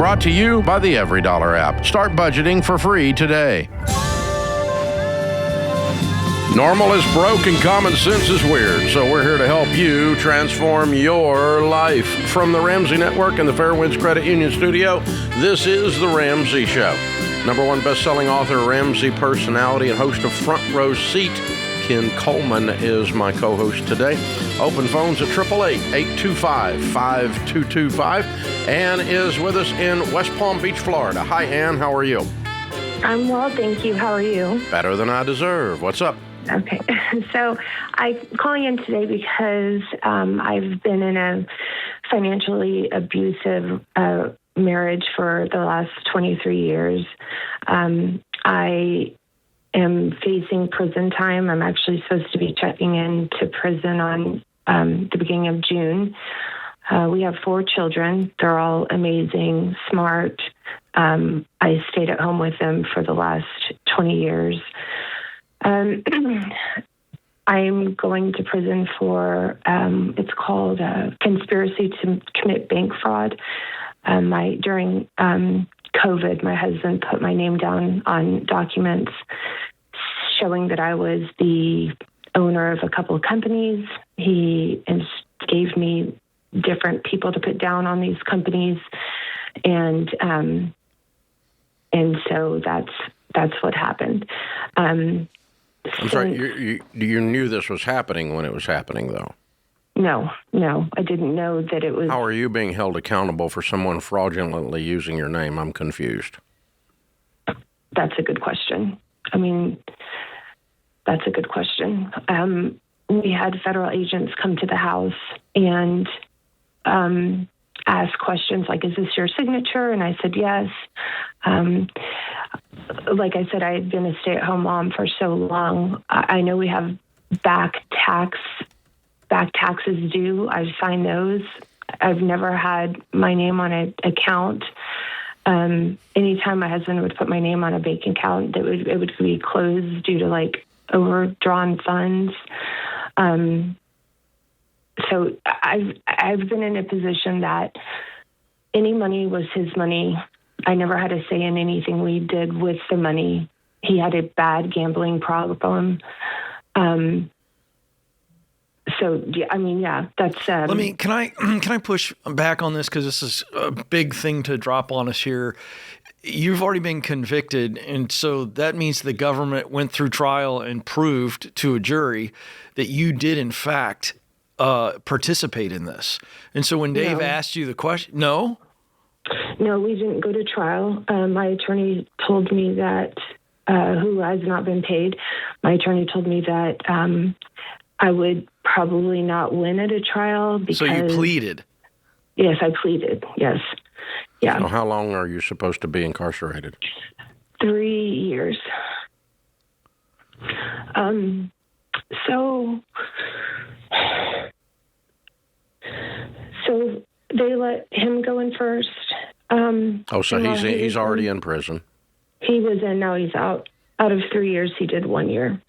Brought to you by the EveryDollar app. Start budgeting for free today. Normal is broke and common sense is weird, so we're here to help you transform your life. From the Ramsey Network and the Fairwinds Credit Union studio, this is The Ramsey Show. #1 best-selling author, Ramsey personality, and host of Front Row Seat, Ken Coleman is my co-host today. Open phones at 888-825-5225. Ann is with us in West Palm Beach, Florida. Hi, Ann. How are you? I'm well, thank you. How are you? Better than I deserve. What's up? Okay. So I'm calling in today because I've been in a financially abusive marriage for the last 23 years. I am facing prison time. I'm actually supposed to be checking into prison on the beginning of June. We have 4 children. They're all amazing, smart. I stayed at home with them for the last 20 years. I'm going to prison for, it's called conspiracy to commit bank fraud. During COVID, my husband put my name down on documents showing that I was the owner of a couple of companies. He gave me different people to put down on these companies. And so that's what happened. I'm sorry, you knew this was happening when it was happening, though? No, I didn't know that it was... How are you being held accountable for someone fraudulently using your name? I'm confused. That's a good question. That's a good question. We had federal agents come to the house and ask questions like, is this your signature? And I said, yes. Like I said, I had been a stay-at-home mom for so long. I know we have back taxes due. I've signed those. I've never had my name on an account. Anytime my husband would put my name on a bank account, it would be closed due to overdrawn funds. So I've been in a position that any money was his money. I never had a say in anything we did with the money. He had a bad gambling problem. That's... Can I push back on this, because this is a big thing to drop on us here. You've already been convicted, and so that means the government went through trial and proved to a jury that you did, in fact, participate in this. And so when Dave asked you the question, No, we didn't go to trial. My attorney told me that, who has not been paid, my attorney told me that I would probably not win at a trial because... So you pleaded? Yes, I pleaded, yes. Yeah. So how long are you supposed to be incarcerated? 3 years. So they let him go in first. So he's already in prison. He was in, now he's out. Out of 3 years, he did 1 year.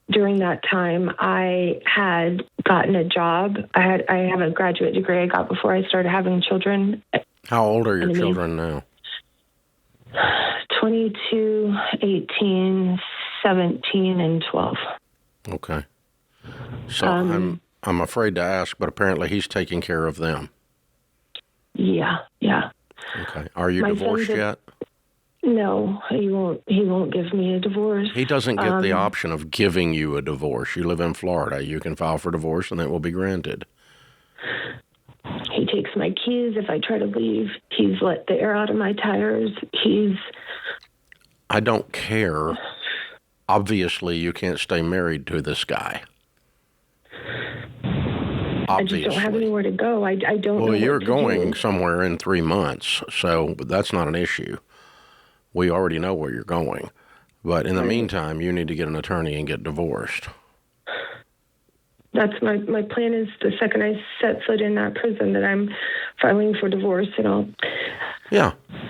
During that time, I had gotten a job. I have a graduate degree I got before I started having children. How old are your children now? 22, 18, 17, and 12. Okay. So I'm afraid to ask, but apparently he's taking care of them. Yeah. Okay. Are you divorced yet? No, he won't give me a divorce. He doesn't get the option of giving you a divorce. You live in Florida. You can file for divorce and it will be granted. He takes my keys if I try to leave. He's let the air out of my tires. I don't care. Obviously, you can't stay married to this guy. Obviously. I just don't have anywhere to go. I don't know. Well, you're going somewhere in 3 months, so that's not an issue. We already know where you're going. But in the meantime, you need to get an attorney and get divorced. That's my plan is the second I set foot in that prison that I'm filing for divorce, and I'll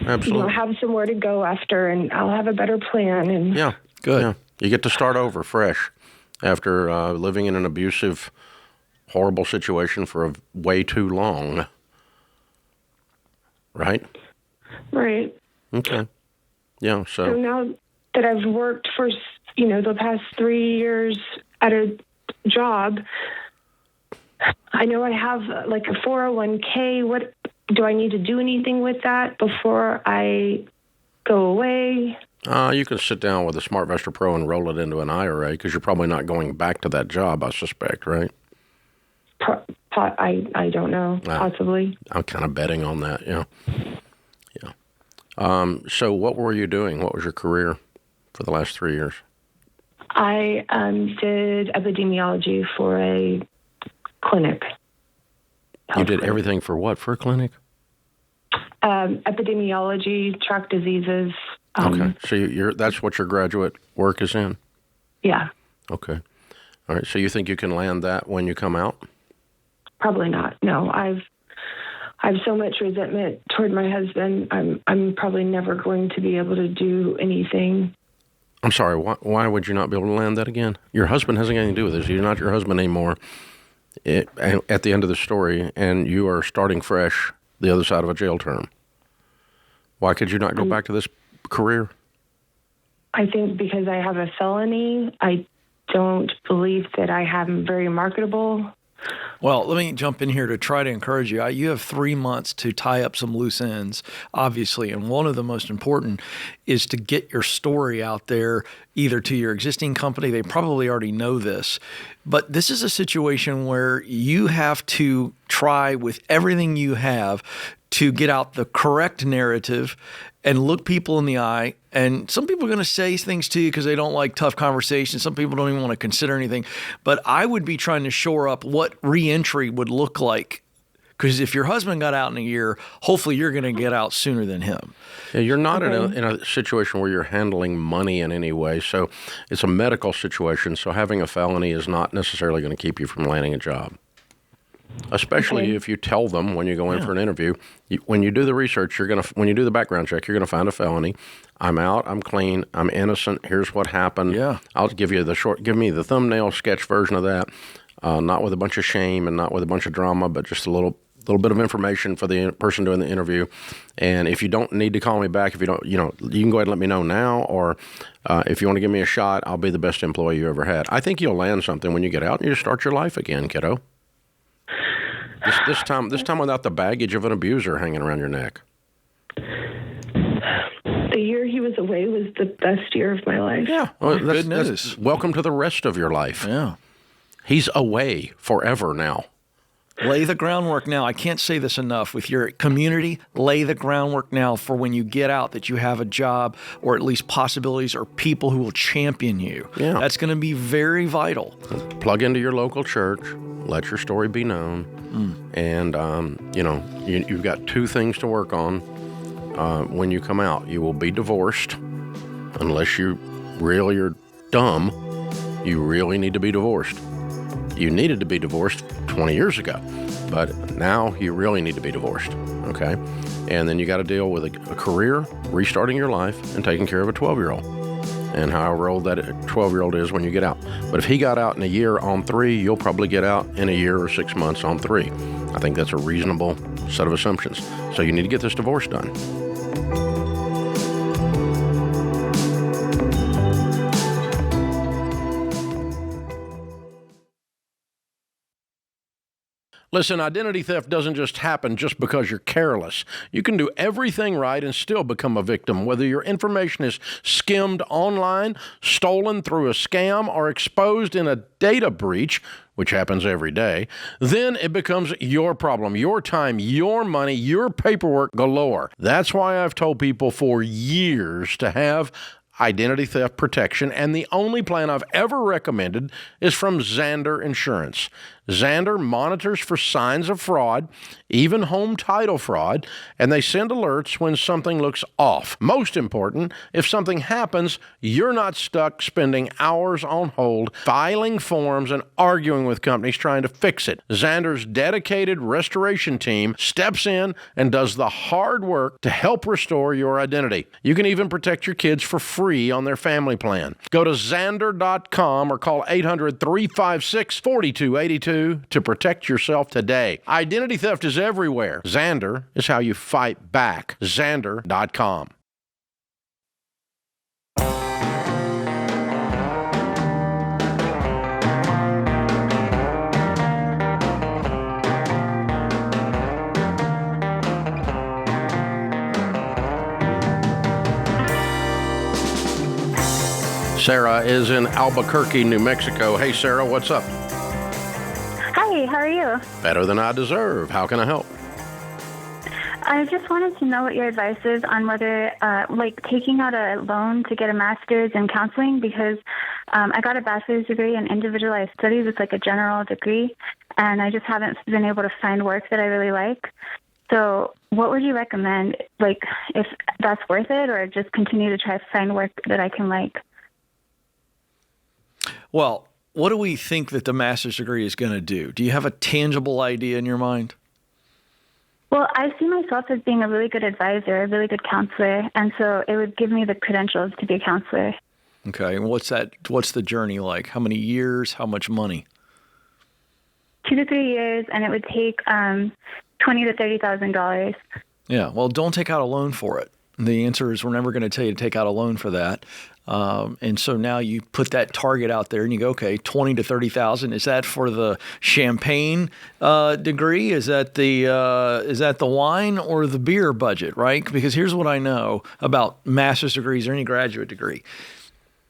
absolutely have somewhere to go after, and I'll have a better plan. And good. Yeah. You get to start over fresh after living in an abusive, horrible situation for way too long. right? Right. Okay. Yeah, So now that I've worked for, the past 3 years at a job, I know I have like a 401k. What do I need to do anything with that before I go away? You can sit down with a SmartVestor Pro and roll it into an IRA because you're probably not going back to that job, I suspect, right? I don't know, possibly. I'm kind of betting on that, yeah. So what were you doing? What was your career for the last 3 years? I did epidemiology for a clinic. You did everything for what? For a clinic? Epidemiology, track diseases. Okay, so that's what your graduate work is in? Yeah. Okay. All right, so you think you can land that when you come out? Probably not. No, I have so much resentment toward my husband. I'm probably never going to be able to do anything. I'm sorry, why would you not be able to land that again? Your husband has anything to do with this. You're not your husband anymore at the end of the story, and you are starting fresh the other side of a jail term. Why could you not go back to this career? I think because I have a felony. I don't believe that I am very marketable. Well, let me jump in here to try to encourage you. You have 3 months to tie up some loose ends, obviously, and one of the most important is to get your story out there, either to your existing company. They probably already know this, but this is a situation where you have to try with everything you have to get out the correct narrative and look people in the eye. And some people are going to say things to you because they don't like tough conversations. Some people don't even want to consider anything. But I would be trying to shore up what reentry would look like. Because if your husband got out in a year, hopefully you're going to get out sooner than him. Yeah, you're not in a situation where you're handling money in any way. So it's a medical situation. So having a felony is not necessarily going to keep you from landing a job. Especially if you tell them when you go in for an interview, when you do the research, when you do the background check, you're going to find a felony. I'm out. I'm clean. I'm innocent. Here's what happened. Yeah. I'll give you give me the thumbnail sketch version of that. Not with a bunch of shame and not with a bunch of drama, but just a little bit of information for the person doing the interview. And if you don't need to call me back, if you don't, you can go ahead and let me know now, or if you want to give me a shot, I'll be the best employee you ever had. I think you'll land something when you get out and you start your life again, kiddo. This time without the baggage of an abuser hanging around your neck. The year he was away was the best year of my life. Yeah. Well, that's welcome to the rest of your life. Yeah. He's away forever now. Lay the groundwork now. I can't say this enough. With your community, lay the groundwork now for when you get out that you have a job or at least possibilities or people who will champion you. Yeah. That's going to be very vital. Plug into your local church. Let your story be known. And, you've got 2 things to work on when you come out. You will be divorced unless you really are dumb. You really need to be divorced. You needed to be divorced 20 years ago, but now you really need to be divorced, okay? And then you got to deal with a career, restarting your life, and taking care of a 12-year-old, and however old that 12-year-old is when you get out. But if he got out in a year on 3, you'll probably get out in a year or 6 months on 3. I think that's a reasonable set of assumptions. So you need to get this divorce done. Listen, identity theft doesn't just happen just because you're careless. You can do everything right and still become a victim, whether your information is skimmed online, stolen through a scam, or exposed in a data breach, which happens every day. Then it becomes your problem, your time, your money, your paperwork galore. That's why I've told people for years to have identity theft protection, and the only plan I've ever recommended is from Zander Insurance. Zander monitors for signs of fraud, even home title fraud, and they send alerts when something looks off. Most important, if something happens, you're not stuck spending hours on hold, filing forms, and arguing with companies trying to fix it. Zander's dedicated restoration team steps in and does the hard work to help restore your identity. You can even protect your kids for free free on their family plan. Go to Xander.com or call 800-356-4282 to protect yourself today. Identity theft is everywhere. Xander is how you fight back. Xander.com. Sarah is in Albuquerque, New Mexico. Hey, Sarah, what's up? Hi, how are you? Better than I deserve. How can I help? I just wanted to know what your advice is on whether, taking out a loan to get a master's in counseling, because I got a bachelor's degree in individualized studies. It's like a general degree, and I just haven't been able to find work that I really like. So what would you recommend, if that's worth it, or just continue to try to find work that I can like? Well, what do we think that the master's degree is going to do? Do you have a tangible idea in your mind? Well, I see myself as being a really good advisor, a really good counselor, and so it would give me the credentials to be a counselor. Okay, and what's the journey like? How many years? How much money? 2 to 3 years, and it would take $20,000 to $30,000. Yeah, well, don't take out a loan for it. The answer is we're never going to tell you to take out a loan for that. And so now you put that target out there and you go, okay, 20 to 30,000. Is that for the champagne degree? Is that the wine or the beer budget, right? Because here's what I know about master's degrees or any graduate degree.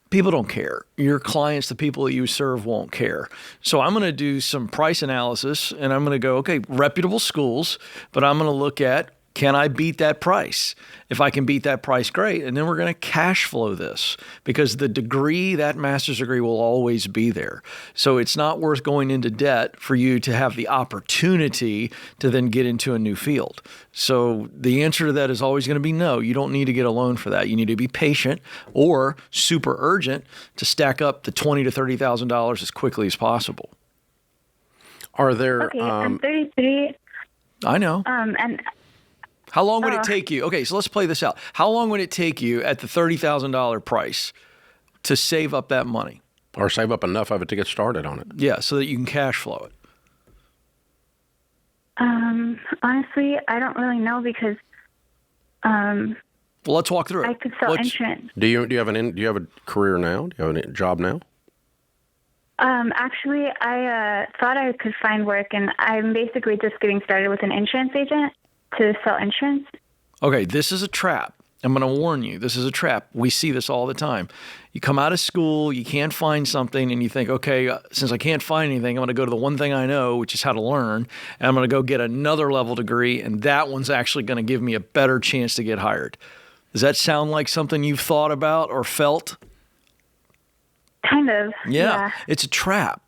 People don't care. Your clients, the people that you serve, won't care. So I'm going to do some price analysis and I'm going to go, okay, reputable schools, but I'm going to look at, can I beat that price? If I can beat that price, great. And then we're going to cash flow this because the degree, that master's degree will always be there. So it's not worth going into debt for you to have the opportunity to then get into a new field. So the answer to that is always going to be no. You don't need to get a loan for that. You need to be patient or super urgent to stack up the $20,000 to $30,000 as quickly as possible. Are there... Okay, I'm 33. I know. And... How long would it take you? Okay, so let's play this out. How long would it take you at the $30,000 price to save up that money? Or save up enough of it to get started on it? Yeah, so that you can cash flow it. Honestly, I don't really know because well, let's walk through it. I could sell insurance. Do you have a career now? Do you have a job now? Actually, I thought I could find work, and I'm basically just getting started with an insurance agent to sell insurance. Okay, this is a trap. I'm going to warn you, this is a trap. We see this all the time. You come out of school, you can't find something, and you think, okay, since I can't find anything, I'm going to go to the one thing I know, which is how to learn, and I'm going to go get another level degree, and that one's actually going to give me a better chance to get hired. Does that sound like something you've thought about or felt? Kind of. Yeah. It's a trap.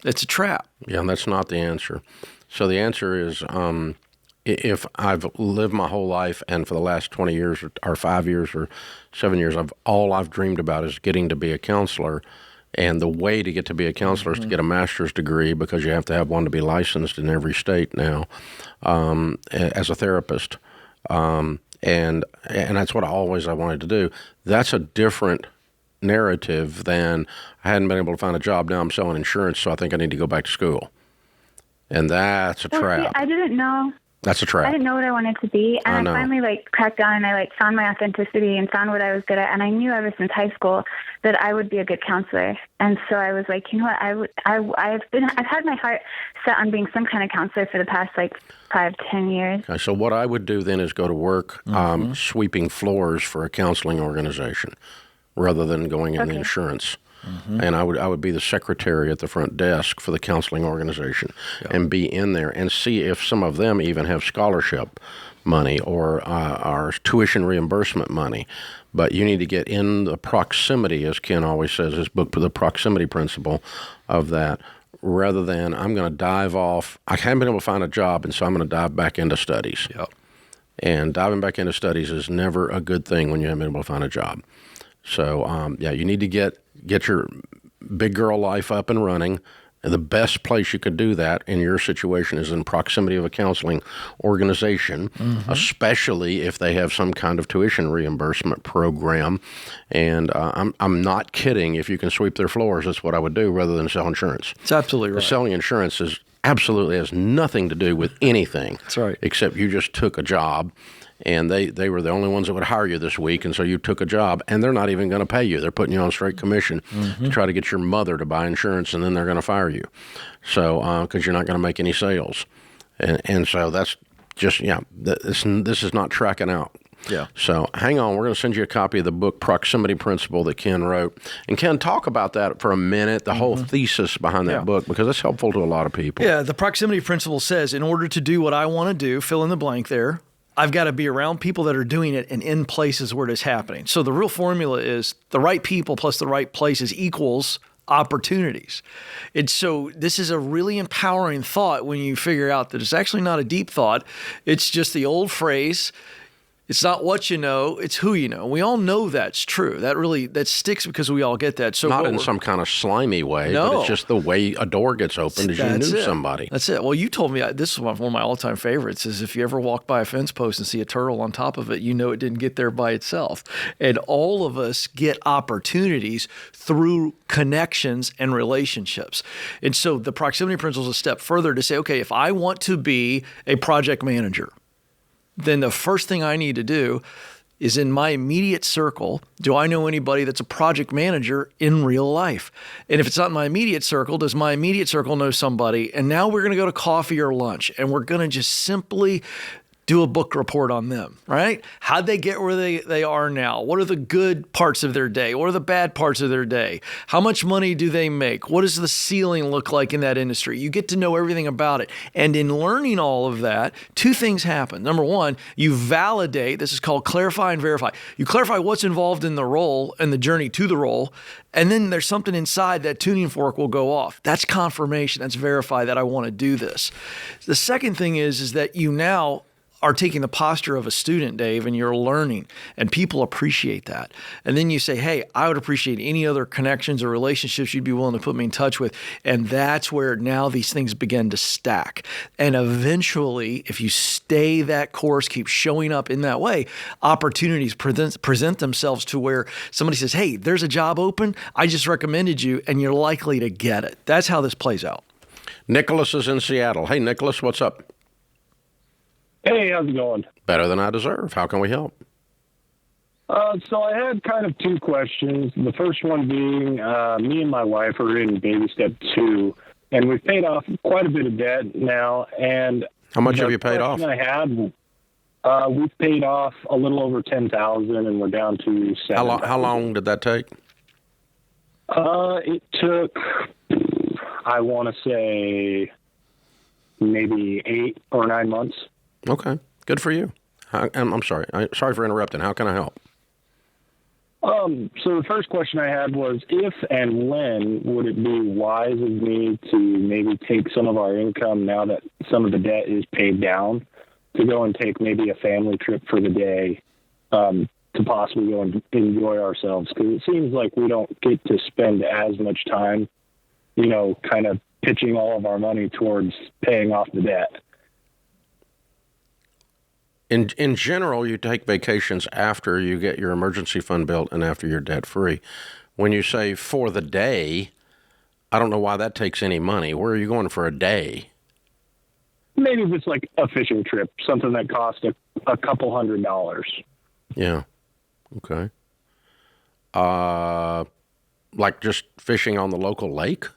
It's a trap. Yeah, and that's not the answer. So the answer is... if I've lived my whole life and for the last 20 years or 5 years or 7 years, all I've dreamed about is getting to be a counselor. And the way to get to be a counselor is to get a master's degree because you have to have one to be licensed in every state now as a therapist. And that's what I wanted to do. That's a different narrative than I hadn't been able to find a job. Now I'm selling insurance, so I think I need to go back to school. And that's a trap. See, I didn't know. That's a trap. I didn't know what I wanted to be, and I finally cracked down and I found my authenticity and found what I was good at. And I knew ever since high school that I would be a good counselor. And so I was like, you know what? I've had my heart set on being some kind of counselor for the past 5-10 years. Okay, so what I would do then is go to work sweeping floors for a counseling organization rather than going in the insurance. Mm-hmm. And I would be the secretary at the front desk for the counseling organization and be in there and see if some of them even have scholarship money or tuition reimbursement money. But you need to get in the proximity, as Ken always says, his book, the proximity principle of that, rather than I'm going to dive off. I haven't been able to find a job, and so I'm going to dive back into studies. Yep. And diving back into studies is never a good thing when you haven't been able to find a job. So, you need to get your big girl life up and running And the best place you could do that in your situation is in proximity of a counseling organization, especially if they have some kind of tuition reimbursement program. And I'm not kidding. If you can sweep their floors, that's what I would do rather than sell insurance. It's absolutely right. Selling insurance absolutely has nothing to do with anything. That's right. Except you just took a job. And they were the only ones that would hire you this week, and so you took a job, and they're not even going to pay you. They're putting you on straight commission to try to get your mother to buy insurance, and then they're going to fire you. So, because you're not going to make any sales. And so that's just, this is not tracking out. Yeah. So hang on. We're going to send you a copy of the book, Proximity Principle, that Ken wrote. And Ken, talk about that for a minute, the whole thesis behind that book, because it's helpful to a lot of people. Yeah, the Proximity Principle says, in order to do what I want to do, fill in the blank there, I've got to be around people that are doing it and in places where it is happening. So the real formula is the right people plus the right places equals opportunities. And so this is a really empowering thought when you figure out that it's actually not a deep thought. It's just the old phrase, it's not what you know, it's who you know. We all know that's true. That sticks because we all get that. So not in some kind of slimy way, No. but it's just the way a door gets opened as you knew somebody. That's it. Well, you told me, this is one of my all-time favorites, is if you ever walk by a fence post and see a turtle on top of it, you know it didn't get there by itself. And all of us get opportunities through connections and relationships. And so the proximity principle is a step further to say, okay, if I want to be a project manager, then the first thing I need to do is in my immediate circle, do I know anybody that's a project manager in real life? And if it's not in my immediate circle, does my immediate circle know somebody? And now we're going to go to coffee or lunch, and we're going to just simply do a book report on them, right? How'd they get where they are now? What are the good parts of their day? What are the bad parts of their day? How much money do they make? What does the ceiling look like in that industry? You get to know everything about it. And in learning all of that, two things happen. Number one, you validate, this is called clarify and verify. You clarify what's involved in the role and the journey to the role, and then there's something inside that tuning fork will go off. That's confirmation. That's verify that I want to do this. The second thing is that you now are taking the posture of a student, Dave, and you're learning, and people appreciate that. And then you say, hey, I would appreciate any other connections or relationships you'd be willing to put me in touch with. And that's where now these things begin to stack. And eventually, if you stay that course, keep showing up in that way, opportunities present themselves to where somebody says, hey, there's a job open. I just recommended you, and you're likely to get it. That's how this plays out. Nicholas is in Seattle. Hey, Nicholas, what's up? Hey, how's it going? Better than I deserve. How can we help? So I had kind of two questions. The first one being, me and my wife are in baby step 2, and we've paid off quite a bit of debt now. And how much have you paid off? I had, we've paid off a little over $10,000, and we're down to $7,000. How long did that take? It took, I want to say, maybe 8 or 9 months. Okay, good for you. I'm sorry. Sorry for interrupting. How can I help? So the first question I had was, if and when would it be wise of me to maybe take some of our income now that some of the debt is paid down to go and take maybe a family trip for the day to possibly go and enjoy ourselves? Because it seems like we don't get to spend as much time, kind of pitching all of our money towards paying off the debt. In general, you take vacations after you get your emergency fund built and after you're debt free. When you say for the day, I don't know why that takes any money. Where are you going for a day? Maybe if it's like a fishing trip, something that costs a couple $100. Yeah. Okay. Like just fishing on the local lake?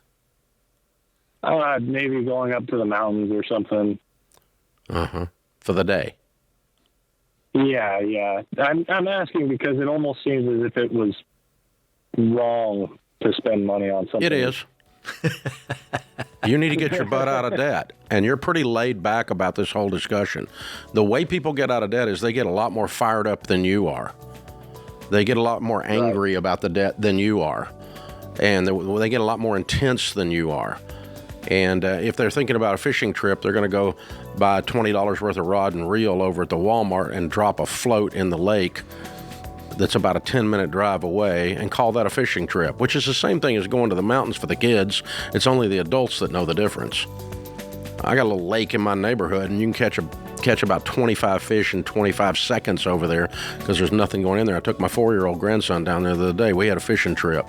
Maybe going up to the mountains or something. Uh-huh. For the day. Yeah. I'm asking because it almost seems as if it was wrong to spend money on something. It is. You need to get your butt out of debt. And you're pretty laid back about this whole discussion. The way people get out of debt is they get a lot more fired up than you are. They get a lot more angry about the debt than you are. And they get a lot more intense than you are. And if they're thinking about a fishing trip, they're going to go buy $20 worth of rod and reel over at the Walmart and drop a float in the lake. that's about a 10-minute drive away and call that a fishing trip, which is the same thing as going to the mountains for the kids. It's only the adults that know the difference. I got a little lake in my neighborhood, and you can catch about 25 fish in 25 seconds over there because there's nothing going in there. I took my 4-year-old grandson down there the other day. We had a fishing trip.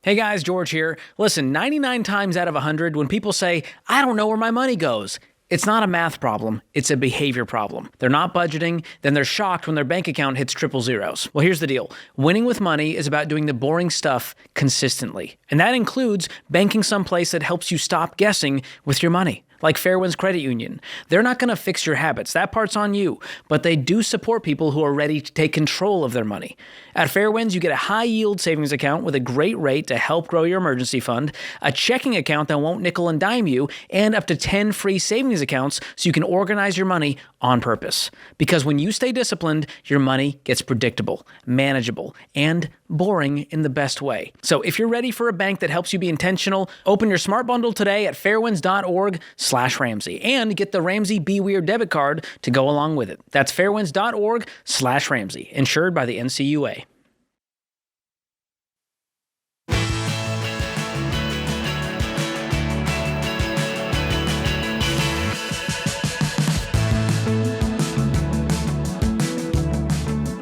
Hey guys, George here. Listen, 99 times out of 100, when people say, I don't know where my money goes, it's not a math problem, it's a behavior problem. They're not budgeting, then they're shocked when their bank account hits triple zeros. Well, here's the deal. Winning with money is about doing the boring stuff consistently. And that includes banking someplace that helps you stop guessing with your money. Like Fairwinds Credit Union. They're not going to fix your habits. That part's on you. But they do support people who are ready to take control of their money. At Fairwinds, you get a high-yield savings account with a great rate to help grow your emergency fund, a checking account that won't nickel and dime you, and up to 10 free savings accounts so you can organize your money on purpose. Because when you stay disciplined, your money gets predictable, manageable, and boring in the best way. So if you're ready for a bank that helps you be intentional, open your smart bundle today at fairwinds.org/Ramsey and get the Ramsey Be Weird debit card to go along with it. That's fairwinds.org/Ramsey, insured by the NCUA.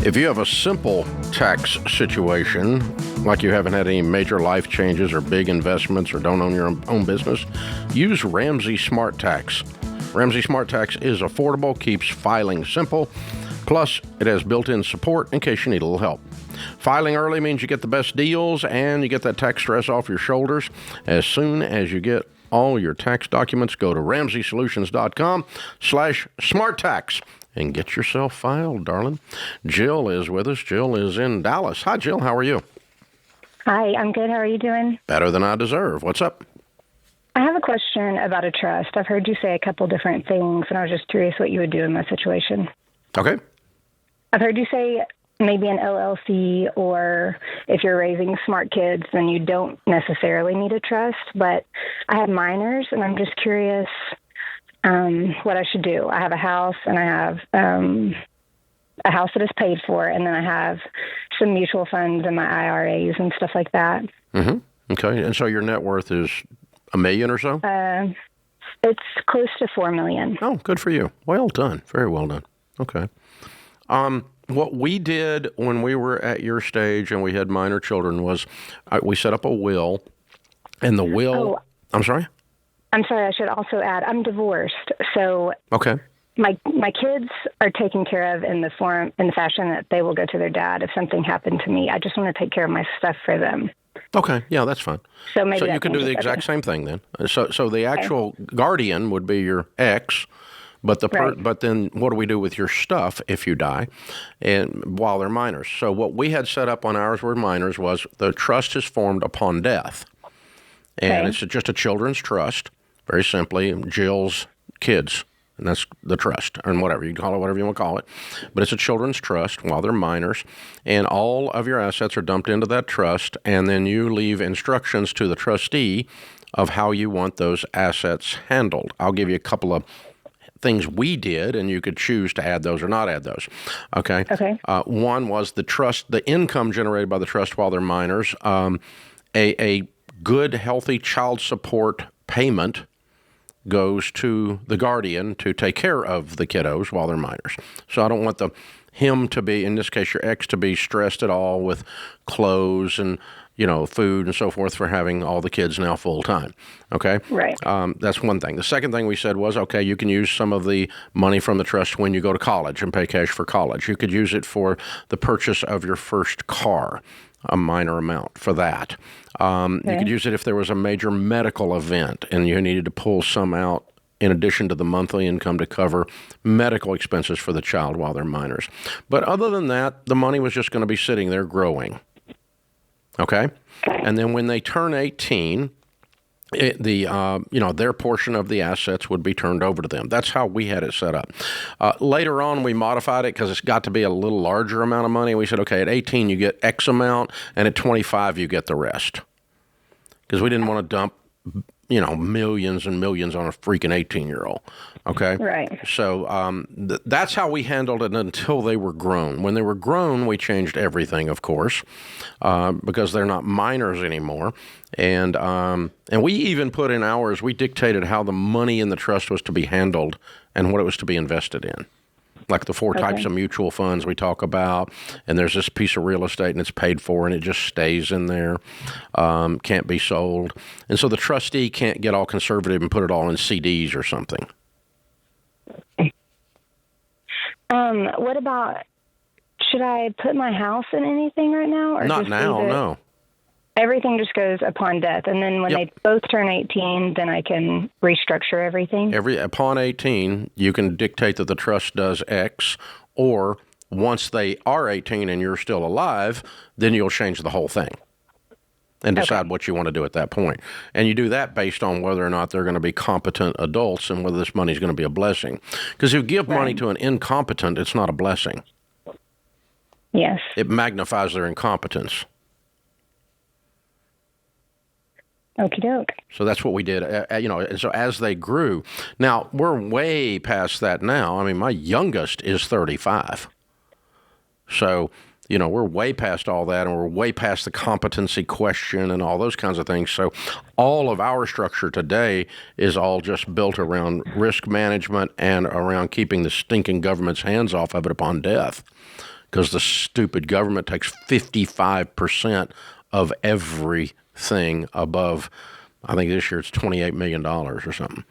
If you have a simple tax situation, like you haven't had any major life changes or big investments or don't own your own business, use Ramsey Smart Tax. Ramsey Smart Tax is affordable, keeps filing simple, plus it has built-in support in case you need a little help. Filing early means you get the best deals and you get that tax stress off your shoulders. As soon as you get all your tax documents, go to RamseySolutions.com/SmartTax. And get yourself filed, darling. Jill is with us. Jill is in Dallas. Hi, Jill. How are you? Hi, I'm good. How are you doing? Better than I deserve. What's up? I have a question about a trust. I've heard you say a couple different things, and I was just curious what you would do in my situation. Okay. I've heard you say maybe an LLC, or if you're raising smart kids, then you don't necessarily need a trust. But I have minors, and I'm just curious what I should do. I have a house, and I have a house that is paid for, and then I have some mutual funds and my IRAs and stuff like that. Mm-hmm. Okay. And so your net worth is $1 million or so? It's close to $4 million. Oh, good for you. Well done. Very well done. Okay. What we did when we were at your stage and we had minor children was we set up a will, and the will... Oh. I'm sorry? I'm sorry, I should also add, I'm divorced, so okay. My kids are taken care of in the fashion that they will go to their dad if something happened to me. I just want to take care of my stuff for them. Okay, yeah, that's fine. So maybe you can do the exact same thing then. So the actual guardian would be your ex, but but then what do we do with your stuff if you die, and while they're minors? So what we had set up on ours were minors was the trust is formed upon death, and it's just a children's trust. Very simply, Jill's kids, and that's the trust, and whatever you call it, whatever you want to call it. But it's a children's trust while they're minors, and all of your assets are dumped into that trust, and then you leave instructions to the trustee of how you want those assets handled. I'll give you a couple of things we did, and you could choose to add those or not add those. Okay. One was the trust, the income generated by the trust while they're minors, a good, healthy child support payment goes to the guardian to take care of the kiddos while they're minors. So I don't want him to be, in this case, your ex, to be stressed at all with clothes and, food and so forth for having all the kids now full time. Okay? Right. That's one thing. The second thing we said was, okay, you can use some of the money from the trust when you go to college and pay cash for college. You could use it for the purchase of your first car, a minor amount for that. You could use it if there was a major medical event and you needed to pull some out in addition to the monthly income to cover medical expenses for the child while they're minors. But other than that, the money was just going to be sitting there growing. Okay? And then when they turn 18, their portion of the assets would be turned over to them. That's how we had it set up. Later on, we modified it because it's got to be a little larger amount of money. We said, okay, at 18 you get X amount, and at 25 you get the rest, because we didn't want to dump millions and millions on a freaking 18-year-old. Okay? Right. So that's how we handled it until they were grown. When they were grown, we changed everything, of course, because they're not minors anymore. And we even put in ours, we dictated how the money in the trust was to be handled and what it was to be invested in. Like the 4 types of mutual funds we talk about, and there's this piece of real estate and it's paid for and it just stays in there, can't be sold. And so the trustee can't get all conservative and put it all in CDs or something. What about, should I put my house in anything right now? Or Not just now, no. Everything just goes upon death, and then when they both turn 18, then I can restructure everything? Upon 18, you can dictate that the trust does X, or once they are 18 and you're still alive, then you'll change the whole thing and decide what you want to do at that point. And you do that based on whether or not they're going to be competent adults and whether this money is going to be a blessing. Because if you give money to an incompetent, it's not a blessing. Yes. It magnifies their incompetence. Okie doke. So that's what we did, and so as they grew. Now, we're way past that now. I mean, my youngest is 35. So, we're way past all that, and we're way past the competency question and all those kinds of things. So all of our structure today is all just built around risk management and around keeping the stinking government's hands off of it upon death, because the stupid government takes 55% of everything above, I think this year it's $28 million or something.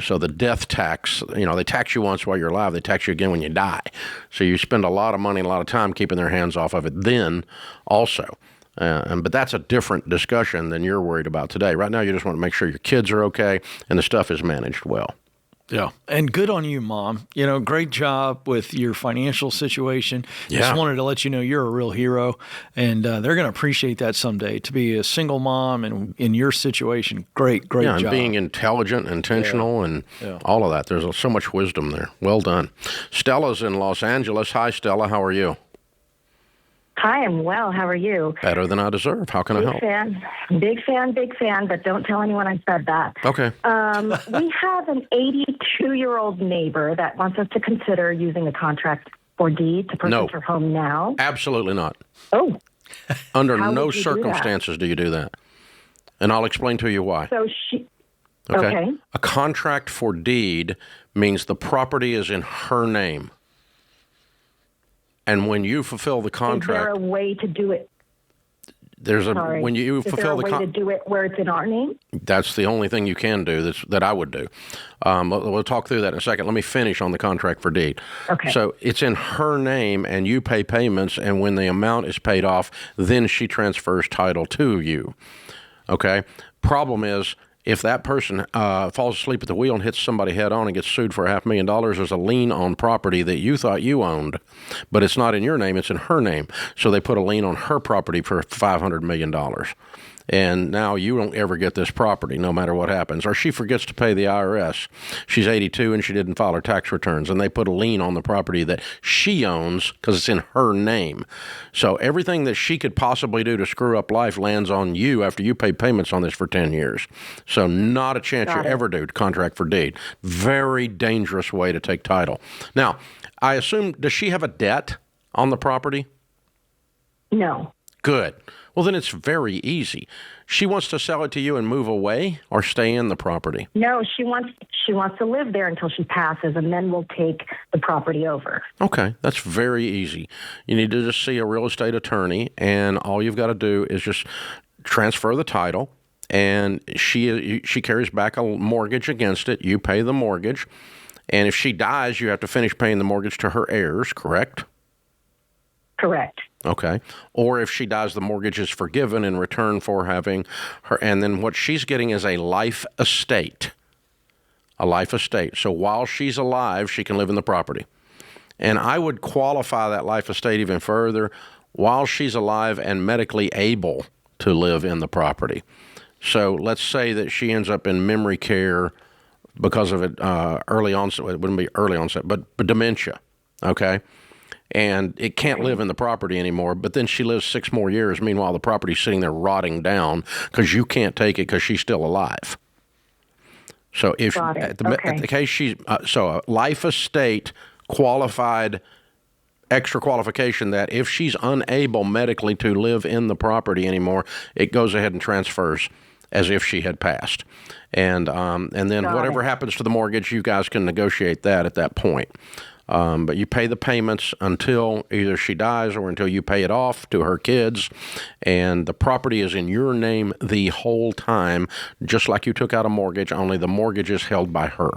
So the death tax, they tax you once while you're alive, they tax you again when you die. So you spend a lot of money and a lot of time keeping their hands off of it then also. But that's a different discussion than you're worried about today. Right now you just want to make sure your kids are okay and the stuff is managed well. Yeah. And good on you, Mom. Great job with your financial situation. Yeah. Just wanted to let you know you're a real hero, and they're going to appreciate that someday. To be a single mom and in your situation, great job. And being intelligent, intentional, and all of that. There's so much wisdom there. Well done. Stella's in Los Angeles. Hi, Stella. How are you? Hi, I'm well. How are you? Better than I deserve. How can I help? Big fan, but don't tell anyone I said that. Okay. We have an 82-year-old neighbor that wants us to consider using a contract for deed to purchase her home now. Absolutely not. Oh. Under no circumstances do you do that. And I'll explain to you why. So okay. A contract for deed means the property is in her name. And when you fulfill the contract, is there a way to do it? When you fulfill the contract, to do it where it's in our name? That's the only thing you can do. That I would do. We'll talk through that in a second. Let me finish on the contract for deed. Okay. So it's in her name, and you pay payments, and when the amount is paid off, then she transfers title to you. Okay. Problem is, if that person falls asleep at the wheel and hits somebody head on and gets sued for $500,000, there's a lien on property that you thought you owned, but it's not in your name, it's in her name. So they put a lien on her property for $500 million. And now you don't ever get this property no matter what happens. Or she forgets to pay the IRS. She's 82 and she didn't file her tax returns, and they put a lien on the property that she owns because it's in her name. So everything that she could possibly do to screw up life lands on you after you pay payments on this for 10 years. So not a chance you ever do contract for deed. Very dangerous way to take title. Now, I assume, does she have a debt on the property? No. Good. Well, then it's very easy. She wants to sell it to you and move away, or stay in the property? No, she wants to live there until she passes, and then we'll take the property over. Okay, that's very easy. You need to just see a real estate attorney, and all you've got to do is just transfer the title, and she carries back a mortgage against it. You pay the mortgage, and if she dies, you have to finish paying the mortgage to her heirs, correct? Correct. Okay. Or if she dies, the mortgage is forgiven in return for having her. And then what she's getting is a life estate. A life estate. So while she's alive, she can live in the property. And I would qualify that life estate even further, while she's alive and medically able to live in the property. So let's say that she ends up in memory care because of it, early onset. It wouldn't be early onset, but dementia, okay? And it can't live in the property anymore, but then she lives 6 more years. Meanwhile, the property's sitting there rotting down because you can't take it because she's still alive. So if at the case she's so a life estate qualified extra qualification that if she's unable medically to live in the property anymore, it goes ahead and transfers as if she had passed. And then whatever happens to the mortgage, you guys can negotiate that at that point. But you pay the payments until either she dies or until you pay it off to her kids. And the property is in your name the whole time, just like you took out a mortgage, only the mortgage is held by her.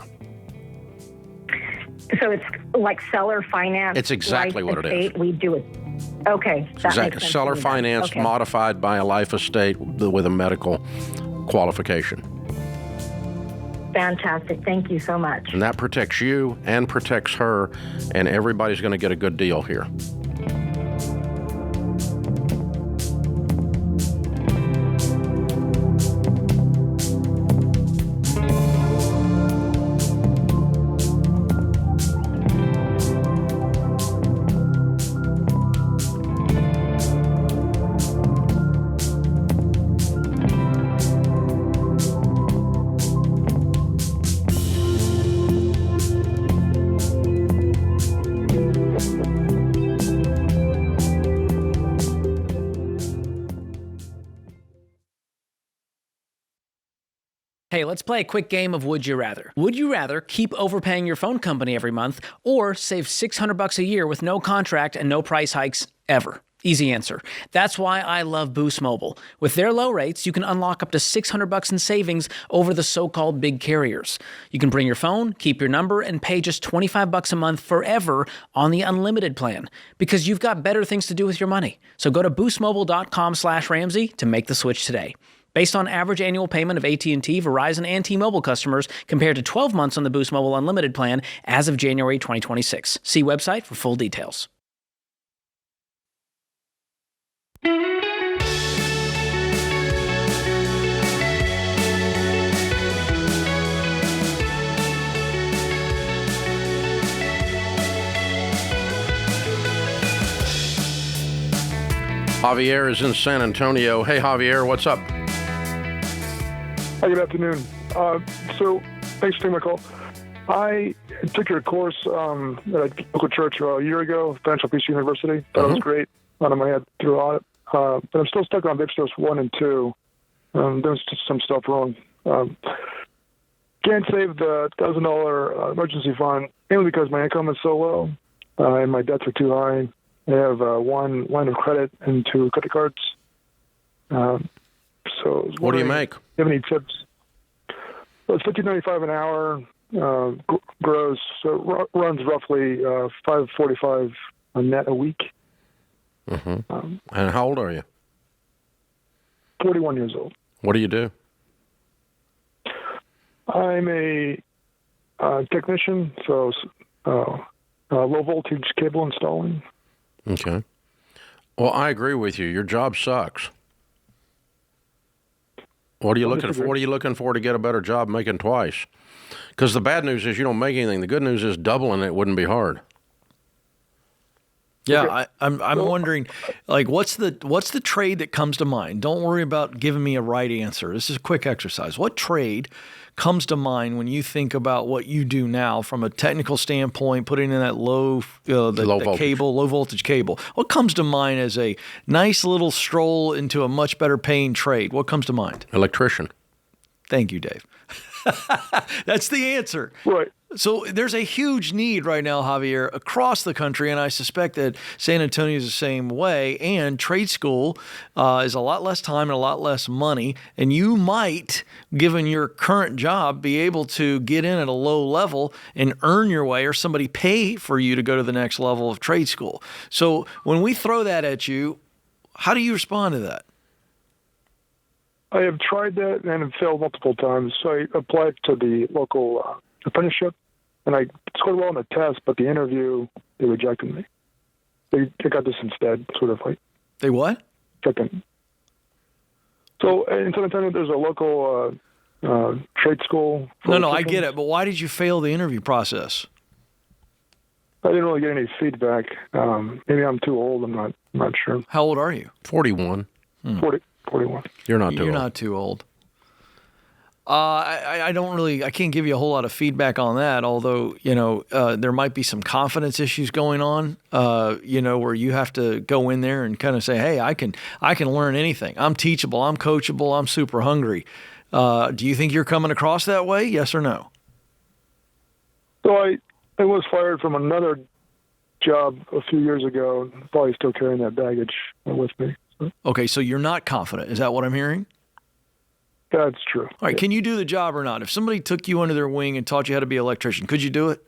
So it's like seller finance. It's exactly what it is. We do it. Okay. Exactly. Seller finance modified by a life estate with a medical qualification. Fantastic. Thank you so much. And that protects you and protects her, and everybody's going to get a good deal here. Hey, let's play a quick game of Would You Rather. Would you rather keep overpaying your phone company every month or save $600 a year with no contract and no price hikes ever? Easy answer. That's why I love Boost Mobile. With their low rates, you can unlock up to $600 in savings over the so-called big carriers. You can bring your phone, keep your number, and pay just $25 a month forever on the unlimited plan because you've got better things to do with your money. So go to boostmobile.com/Ramsey to make the switch today. Based on average annual payment of AT&T, Verizon, and T-Mobile customers compared to 12 months on the Boost Mobile Unlimited plan as of January 2026. See website for full details. Javier is in San Antonio. Hey, Javier, what's up? Hi, good afternoon. So thanks for taking my call. I took your course at a local church a year ago, Financial Peace University. That was great. Out of my head through audit. But I'm still stuck on VIPSTOS 1 and 2. There's just some stuff wrong. Can't save the $1,000 emergency fund, mainly because my income is so low and my debts are too high. I have one line of credit and 2 credit cards. So what do you make? Do you have any tips? Well, it's $15.95 an hour gross. So it runs roughly $545 a net a week. Mm-hmm. And how old are you? 41 years old. What do you do? I'm a technician, so low voltage cable installing. Okay. Well, I agree with you. Your job sucks. What are you looking for? What are you looking for to get a better job making twice? Because the bad news is you don't make anything. The good news is doubling it wouldn't be hard. Yeah, okay. I'm wondering, like, what's the trade that comes to mind? Don't worry about giving me a right answer. This is a quick exercise. What trade comes to mind when you think about what you do now from a technical standpoint, putting in that low voltage cable? What comes to mind as a nice little stroll into a much better paying trade? What comes to mind? Electrician. Thank you, Dave. That's the answer. Right. So there's a huge need right now, Javier, across the country, and I suspect that San Antonio is the same way, and trade school is a lot less time and a lot less money, and you might, given your current job, be able to get in at a low level and earn your way, or somebody pay for you to go to the next level of trade school. So when we throw that at you, how do you respond to that? I have tried that and have failed multiple times. So I applied to the local apprenticeship, and I scored well on the test, but the interview, they rejected me. They got this instead, sort of like. They what? Second. So in San Antonio, there's a local trade school. No, I get it. But why did you fail the interview process? I didn't really get any feedback. Maybe I'm too old. I'm not sure. How old are you? 41. 41. You're not too old. You're not too old. I can't give you a whole lot of feedback on that, although, there might be some confidence issues going on, where you have to go in there and kind of say, hey, I can learn anything. I'm teachable. I'm coachable. I'm super hungry. Do you think you're coming across that way? Yes or no? So I was fired from another job a few years ago. Probably still carrying that baggage with me. So. Okay, so you're not confident. Is that what I'm hearing? That's true. All right, Can you do the job or not? If somebody took you under their wing and taught you how to be an electrician, could you do it?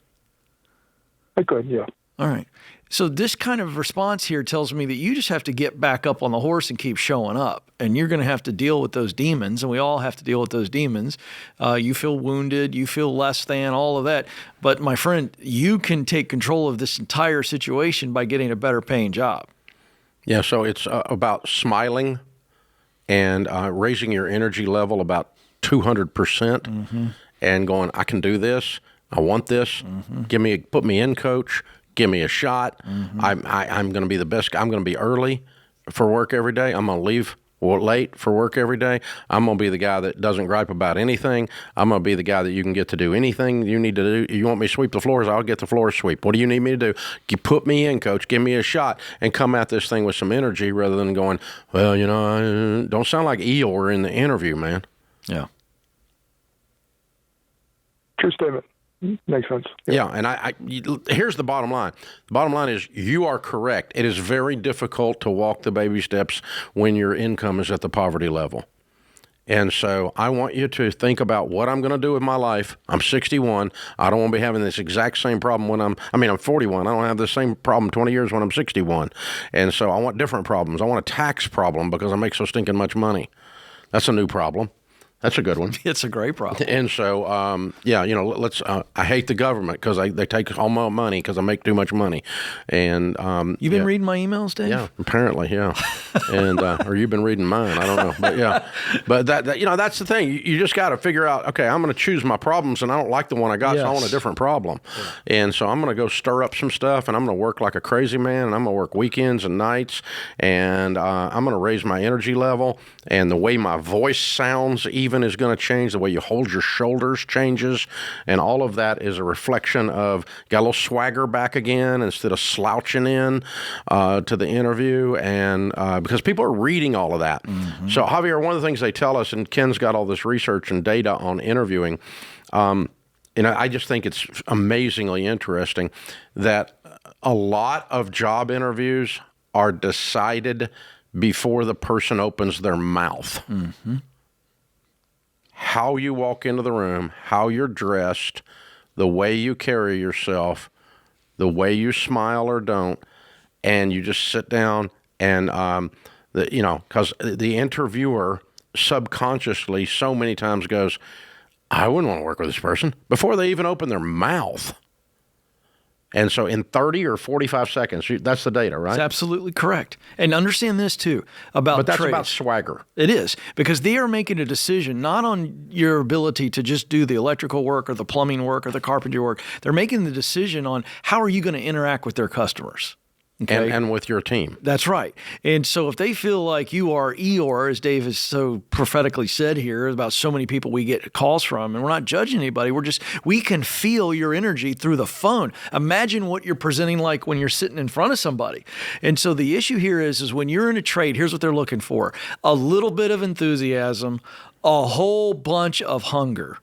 I could, yeah. All right. So this kind of response here tells me that you just have to get back up on the horse and keep showing up. And you're going to have to deal with those demons, and we all have to deal with those demons. You feel wounded, you feel less than, all of that. But my friend, you can take control of this entire situation by getting a better paying job. Yeah, so it's about smiling and raising your energy level about 200% and going, I can do this. I want this. Put me in, coach. Give me a shot. I'm going to be the best. I'm going to be early for work every day. I'm going to leave late for work every day. I'm going to be the guy that doesn't gripe about anything. I'm going to be the guy that you can get to do anything you need to do. You want me to sweep the floors? I'll get the floors sweep. What do you need me to do? You put me in, coach. Give me a shot and come at this thing with some energy rather than going, well, don't sound like Eeyore in the interview, man. Yeah. True statement. Makes sense. Yeah, and here's the bottom line. The bottom line is you are correct. It is very difficult to walk the baby steps when your income is at the poverty level. And so I want you to think about what I'm going to do with my life. I'm 61. I don't want to be having this exact same problem when I'm 41. I don't have the same problem 20 years when I'm 61. And so I want different problems. I want a tax problem because I make so stinking much money. That's a new problem. That's a good one. It's a great problem. And so, let's. I hate the government because they take all my money because I make too much money. And you've been reading my emails, Dave? Yeah, apparently, yeah. And or you've been reading mine. I don't know, but yeah. But that that's the thing. You just got to figure out. Okay, I'm going to choose my problems, and I don't like the one I got, so I want a different problem. Yeah. And so I'm going to go stir up some stuff, and I'm going to work like a crazy man, and I'm going to work weekends and nights, and I'm going to raise my energy level, and the way my voice sounds even is going to change. The way you hold your shoulders changes, and all of that is a reflection of got a little swagger back again instead of slouching in to the interview, and because people are reading all of that. So Javier, one of the things they tell us, and Ken's got all this research and data on interviewing, I just think it's amazingly interesting that a lot of job interviews are decided before the person opens their mouth. How you walk into the room, how you're dressed, the way you carry yourself, the way you smile or don't, and you just sit down and, because the interviewer subconsciously so many times goes, I wouldn't want to work with this person before they even open their mouth. And so in 30 or 45 seconds, that's the data, right? That's absolutely correct. And understand this, too, about But that's trades. about swagger. It is, because they are making a decision not on your ability to just do the electrical work or the plumbing work or the carpentry work. They're making the decision on how are you going to interact with their customers. Okay? And with your team. That's right. And so if they feel like you are Eeyore, as Dave has so prophetically said here about so many people we get calls from, and we're not judging anybody, we can feel your energy through the phone. Imagine what you're presenting like when you're sitting in front of somebody. And so the issue here is when you're in a trade, here's what they're looking for: a little bit of enthusiasm, a whole bunch of hunger.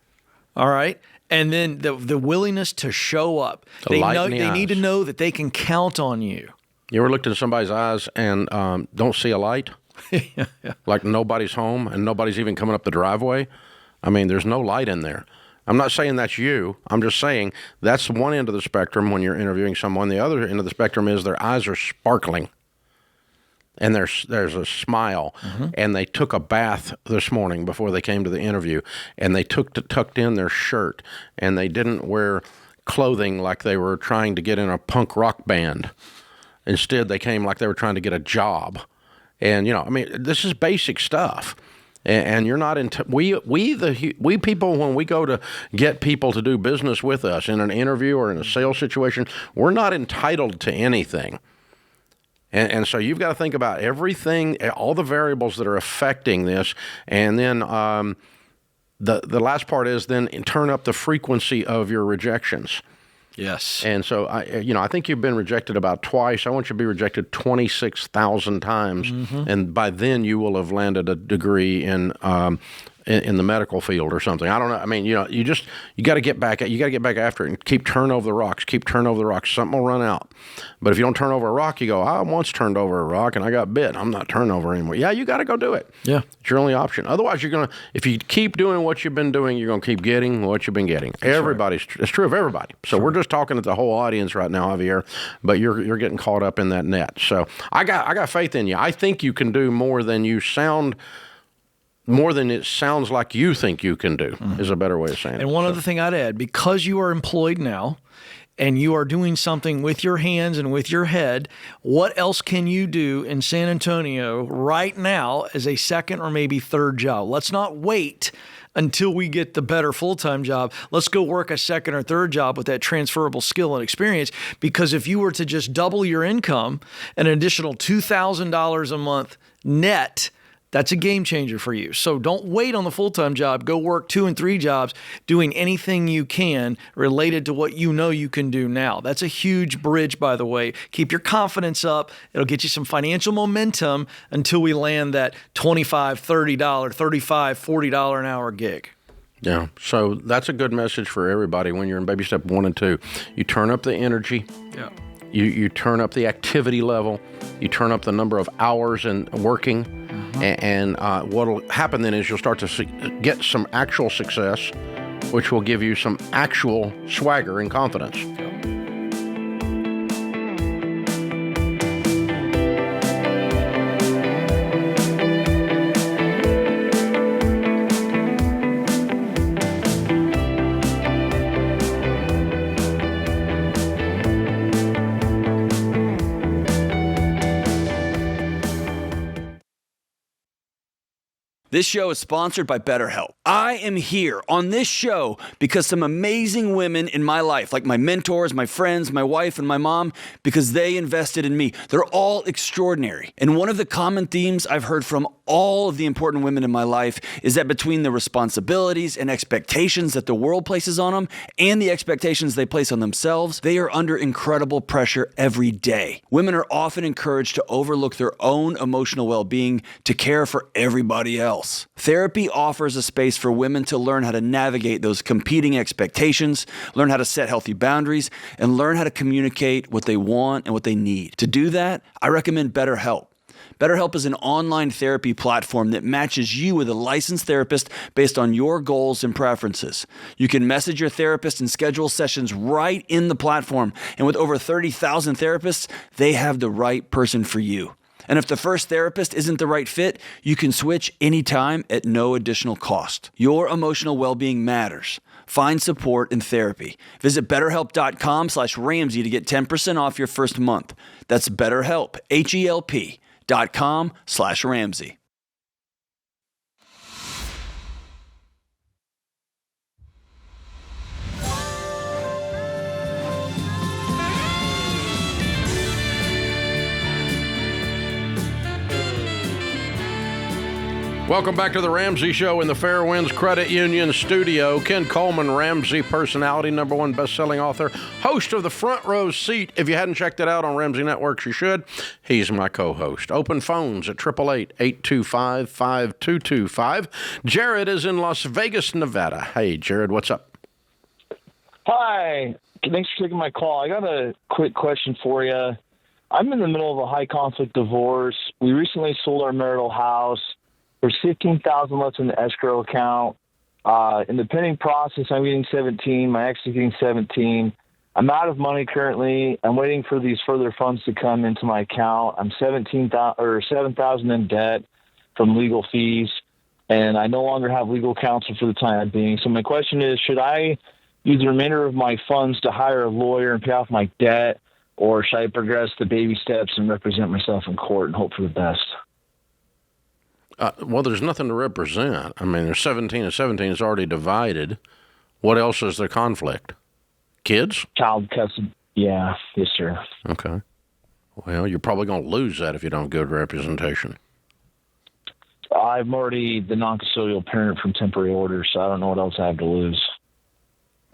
All right? And then the willingness to show up. They need to know that they can count on you. You ever looked into somebody's eyes and don't see a light? Yeah. Like nobody's home and nobody's even coming up the driveway? I mean, there's no light in there. I'm not saying that's you. I'm just saying that's one end of the spectrum when you're interviewing someone. The other end of the spectrum is their eyes are sparkling. And there's a smile. And they took a bath this morning before they came to the interview. And they tucked in their shirt. And they didn't wear clothing like they were trying to get in a punk rock band. Instead, they came like they were trying to get a job. And, this is basic stuff. And you're not we people, when we go to get people to do business with us in an interview or in a sales situation, we're not entitled to anything. And so you've got to think about everything, all the variables that are affecting this, and then the last part is then turn up the frequency of your rejections. Yes. And so, I think you've been rejected about twice. I want you to be rejected 26,000 times. Mm-hmm. And by then you will have landed a degree in the medical field or something. I don't know. I mean, you got to get back. You got to get back after it and keep turning over the rocks. Something will run out. But if you don't turn over a rock, you go, I once turned over a rock and I got bit. I'm not turning over anymore. Yeah, you got to go do it. Yeah. It's your only option. Otherwise, if you keep doing what you've been doing, you're going to keep getting what you've been getting. It's true of everybody. So we're just talking to the whole audience right now, Javier, but you're getting caught up in that net. So I got faith in you. I think you can do more than it sounds like you think you can do, is a better way of saying it. And one other thing I'd add, because you are employed now and you are doing something with your hands and with your head, what else can you do in San Antonio right now as a second or maybe third job? Let's not wait until we get the better full-time job. Let's go work a second or third job with that transferable skill and experience, because if you were to just double your income, an additional $2,000 a month net, that's a game changer for you. So don't wait on the full-time job. Go work 2 and 3 jobs doing anything you can related to what you know you can do now. That's a huge bridge, by the way. Keep your confidence up. It'll get you some financial momentum until we land that $25, $30, $35, $40 an hour gig. Yeah, so that's a good message for everybody when you're in baby step 1 and 2. You turn up the energy. Yeah. You turn up the activity level. You turn up the number of hours in working. Mm-hmm. And what'll happen then is you'll start to get some actual success, which will give you some actual swagger and confidence. This show is sponsored by BetterHelp. I am here on this show because some amazing women in my life, like my mentors, my friends, my wife, and my mom, because they invested in me. They're all extraordinary. And one of the common themes I've heard from all of the important women in my life is that between the responsibilities and expectations that the world places on them and the expectations they place on themselves, they are under incredible pressure every day. Women are often encouraged to overlook their own emotional well-being to care for everybody else. Therapy offers a space for women to learn how to navigate those competing expectations, learn how to set healthy boundaries, and learn how to communicate what they want and what they need. To do that, I recommend BetterHelp. BetterHelp is an online therapy platform that matches you with a licensed therapist based on your goals and preferences. You can message your therapist and schedule sessions right in the platform. And with over 30,000 therapists, they have the right person for you. And if the first therapist isn't the right fit, you can switch anytime at no additional cost. Your emotional well-being matters. Find support in therapy. Visit BetterHelp.com/Ramsey to get 10% off your first month. That's BetterHelp, HELP.com/Ramsey. Welcome back to the Ramsey Show in the Fairwinds Credit Union studio. Ken Coleman, Ramsey personality, #1 best-selling author, host of The Front Row Seat. If you hadn't checked it out on Ramsey Network, you should. He's my co-host. Open phones at 888-825-5225. Jared is in Las Vegas, Nevada. Hey, Jared, what's up? Hi. Thanks for taking my call. I got a quick question for you. I'm in the middle of a high-conflict divorce. We recently sold our marital house. There's $15,000 left in the escrow account. In the pending process, I'm getting 17. My ex is getting 17. I'm out of money currently. I'm waiting for these further funds to come into my account. I'm $7,000 in debt from legal fees, and I no longer have legal counsel for the time being. So my question is, should I use the remainder of my funds to hire a lawyer and pay off my debt, or should I progress the baby steps and represent myself in court and hope for the best? Well, there's nothing to represent. I mean, there's 17 and 17 is already divided. What else is the conflict? Kids? Child custody. Yeah. Yes, sir. Okay. Well, you're probably going to lose that if you don't go to representation. I'm already the non-custodial parent from temporary order, so I don't know what else I have to lose.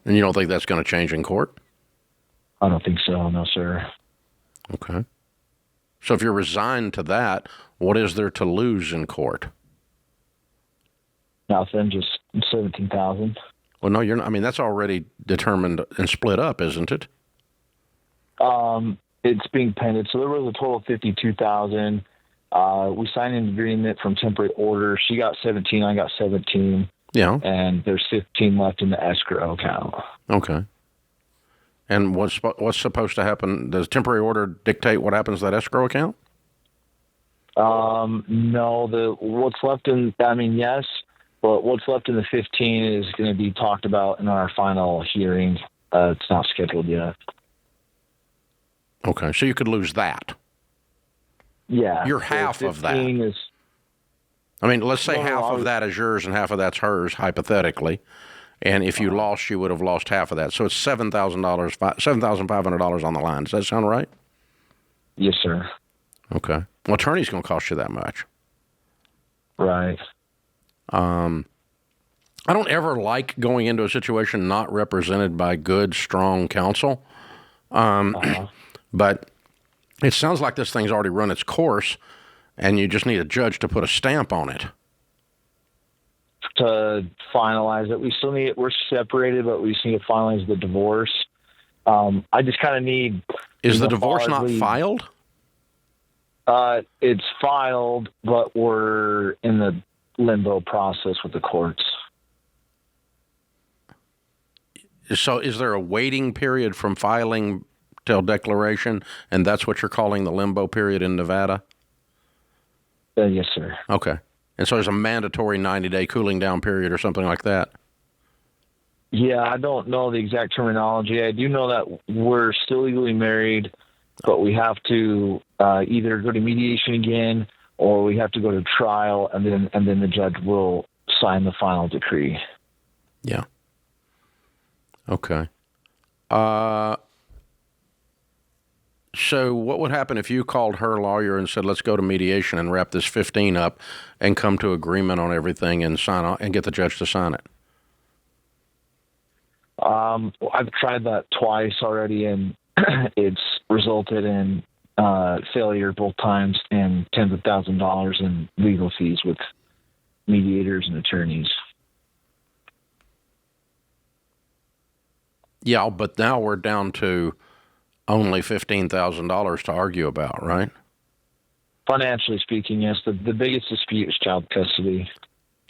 And you don't think that's going to change in court? I don't think so. No, sir. Okay. So if you're resigned to that, what is there to lose in court? Nothing, just $17,000. Well, no, you're not. I mean, that's already determined and split up, isn't it? It's being pended. So there was a total of $52,000. We signed an agreement from temporary order. She got 17, I got 17. Yeah. And there's 15 left in the escrow account. Okay. And what's supposed to happen? Does temporary order dictate what happens to that escrow account? No, what's left in, yes, but what's left in the 15 is going to be talked about in our final hearing. It's not scheduled yet. Okay, so you could lose that. Yeah. You're half of that. I mean, let's say half of that is yours and half of that's hers, hypothetically. And if you lost, you would have lost half of that. So it's $7,000, $7,500 on the line. Does that sound right? Yes, sir. Okay. Well, attorney's going to cost you that much. Right. I don't ever like going into a situation not represented by good, strong counsel. But it sounds like this thing's already run its course, and you just need a judge to put a stamp on it. To finalize it. We're separated, but we just need to finalize the divorce. I just kind of need... Is the divorce not filed? It's filed, but we're in the limbo process with the courts. So is there a waiting period from filing till declaration, and that's what you're calling the limbo period in Nevada? Yes, sir. Okay. And so there's a mandatory 90-day cooling down period or something like that? Yeah, I don't know the exact terminology. I do know that we're still legally married, but we have to either go to mediation again or we have to go to trial, and then the judge will sign the final decree. Yeah. Okay. So what would happen if you called her lawyer and said, let's go to mediation and wrap this 15 up and come to agreement on everything and sign on and get the judge to sign it? I've tried that twice already, and it's resulted in failure both times and tens of thousands of dollars in legal fees with mediators and attorneys. Yeah, but now we're down to only $15,000 to argue about, right? Financially speaking, yes. The biggest dispute is child custody.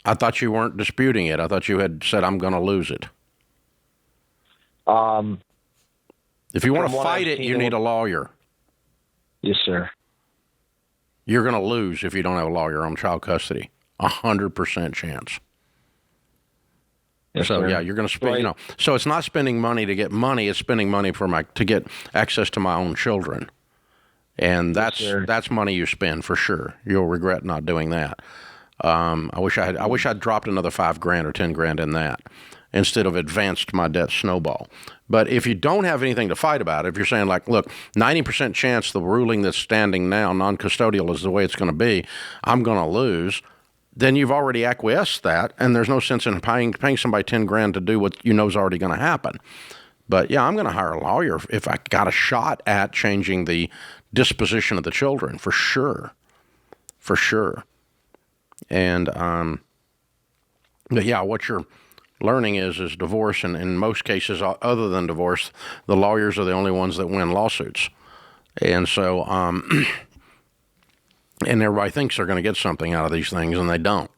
I thought you weren't disputing it. I thought you had said, I'm going to lose it. If you want to fight it, you need a lawyer. Yes, sir. You're going to lose if you don't have a lawyer on child custody. 100% chance. Yes, so sir. Yeah, you're going to spend. So it's not spending money to get money; it's spending money to get access to my own children, and that's money you spend for sure. You'll regret not doing that. I wish I'd dropped another $5,000 or $10,000 in that instead of advanced my debt snowball. But if you don't have anything to fight about, if you're saying like, look, 90% chance the ruling that's standing now, non-custodial, is the way it's going to be, I'm going to lose. Then you've already acquiesced that, and there's no sense in paying somebody $10,000 to do what you know is already going to happen. But yeah, I'm going to hire a lawyer if I got a shot at changing the disposition of the children, for sure. And but yeah, what you're learning is divorce, and in most cases, other than divorce, the lawyers are the only ones that win lawsuits, and so. And everybody thinks they're going to get something out of these things, and they don't.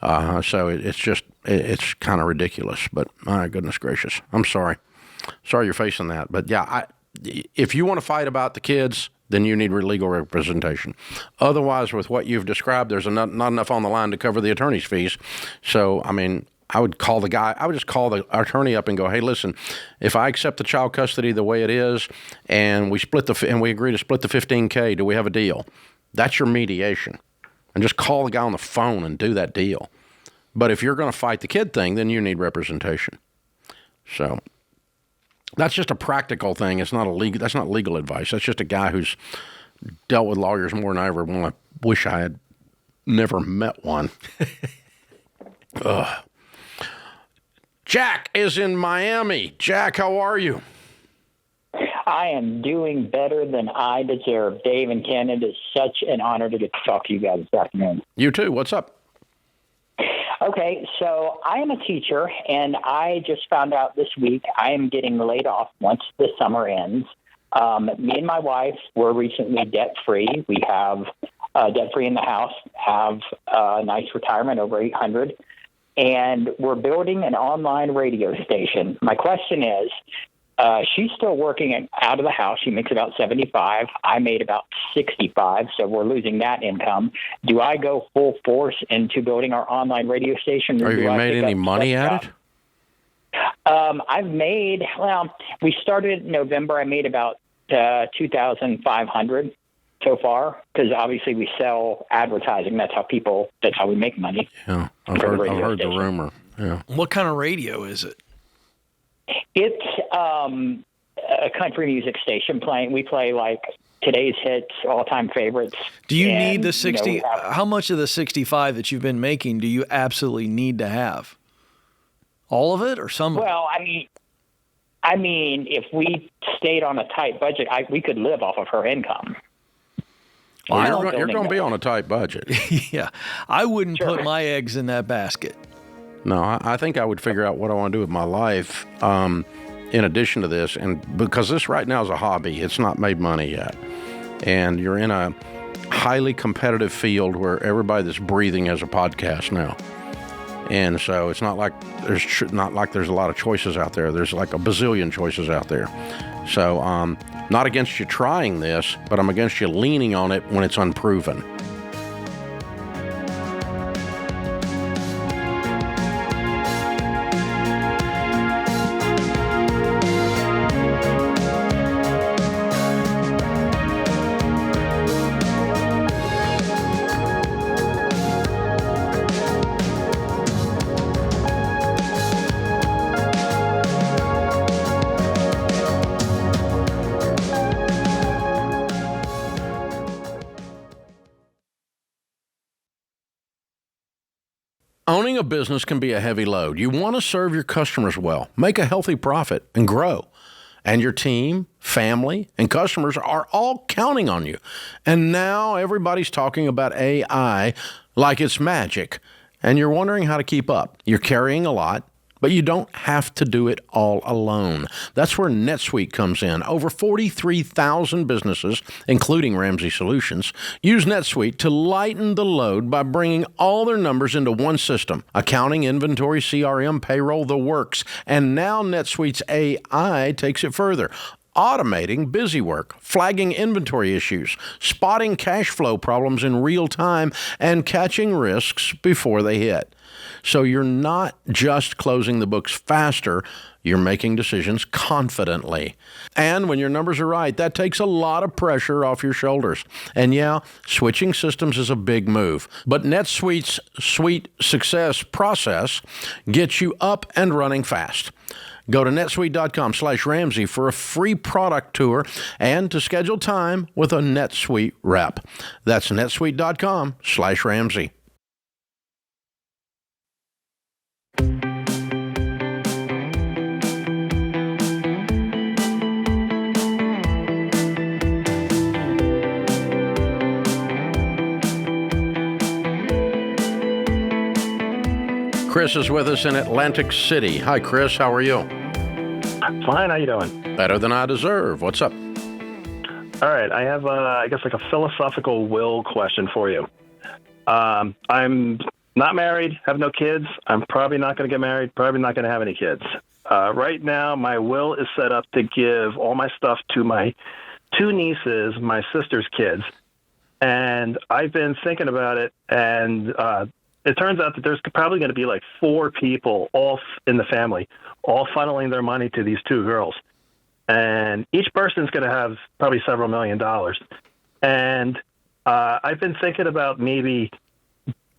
So it's kind of ridiculous. But my goodness gracious, I'm sorry you're facing that. But yeah, if you want to fight about the kids, then you need legal representation. Otherwise, with what you've described, there's not enough on the line to cover the attorney's fees. So I mean, I would just call the attorney up and go, hey, listen, if I accept the child custody the way it is, and we agree to split the $15,000, do we have a deal? That's your mediation. and just call the guy on the phone and do that deal. But if you're going to fight the kid thing, then you need representation. So that's just a practical thing. It's not that's not legal advice. That's just a guy who's dealt with lawyers more than I ever want to wish I had never met one. Ugh. Jack is in Miami. Jack, how are you? I am doing better than I deserve. Dave and Ken, it is such an honor to get to talk to you guys this afternoon. You too. What's up? Okay, so I am a teacher, and I just found out this week I am getting laid off once the summer ends. Me and my wife were recently debt-free. We have debt-free in the house, have a nice retirement, over $800, and we're building an online radio station. My question is, she's still working out of the house. She makes about 75. I made about 65, so we're losing that income. Do I go full force into building our online radio station? Have you made any money at it? I've made, we started in November. I made about $2,500 so far, because obviously we sell advertising. That's how we make money. Yeah, I've heard the rumor. Yeah. What kind of radio is it? It's a country music station playing. We play like today's hits, all-time favorites. Do you need the 60? How much of the 65 that you've been making do you absolutely need to have? All of it or some of it? Well, I mean, if we stayed on a tight budget, we could live off of her income. Well, you're going to be on a tight budget. Yeah. I wouldn't put my eggs in that basket. No, I think I would figure out what I want to do with my life in addition to this. And because this right now is a hobby, it's not made money yet. And you're in a highly competitive field where everybody that's breathing has a podcast now. And so it's not like there's a lot of choices out there. There's like a bazillion choices out there. So not against you trying this, but I'm against you leaning on it when it's unproven. Owning a business can be a heavy load. You want to serve your customers well, make a healthy profit, and grow. And your team, family, and customers are all counting on you. And now everybody's talking about AI like it's magic. And you're wondering how to keep up. You're carrying a lot, but you don't have to do it all alone. That's where NetSuite comes in. Over 43,000 businesses, including Ramsey Solutions, use NetSuite to lighten the load by bringing all their numbers into one system. Accounting, inventory, CRM, payroll, the works. And now NetSuite's AI takes it further. Automating busy work, flagging inventory issues, spotting cash flow problems in real time, and catching risks before they hit. So you're not just closing the books faster, you're making decisions confidently. And when your numbers are right, that takes a lot of pressure off your shoulders. And yeah, switching systems is a big move, but NetSuite's Suite Success process gets you up and running fast. Go to netsuite.com/Ramsey for a free product tour and to schedule time with a NetSuite rep. That's netsuite.com/Ramsey. Chris is with us in Atlantic City. Hi, Chris. How are you? I'm fine. How you doing? Better than I deserve. What's up? All right. I have, I guess, like a philosophical will question for you. I'm not married, have no kids. I'm probably not going to get married, probably not going to have any kids. Right now, my will is set up to give all my stuff to my two nieces, my sister's kids. And I've been thinking about it, and it turns out that there's probably going to be like 4 people all in the family, all funneling their money to these 2 girls. And each person's going to have probably several $1 million. And I've been thinking about maybe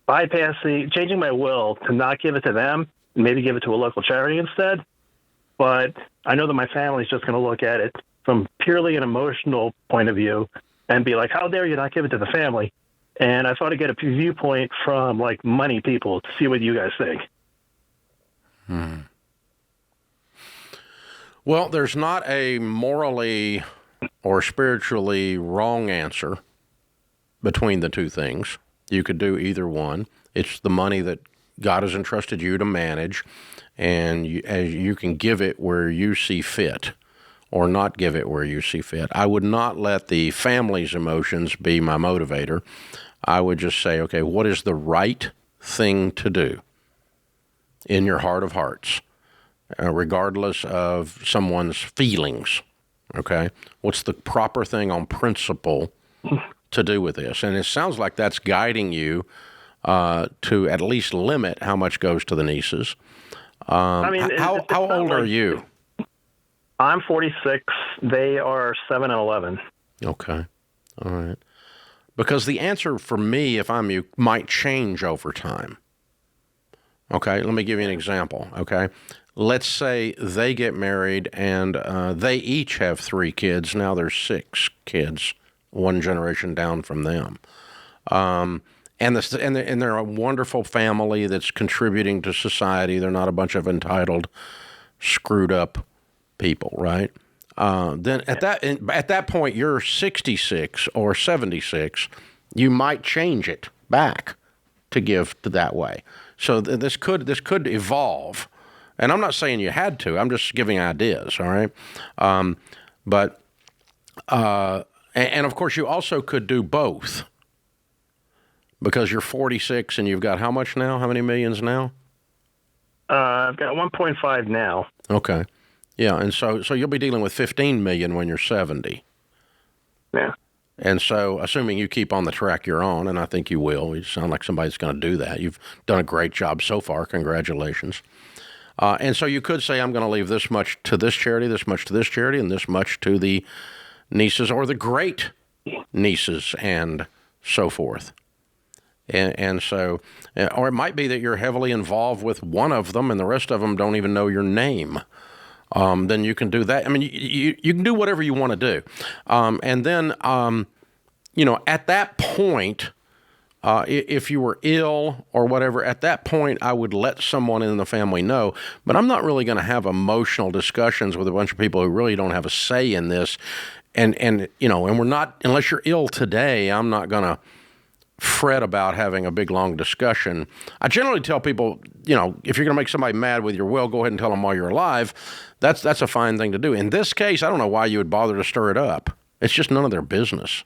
changing my will to not give it to them, maybe give it to a local charity instead. But I know that my family's just going to look at it from purely an emotional point of view and be like, how dare you not give it to the family? And I thought I'd get a viewpoint from like money people to see what you guys think. Well, there's not a morally or spiritually wrong answer between the two things. You could do either one. It's the money that God has entrusted you to manage, and you can give it where you see fit or not give it where you see fit. I would not let the family's emotions be my motivator. I would just say, okay, what is the right thing to do in your heart of hearts, regardless of someone's feelings, okay? What's the proper thing on principle to do with this? And it sounds like that's guiding you to at least limit how much goes to the nieces. How old are you? I'm 46. They are 7 and 11. Okay. All right. Because the answer for me, if I'm you, might change over time. Okay, let me give you an example, okay? Let's say they get married and they each have 3 kids. Now there's 6 kids, one generation down from them. And they're a wonderful family that's contributing to society. They're not a bunch of entitled, screwed up people, right? Then at that point, you're 66 or 76. You might change it back to give to that way. So this could evolve, and I'm not saying you had to. I'm just giving ideas. All right, and of course you also could do both, because you're 46 and you've got how much now? How many millions now? I've got 1.5 now. Okay. Yeah, and so you'll be dealing with 15 million when you're 70. Yeah. And so, assuming you keep on the track you're on, and I think you will, you sound like somebody's going to do that. You've done a great job so far. Congratulations. And so you could say, I'm going to leave this much to this charity, this much to this charity, and this much to the nieces or the great nieces and so forth. And so, or it might be that you're heavily involved with one of them and the rest of them don't even know your name. Then you can do that. I mean, you can do whatever you want to do. And then, at that point, if you were ill or whatever, at that point, I would let someone in the family know. But I'm not really going to have emotional discussions with a bunch of people who really don't have a say in this. And we're not, unless you're ill today, I'm not going to fret about having a big, long discussion. I generally tell people, if you're going to make somebody mad with your will, go ahead and tell them while you're alive. That's a fine thing to do. In this case, I don't know why you would bother to stir it up. It's just none of their business.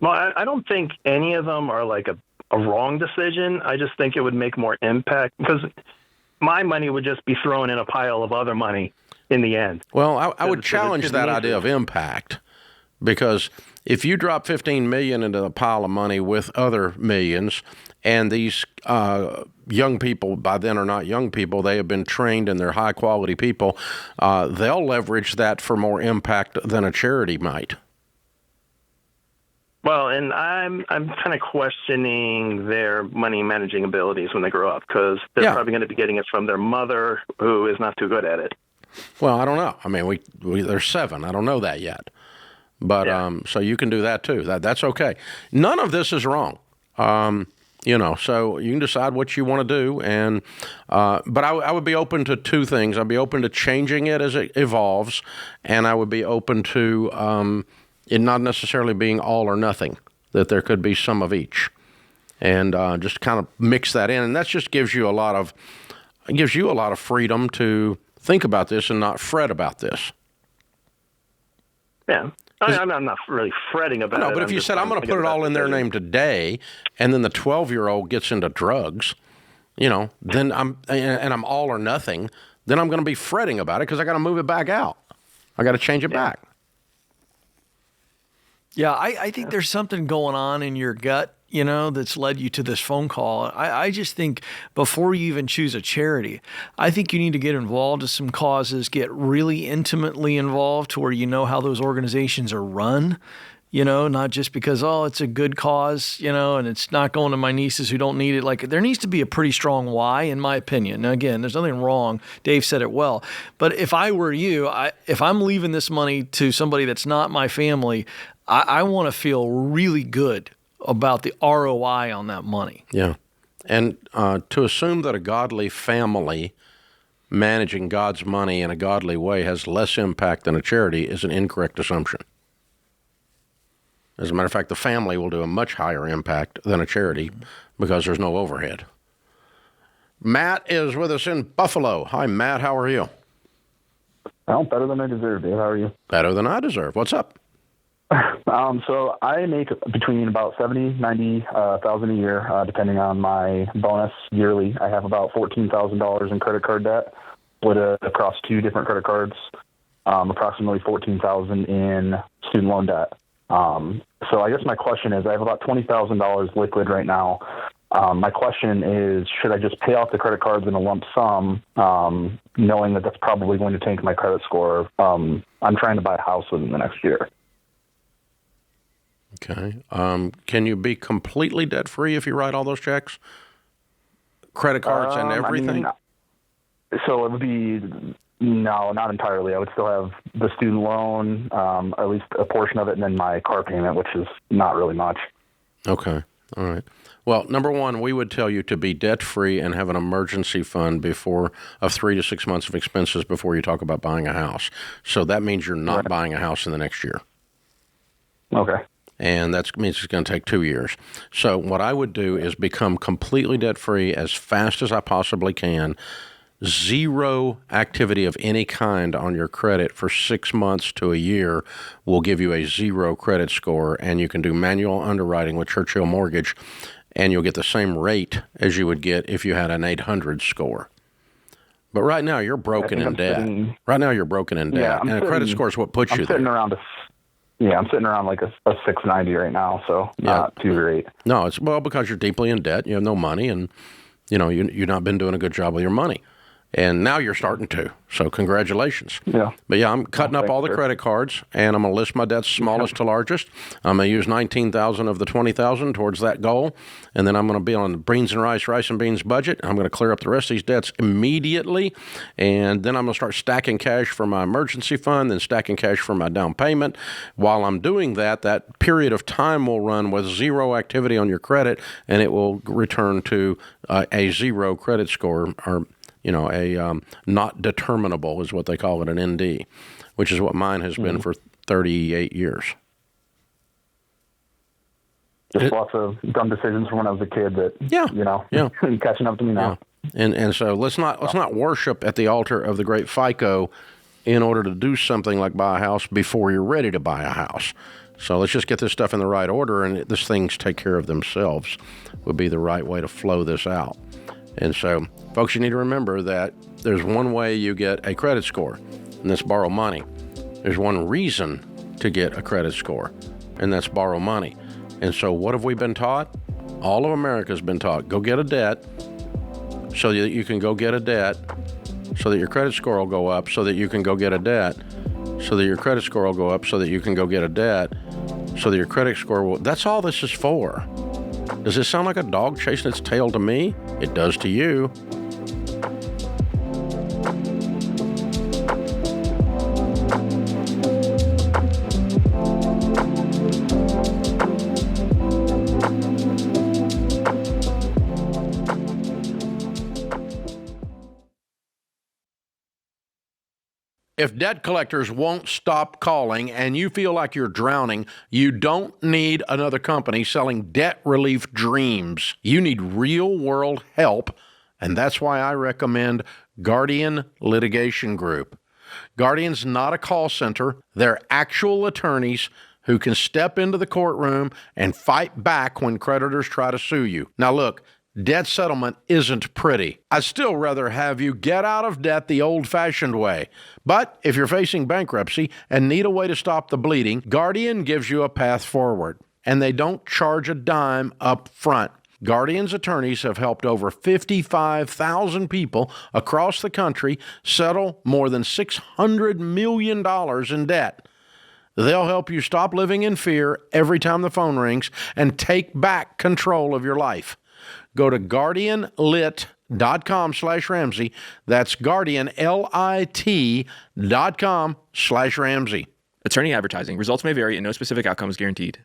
Well, I don't think any of them are like a wrong decision. I just think it would make more impact because my money would just be thrown in a pile of other money in the end. Well, I would challenge that idea of impact, because if you drop $15 million into a pile of money with other millions, and these young people by then are not young people, they have been trained and they're high quality people, they'll leverage that for more impact than a charity might. Well, and I'm kind of questioning their money managing abilities when they grow up, because they're probably going to be getting it from their mother, who is not too good at it. Well, I don't know. I mean, they're 7. I don't know that yet. But so you can do that too. That's okay. None of this is wrong. So you can decide what you want to do. And but I would be open to 2 things. I'd be open to changing it as it evolves, and I would be open to it not necessarily being all or nothing, that there could be some of each, and just kind of mix that in. And that just gives you a lot of freedom to think about this and not fret about this. Yeah. I'm not really fretting about it. No, but if you said, I'm going to put it all in their name today, and then the 12-year-old gets into drugs, then I'm all or nothing, then I'm going to be fretting about it because I got to move it back out. I got to change it back. Yeah, I think there's something going on in your gut, that's led you to this phone call. I just think before you even choose a charity, I think you need to get involved in some causes, get really intimately involved to where you know how those organizations are run, not just because, it's a good cause, and it's not going to my nieces who don't need it. Like, there needs to be a pretty strong why, in my opinion. Now, again, there's nothing wrong. Dave said it well. But if I were you, if I'm leaving this money to somebody that's not my family, I want to feel really good about the ROI on that money. Yeah. And to assume that a godly family managing God's money in a godly way has less impact than a charity is an incorrect assumption. As a matter of fact, the family will do a much higher impact than a charity because there's no overhead. Matt is with us in Buffalo. Hi, Matt. How are you? Well, better than I deserve, Dave. How are you? Better than I deserve. What's up? So I make between about $90,000 a year, depending on my bonus yearly. I have about $14,000 in credit card debt, split across 2 different credit cards, approximately $14,000 in student loan debt. So I guess my question is, I have about $20,000 liquid right now. My question is, should I just pay off the credit cards in a lump sum, knowing that that's probably going to tank my credit score? I'm trying to buy a house within the next year. Okay. Can you be completely debt-free if you write all those checks? Credit cards and everything? So it would be, no, not entirely. I would still have the student loan, at least a portion of it, and then my car payment, which is not really much. Okay. All right. Well, number one, we would tell you to be debt-free and have an emergency fund of 3 to 6 months of expenses before you talk about buying a house. So that means you're not buying a house in the next year. Okay. And that means it's going to take 2 years. So what I would do is become completely debt-free as fast as I possibly can. 0 activity of any kind on your credit for 6 months to a year will give you a 0 credit score, and you can do manual underwriting with Churchill Mortgage, and you'll get the same rate as you would get if you had an 800 score. But right now, you're broken in debt. Right now, you're broken in debt, and a credit score is what puts you there. I'm sitting around like a 690 right now, so not too great. No, it's because you're deeply in debt. You have no money, and you've not been doing a good job with your money. And now you're starting to. So congratulations. Yeah. But yeah, I'm cutting up all the credit cards, and I'm going to list my debts smallest to largest. I'm going to use $19,000 of the $20,000 towards that goal, and then I'm going to be on the beans and rice and beans budget. I'm going to clear up the rest of these debts immediately, and then I'm going to start stacking cash for my emergency fund, then stacking cash for my down payment. While I'm doing that, that period of time will run with 0 activity on your credit, and it will return to a 0 credit score, or a not determinable is what they call it, an ND, which is what mine has been for 38 years. Just lots of dumb decisions from when I was a kid that, catching up to me now. Yeah. And so let's not worship at the altar of the great FICO in order to do something like buy a house before you're ready to buy a house. So let's just get this stuff in the right order, and these things take care of themselves would be the right way to flow this out. And so, folks, you need to remember that there's one way you get a credit score, and that's borrow money. There's one reason to get a credit score, and that's borrow money. And so what have we been taught? All of America has been taught, go get a debt so that you can go get a debt, so that your credit score will go up, so that you can go get a debt, so that your credit score will go up, so that you can go get a debt, so that your credit score will... That's all this is for. Does this sound like a dog chasing its tail to me? It does to you. If debt collectors won't stop calling and you feel like you're drowning, you don't need another company selling debt relief dreams. You need real-world help, and that's why I recommend Guardian Litigation Group. Guardian's not a call center. They're actual attorneys who can step into the courtroom and fight back when creditors try to sue you. Now look, debt settlement isn't pretty. I'd still rather have you get out of debt the old-fashioned way. But if you're facing bankruptcy and need a way to stop the bleeding, Guardian gives you a path forward. And they don't charge a dime up front. Guardian's attorneys have helped over 55,000 people across the country settle more than $600 million in debt. They'll help you stop living in fear every time the phone rings and take back control of your life. Go to guardianlit.com/Ramsey. That's guardianlit.com/Ramsey. Attorney advertising. Results may vary and no specific outcome is guaranteed.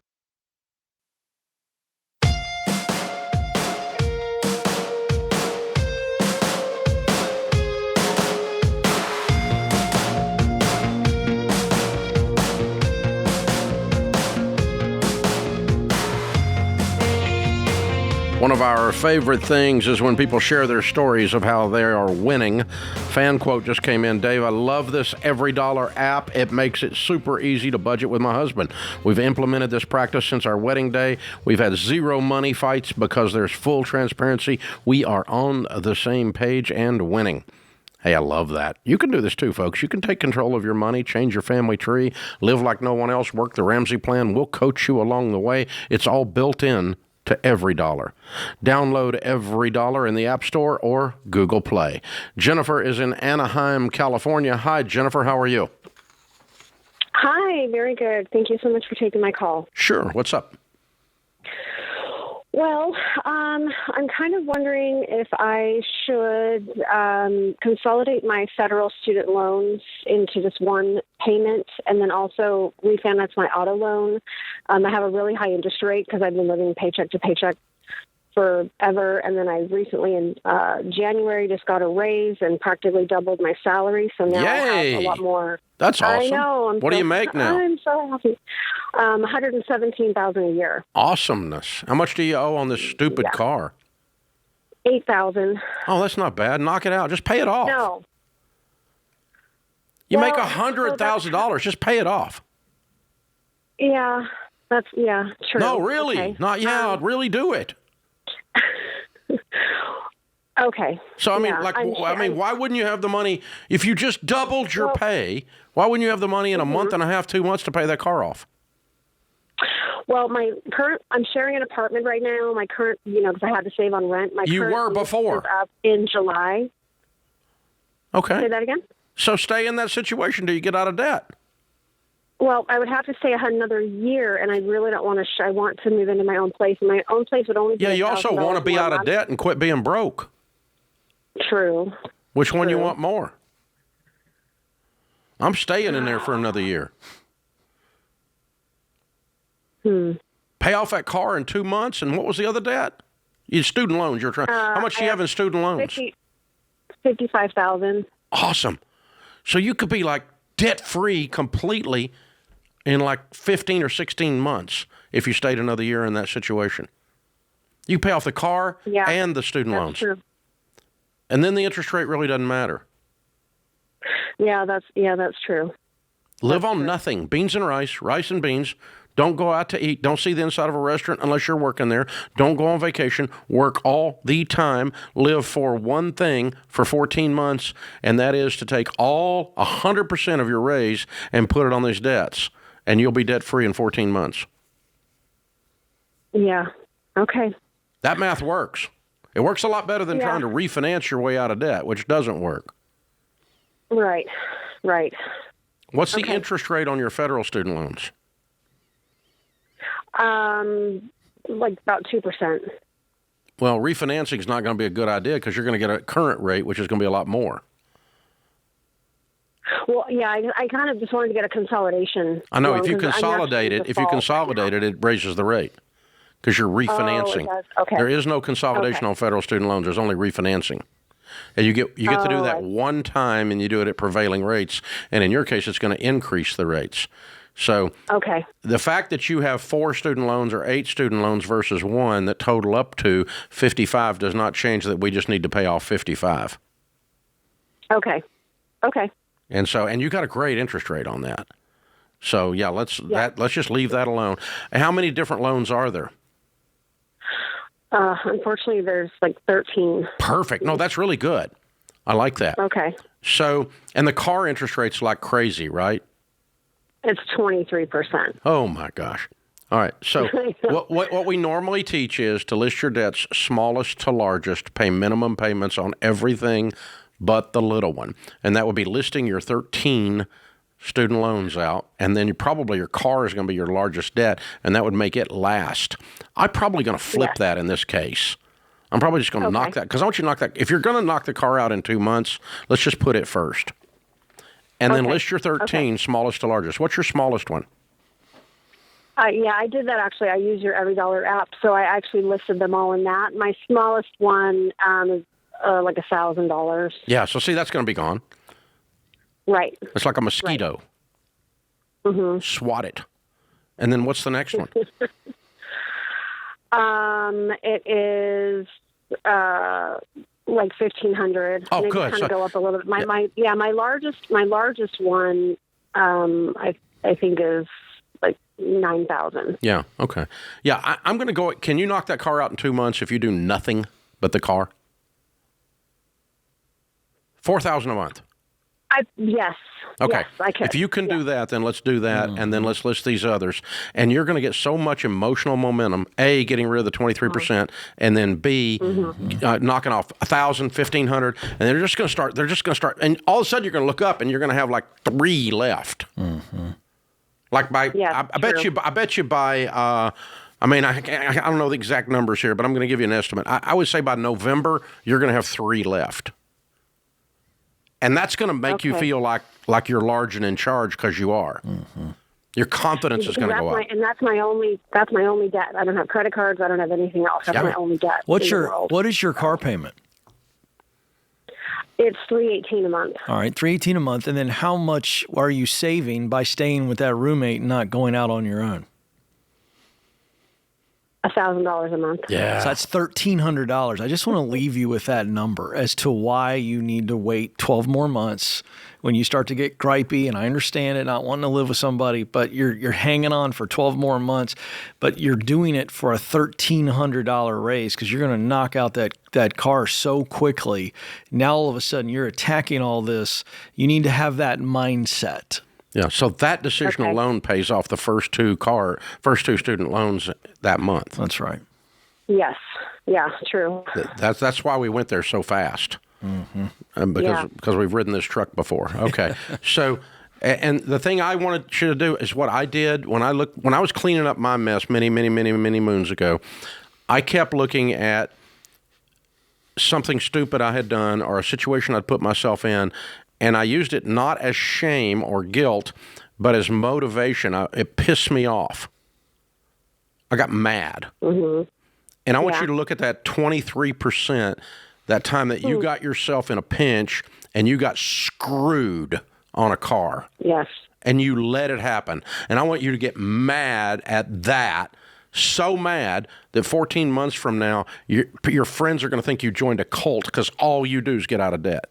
One of our favorite things is when people share their stories of how they are winning. Fan quote just came in. Dave, I love this Every Dollar app. It makes it super easy to budget with my husband. We've implemented this practice since our wedding day. We've had zero money fights because there's full transparency. We are on the same page and winning. Hey, I love that. You can do this too, folks. You can take control of your money, change your family tree, live like no one else, work the Ramsey plan. We'll coach you along the way. It's all built in to Every Dollar. Download Every Dollar in the App Store or Google Play. Jennifer is in Anaheim, California. Hi, Jennifer. How are you? Hi, very good. Thank you so much for taking my call. Sure. What's up? Well, I'm kind of wondering if I should consolidate my federal student loans into just one payment and then also refinance my auto loan. I have a really high interest rate because I've been living paycheck to paycheck forever. And then I recently in January just got a raise and practically doubled my salary. So now I have a lot more. That's awesome. I know. What do you make now? I'm so happy. $117,000 a year. Awesomeness. How much do you owe on this stupid car? $8,000. Oh, that's not bad. Knock it out. Just pay it off. No. You make $100,000. Just pay it off. Yeah, that's true. No, really, okay. not really do it. Okay. So I mean, why wouldn't you have the money if you just doubled your pay? Why wouldn't you have the money in a month and a half, 2 months to pay that car off? Well, I'm sharing an apartment right now. My current, because I had to save on rent. You were before. Is up in July. Okay. Say that again. So stay in that situation till you get out of debt. Well, I would have to stay another year, and I really don't want to. I want to move into my own place. My own place would only be. Yeah, you also want to be out of debt and quit being broke. True. Which one you want more? I'm staying in there for another year. Pay off that car in 2 months, and what was the other debt? Your student loans. You're trying. How much do you have in student loans? $55,000. Awesome. So you could be like debt free completely in like 15 or 16 months if you stayed another year in that situation. You pay off the car and the student loans. True. And then the interest rate really doesn't matter. Yeah, that's true. Live on nothing. Beans and rice and beans. Don't go out to eat. Don't see the inside of a restaurant unless you're working there. Don't go on vacation. Work all the time. Live for one thing for 14 months, and that is to take all 100% of your raise and put it on these debts, and you'll be debt-free in 14 months. Yeah. Okay. That math works. It works a lot better than trying to refinance your way out of debt, which doesn't work. Right. What's the interest rate on your federal student loans? Like about 2%. Well, refinancing is not going to be a good idea because you're going to get a current rate, which is going to be a lot more. Well, yeah, I kind of just wanted to get a consolidation. I know. If you consolidate it, it raises the rate because you're refinancing. Oh, it does. Okay. There is no consolidation on federal student loans. There's only refinancing. And you get to do that one time, and you do it at prevailing rates. And in your case, it's going to increase the rates. So the fact that you have 4 student loans or 8 student loans versus 1 that total up to 55 does not change that we just need to pay off 55. Okay. And you got a great interest rate on that. So let's just leave that alone. How many different loans are there? Unfortunately, there's like 13. Perfect. No, that's really good. I like that. Okay. So, and the car interest rate's like crazy, right? It's 23%. Oh my gosh. All right. So what we normally teach is to list your debts smallest to largest, pay minimum payments on everything but the little one. And that would be listing your 13 student loans out, and then your car is going to be your largest debt, and that would make it last. I'm probably going to flip that in this case. I'm probably just going to knock that, because I want you to knock that. If you're going to knock the car out in 2 months, let's just put it first. And then list your 13, smallest to largest. What's your smallest one? Yeah, I did that actually. I use your Every Dollar app, so I actually listed them all in that. My smallest one is like $1,000. Yeah, so see, that's going to be gone. Right. It's like a mosquito. Right. Mm-hmm. Swat it. And then what's the next one? It is like $1,500. Oh, maybe good. Kind of go up a little bit. My largest one, I think is like $9,000. Yeah. Okay. Yeah, I'm going to go. Can you knock that car out in 2 months if you do nothing but the car? $4,000 a month. Yes. Okay. Yes, I can. If you can do that, then let's do that, and then let's list these others. And you're going to get so much emotional momentum, A, getting rid of the 23%, and then B, knocking off 1,000, 1,500, and they're just going to start, and all of a sudden you're going to look up and you're going to have like 3 left. Mm-hmm. Like I bet you by, I don't know the exact numbers here, but I'm going to give you an estimate. I would say by November, you're going to have 3 left. And that's going to make you feel like you're large and in charge, because you are. Mm-hmm. Your confidence is going to go up. And that's my only debt. I don't have credit cards. I don't have anything else. That's my only debt. What is your car payment? It's $318 a month. All right, $318 a month. And then how much are you saving by staying with that roommate and not going out on your own? $1,000 a month. Yeah. So that's $1,300. I just want to leave you with that number as to why you need to wait 12 more months when you start to get gripey. And I understand it, not wanting to live with somebody, but you're hanging on for 12 more months, but you're doing it for a $1,300 raise because you're going to knock out that car so quickly. Now all of a sudden you're attacking all this. You need to have that mindset. Yeah, so that decision alone pays off the first two student loans that month. That's right. Yes. Yeah, true. That's why we went there so fast. Mm-hmm. Because we've ridden this truck before. Okay. So, and the thing I wanted you to do is what I did when I was cleaning up my mess many moons ago. I kept looking at something stupid I had done or a situation I'd put myself in, and I used it not as shame or guilt, but as motivation. It pissed me off. I got mad. Mm-hmm. And I want you to look at that 23%, that time that you got yourself in a pinch and you got screwed on a car. Yes. And you let it happen. And I want you to get mad at that, so mad that 14 months from now, your friends are going to think you joined a cult because all you do is get out of debt.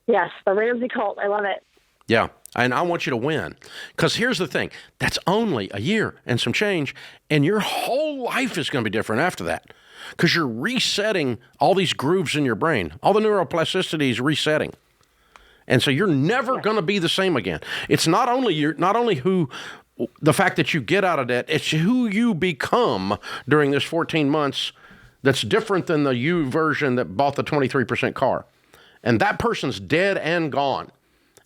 Yes, the Ramsey cult. I love it. Yeah, and I want you to win. Because here's the thing. That's only a year and some change, and your whole life is going to be different after that. Because you're resetting all these grooves in your brain. All the neuroplasticity is resetting. And so you're never going to be the same again. It's not only the fact that you get out of debt, it's who you become during this 14 months that's different than the you version that bought the 23% car. And that person's dead and gone.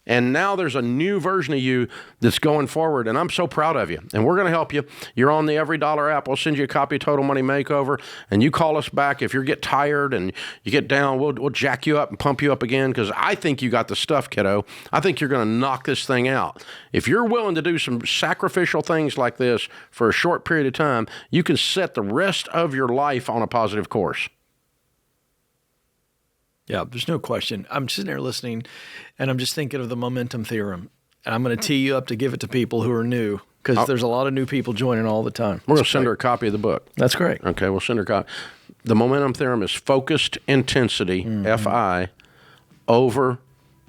And now there's a new version of you that's going forward, and I'm so proud of you. And we're going to help you. You're on the Every Dollar app. We'll send you a copy of Total Money Makeover, and you call us back. If you get tired and you get down, we'll jack you up and pump you up again, because I think you got the stuff, kiddo. I think you're going to knock this thing out. If you're willing to do some sacrificial things like this for a short period of time, you can set the rest of your life on a positive course. Yeah, there's no question. I'm sitting there listening, and I'm just thinking of the momentum theorem. And I'm going to tee you up to give it to people who are new, because there's a lot of new people joining all the time. We're going to send her a copy of the book. That's great. Okay, we'll send her a copy. The momentum theorem is focused intensity, F-I, over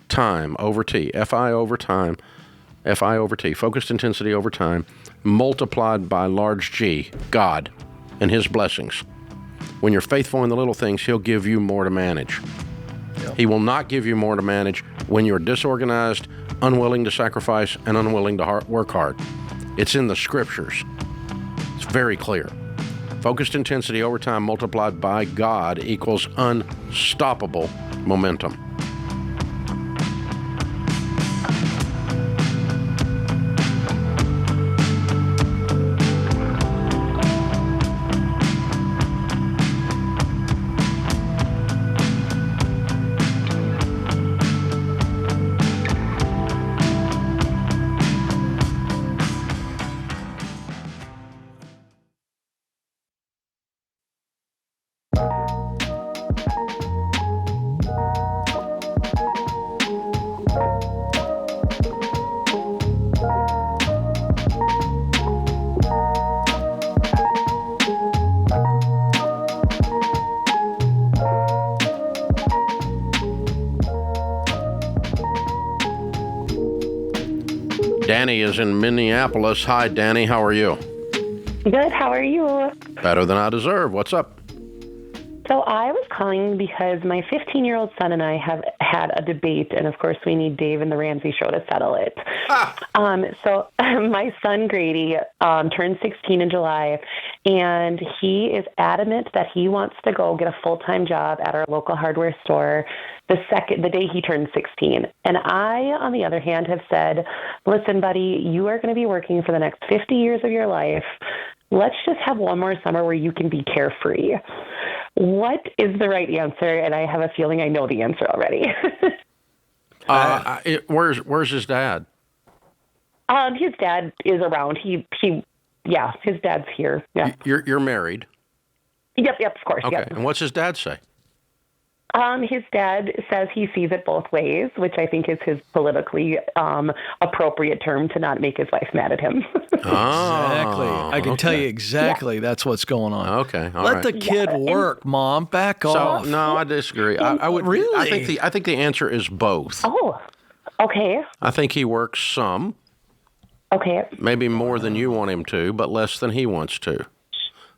time, over T. F-I over time, F-I over T. Focused intensity over time, multiplied by large G, God, and His blessings. When you're faithful in the little things, He'll give you more to manage. Yep. He will not give you more to manage when you're disorganized, unwilling to sacrifice, and unwilling to work hard. It's in the scriptures. It's very clear. Focused intensity over time multiplied by God equals unstoppable momentum. Danny is in Minneapolis. Hi, Danny. How are you? Good. How are you? Better than I deserve. What's up? So I was calling because my 15-year-old son and I have had a debate, and of course we need Dave and the Ramsey show to settle it. So my son Grady turned 16 in July, and he is adamant that he wants to go get a full-time job at our local hardware store the day he turned 16. And I, on the other hand, have said, listen, buddy, you are going to be working for the next 50 years of your life. Let's just have one more summer where you can be carefree. What is the right answer? And I have a feeling I know the answer already. Where's his dad? His dad is around. His dad's here. Yeah. You're married? Yep, of course. Okay. Yep. And what's his dad say? His dad says he sees it both ways, which I think is his politically appropriate term to not make his wife mad at him. Exactly. I can tell you exactly that's what's going on. Okay. All Let right. the kid work, Mom. Back off. No, I disagree. I would Really? I think the answer is both. Oh, okay. I think he works some. Okay. Maybe more than you want him to, but less than he wants to.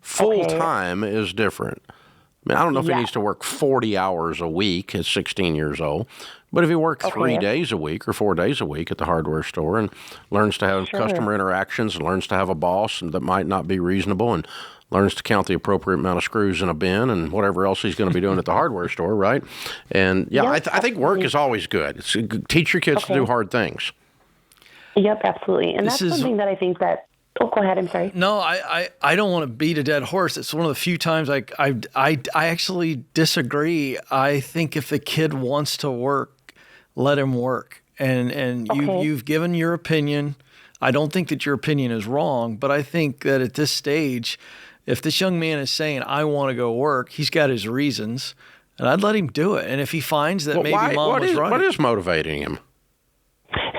Full time is different. I mean, I don't know if he needs to work 40 hours a week at 16 years old, but if he worked 3 days a week or 4 days a week at the hardware store and learns to have customer interactions and learns to have a boss that might not be reasonable and learns to count the appropriate amount of screws in a bin and whatever else he's going to be doing at the hardware store, right? And I think work is always good. Teach your kids to do hard things. Yep, absolutely. And that's something that I think that. Oh, go ahead. I'm sorry. No, I don't want to beat a dead horse. It's one of the few times I actually disagree. I think if the kid wants to work, let him work. And you've given your opinion. I don't think that your opinion is wrong, but I think that at this stage, if this young man is saying, I want to go work, he's got his reasons, and I'd let him do it. And if he finds that maybe Mom was right. What is motivating him?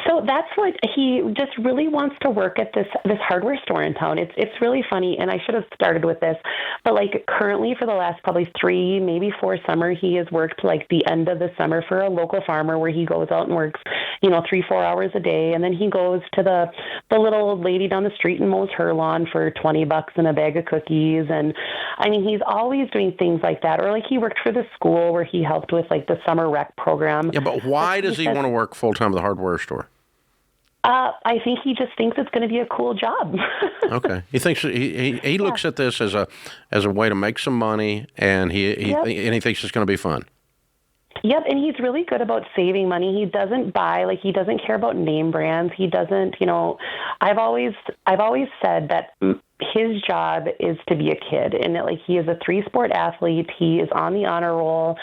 So that's what he just really wants to work at this hardware store in town. It's really funny, and I should have started with this, but like currently for the last probably 3, maybe 4 summer, he has worked like the end of the summer for a local farmer where he goes out and works, 3-4 hours a day, and then he goes to the little old lady down the street and mows her lawn for $20 and a bag of cookies. And I mean, he's always doing things like that. Or like he worked for the school where he helped with like the summer rec program. Yeah, but why does he want to work full time at the hardware store? I think he just thinks it's going to be a cool job. Okay, he thinks he looks at this as a way to make some money, and he thinks it's going to be fun. Yep, and he's really good about saving money. He doesn't buy, he doesn't care about name brands. He doesn't, I've always said that his job is to be a kid, and that he is a 3-sport athlete. He is on the honor roll.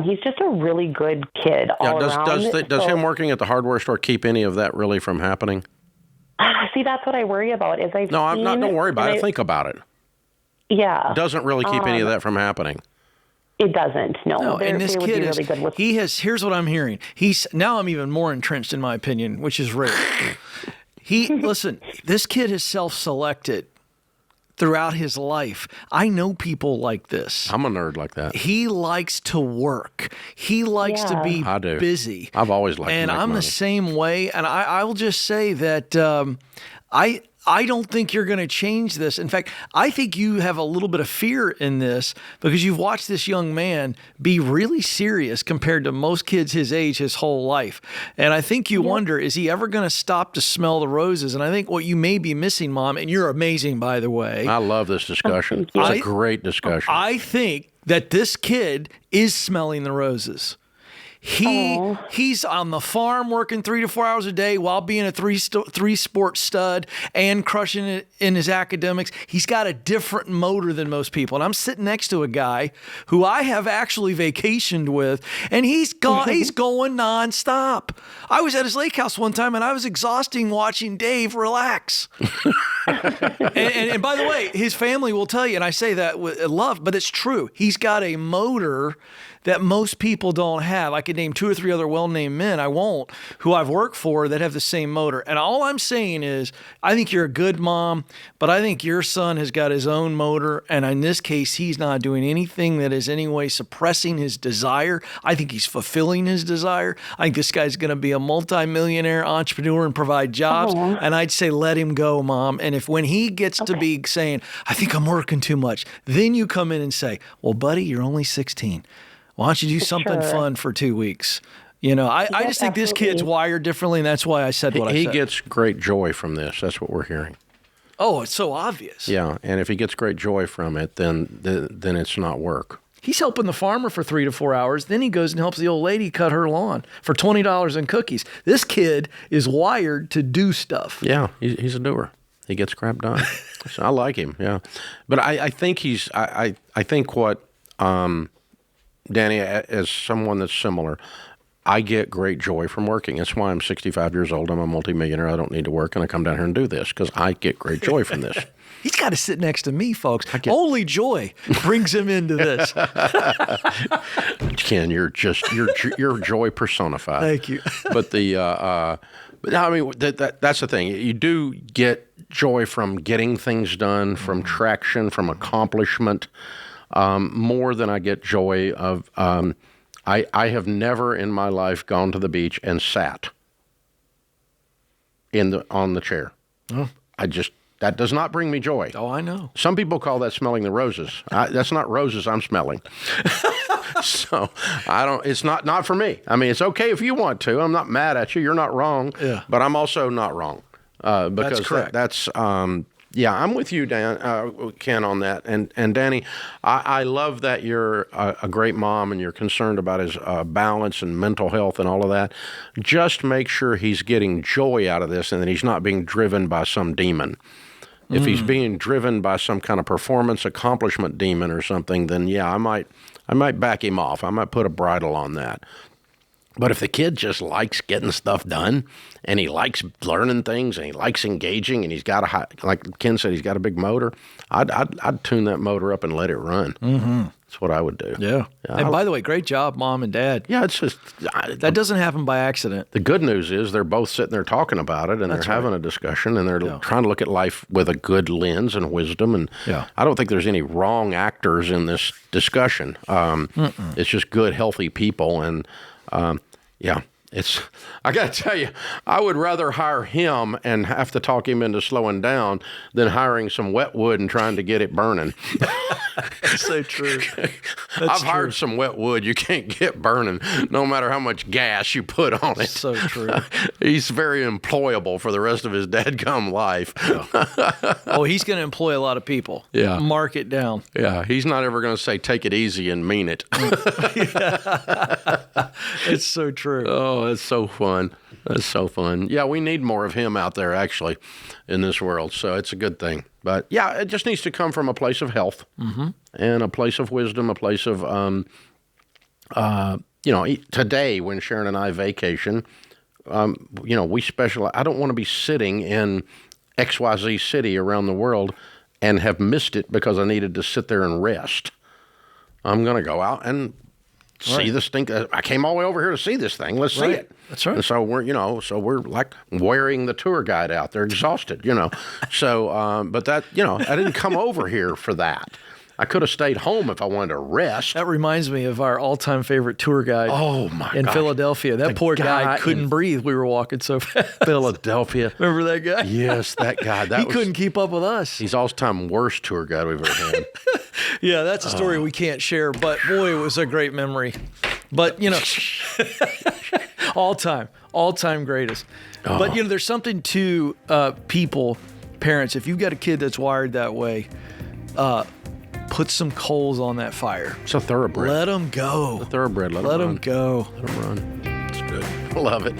He's just a really good kid all around. Does him working at the hardware store keep any of that really from happening? See, that's what I worry about. Don't worry about it. Think about it. Yeah. It doesn't really keep any of that from happening. It doesn't. No. And this kid is. Really good Here's what I'm hearing. Now I'm even more entrenched in my opinion, which is rare. Listen. This kid is self-selected throughout his life. I know people like this. I'm a nerd like that. He likes to work. He likes to be busy. I've always liked to make I'm money. the same way. And I will just say that I don't think you're going to change this. In fact, I think you have a little bit of fear in this because you've watched this young man be really serious compared to most kids his age his whole life. And I think you wonder, is he ever going to stop to smell the roses? And I think what you may be missing, Mom, and you're amazing, by the way. I love this discussion. It's a great discussion. I think that this kid is smelling the roses. He's on the farm working 3 to 4 hours a day while being a three sport stud and crushing it in his academics. He's got a different motor than most people. And I'm sitting next to a guy who I have actually vacationed with, and he's going nonstop. I was at his lake house one time, and I was exhausting watching Dave relax. and by the way, his family will tell you, and I say that with love, but it's true. He's got a motor that most people don't have. I could name 2 or 3 other well-named men, I won't, who I've worked for that have the same motor. And all I'm saying is, I think you're a good mom, but I think your son has got his own motor. And in this case, he's not doing anything that is any way suppressing his desire. I think he's fulfilling his desire. I think this guy's going to be a multimillionaire entrepreneur and provide jobs. And I'd say, let him go, Mom. And if when he gets to be saying, I think I'm working too much, then you come in and say, well, buddy, you're only 16. Why don't you do something fun for 2 weeks? You know, I just think this kid's wired differently, and that's why I said what I said. He gets great joy from this. That's what we're hearing. Oh, it's so obvious. Yeah, and if he gets great joy from it, then it's not work. He's helping the farmer for 3 to 4 hours. Then he goes and helps the old lady cut her lawn for $20 in cookies. This kid is wired to do stuff. Yeah, he's a doer. He gets crap done. So I like him, yeah. But I think I think what, Danny, as someone that's similar, I get great joy from working. That's why I'm 65 years old. I'm a multimillionaire. I don't need to work, and I come down here and do this because I get great joy from this. He's got to sit next to me, folks. Only joy brings him into this. Ken, you're joy personified. Thank you. But but I mean that's the thing. You do get joy from getting things done, from traction, from accomplishment, more than I get joy of. I have never in my life gone to the beach and sat on the chair. Oh. That does not bring me joy. Oh, I know. Some people call that smelling the roses. That's not roses I'm smelling. So it's not for me. I mean, it's okay if you want to. I'm not mad at you. You're not wrong. Yeah. But I'm also not wrong. Because that's correct. I'm with you, Ken, on that. And Danny, I love that you're a great mom and you're concerned about his balance and mental health and all of that. Just make sure he's getting joy out of this and that he's not being driven by some demon. If he's being driven by some kind of performance accomplishment demon or something, then yeah, I might back him off. I might put a bridle on that. But if the kid just likes getting stuff done and he likes learning things and he likes engaging and he's got like Ken said, he's got a big motor, I'd tune that motor up and let it run. Mm-hmm. That's what I would do. Yeah. And by the way, great job, Mom and Dad. Yeah, it's just... that doesn't happen by accident. The good news is they're both sitting there talking about it and they're having a discussion and they're trying to look at life with a good lens and wisdom. And I don't think there's any wrong actors in this discussion. It's just good, healthy people. And I got to tell you, I would rather hire him and have to talk him into slowing down than hiring some wet wood and trying to get it burning. That's so true. I've hired some wet wood you can't get burning, no matter how much gas you put on it. So true. He's very employable for the rest of his dadgum life. Oh, he's going to employ a lot of people. Yeah. Mark it down. Yeah, he's not ever going to say, take it easy and mean it. It's so true. Oh, it's so fun. That's so fun. Yeah, we need more of him out there, actually, in this world. So it's a good thing. But, yeah, it just needs to come from a place of health and a place of wisdom, a place of, today when Sharon and I vacation, we specialize. I don't want to be sitting in XYZ city around the world and have missed it because I needed to sit there and rest. I'm going to go out and see this thing. I came all the way over here to see this thing. Let's see it. That's right. And so we're like wearing the tour guide out. They're exhausted, So, but that, I didn't come over here for that. I could have stayed home if I wanted to rest. That reminds me of our all-time favorite tour guide in Philadelphia. That poor guy couldn't breathe. We were walking so fast. Philadelphia. Remember that guy? Yes, that guy. He couldn't keep up with us. He's all-time worst tour guide we've ever had. Yeah, that's a story we can't share, but boy, it was a great memory. But, all-time greatest. Oh. But, there's something to parents, if you've got a kid that's wired that way, put some coals on that fire. It's a thoroughbred. Let them go. A thoroughbred. Let them go. Let them run. It's good. I love it.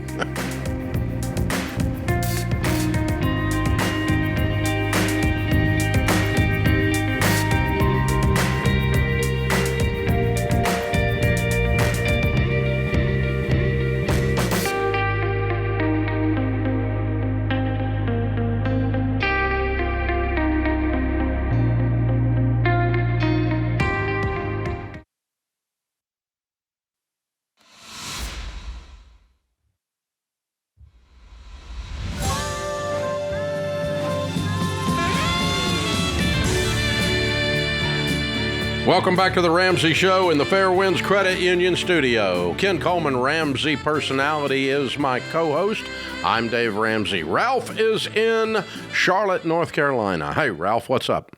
Welcome back to the Ramsey Show in the Fairwinds Credit Union studio. Ken Coleman, Ramsey personality, is my co-host. I'm Dave Ramsey. Ralph is in Charlotte, North Carolina. Hey, Ralph, what's up?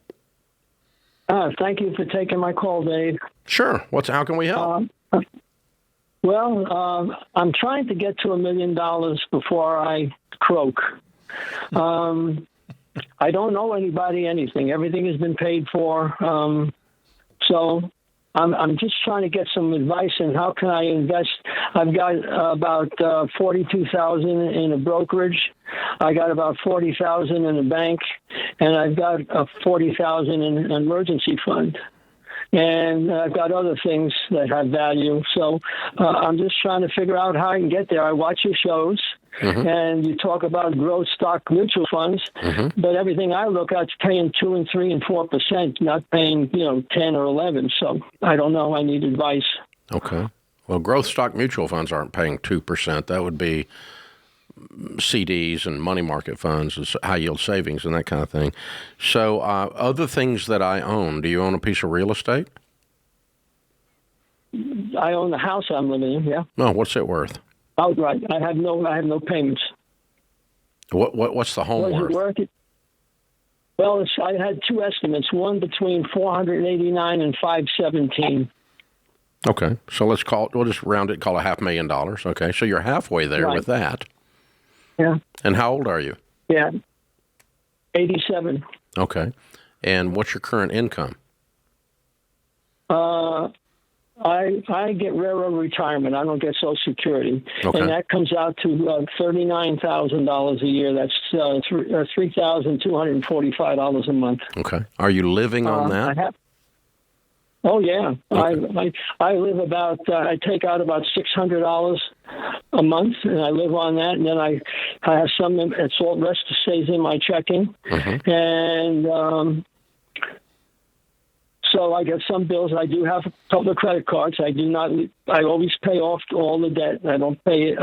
Thank you for taking my call, Dave. Sure. How can we help? I'm trying to get to $1 million before I croak. I don't owe anybody anything. Everything has been paid for. So I'm just trying to get some advice on how can I invest. I've got about $42,000 in a brokerage. I got about $40,000 in a bank, and I've got $40,000 in an emergency fund. And I've got other things that have value. So I'm just trying to figure out how I can get there. I watch your shows, and you talk about growth stock mutual funds, but everything I look at is paying 2 and 3 and 4%, not paying 10 or 11. So I don't know. I need advice. Okay. Well, growth stock mutual funds aren't paying 2%. That would be CDs and money market funds and high yield savings and that kind of thing. So other things that I own, do you own a piece of real estate? I own the house I'm living in, yeah. No, what's it worth? Outright. I have no payments. What's the home worth? Well, I had two estimates, one between $489 and $517. Okay. So we'll just round it, call it $500,000. Okay. So you're halfway there with that. Yeah. And how old are you? Yeah. 87. Okay. And what's your current income? I get railroad retirement. I don't get Social Security. Okay. And that comes out to $39,000 a year. That's $3,245 a month. Okay. Are you living on that? Oh, yeah. Okay. I live about, I take out about $600 a month, and I live on that. And then I have some, it's all rest stays in my checking. And so I get some bills. I do have a couple of credit cards. I always pay off all the debt. I don't pay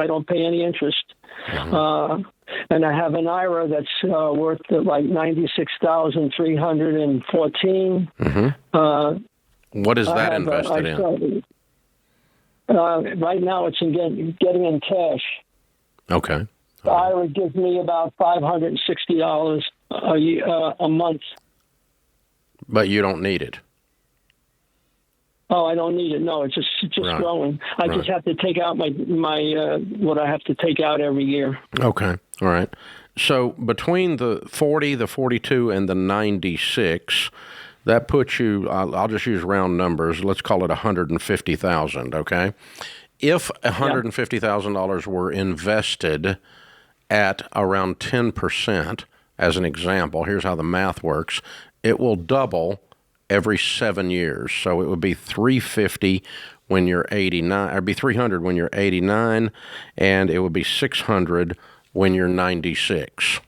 any interest. And I have an IRA that's worth like $96,314. What is that invested in? Right now, it's getting in cash. Okay. The IRA gives me about $560 a month. But you don't need it. Oh, I don't need it. No, it's just Right. growing. I just have to take out my what I have to take out every year. Okay. All right. So between the 40, the 42, and the 96, that puts you, I'll just use round numbers. Let's call it $150,000, okay? If $150,000 were invested at around 10%, as an example, here's how the math works. It will double every 7 years. So it would be $350 when you're 89, or it'd be $300 when you're 89, and it would be $600 when you're 96.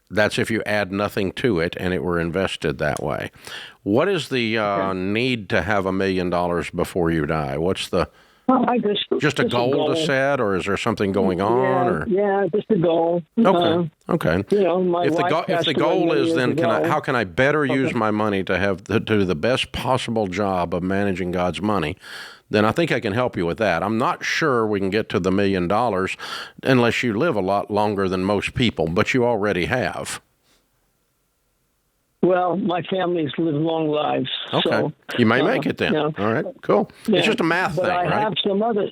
That's if you add nothing to it and it were invested that way. What is the need to have $1 million before you die? What's the just a goal to set, or is there something going on? Or just a goal. Okay. My If the goal is then how can I better use my money to do the best possible job of managing God's money? Then I think I can help you with that. I'm not sure we can get to the $1 million unless you live a lot longer than most people, but you already have. Well, my family's lived long lives. Okay. So, you may make it then. All right, cool. Yeah, it's just a math thing, right? I have some other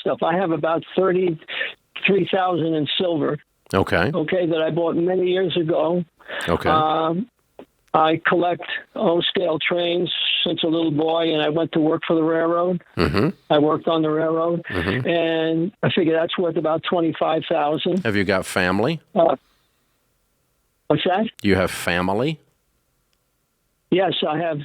stuff. I have about $33,000 in silver. Okay. Okay, that I bought many years ago. Okay. I collect O-scale trains since a little boy, and I went to work for the railroad. I worked on the railroad, and I figure that's worth about $25,000. Have you got family? What's that? You have family? Yes, I have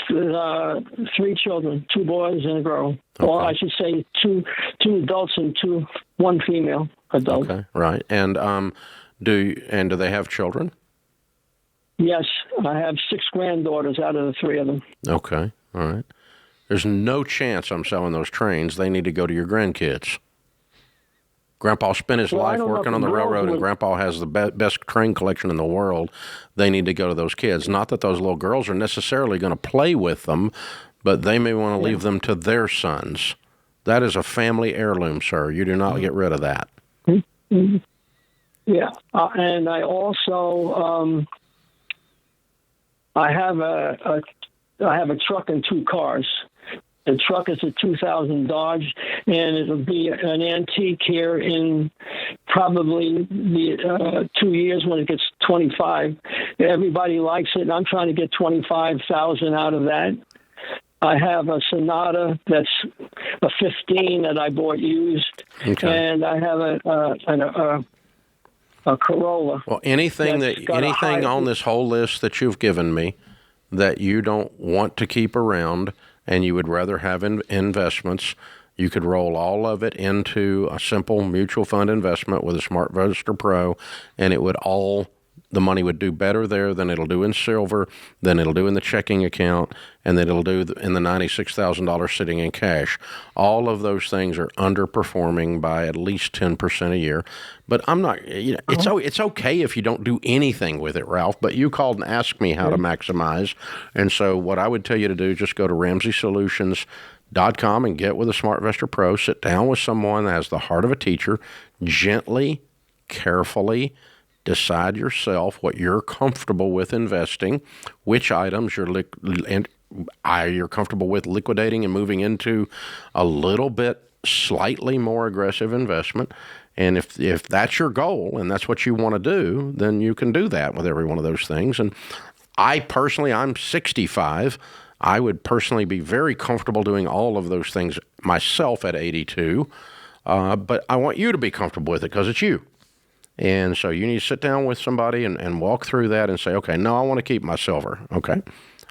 3 children, 2 boys and a girl. Okay. Well, I should say two adults and one female adult. Okay, right. And do they have children? Yes, I have 6 granddaughters out of the 3 of them. Okay, all right. There's no chance I'm selling those trains. They need to go to your grandkids. Grandpa spent his life working on the railroad, and Grandpa has the best train collection in the world. They need to go to those kids. Not that those little girls are necessarily going to play with them, but they may want to leave them to their sons. That is a family heirloom, sir. You do not get rid of that. Mm-hmm. Yeah, and I also I have a truck and 2 cars. The truck is a 2000 Dodge, and it'll be an antique here in probably the 2 years when it gets 25. Everybody likes it, and I'm trying to get 25,000 out of that. I have a Sonata that's a 15 that I bought used, and I have a Corolla. Well, anything on this whole list that you've given me that you don't want to keep around and you would rather have investments, you could roll all of it into a simple mutual fund investment with a SmartVestor Pro, and the money would do better there than it'll do in silver, than it'll do in the checking account, and that it'll do in the $96,000 sitting in cash. All of those things are underperforming by at least 10% a year. But I'm not, it's okay if you don't do anything with it, Ralph, but you called and asked me how to maximize. And so what I would tell you to do, just go to RamseySolutions.com and get with a SmartVestor Pro, sit down with someone that has the heart of a teacher, gently, carefully, decide yourself what you're comfortable with investing, which items you're comfortable with liquidating and moving into a little bit slightly more aggressive investment. And if that's your goal and that's what you want to do, then you can do that with every one of those things. And I'm 65. I would personally be very comfortable doing all of those things myself at 82. But I want you to be comfortable with it because it's you. And so you need to sit down with somebody and walk through that and say, okay, no, I want to keep my silver. Okay.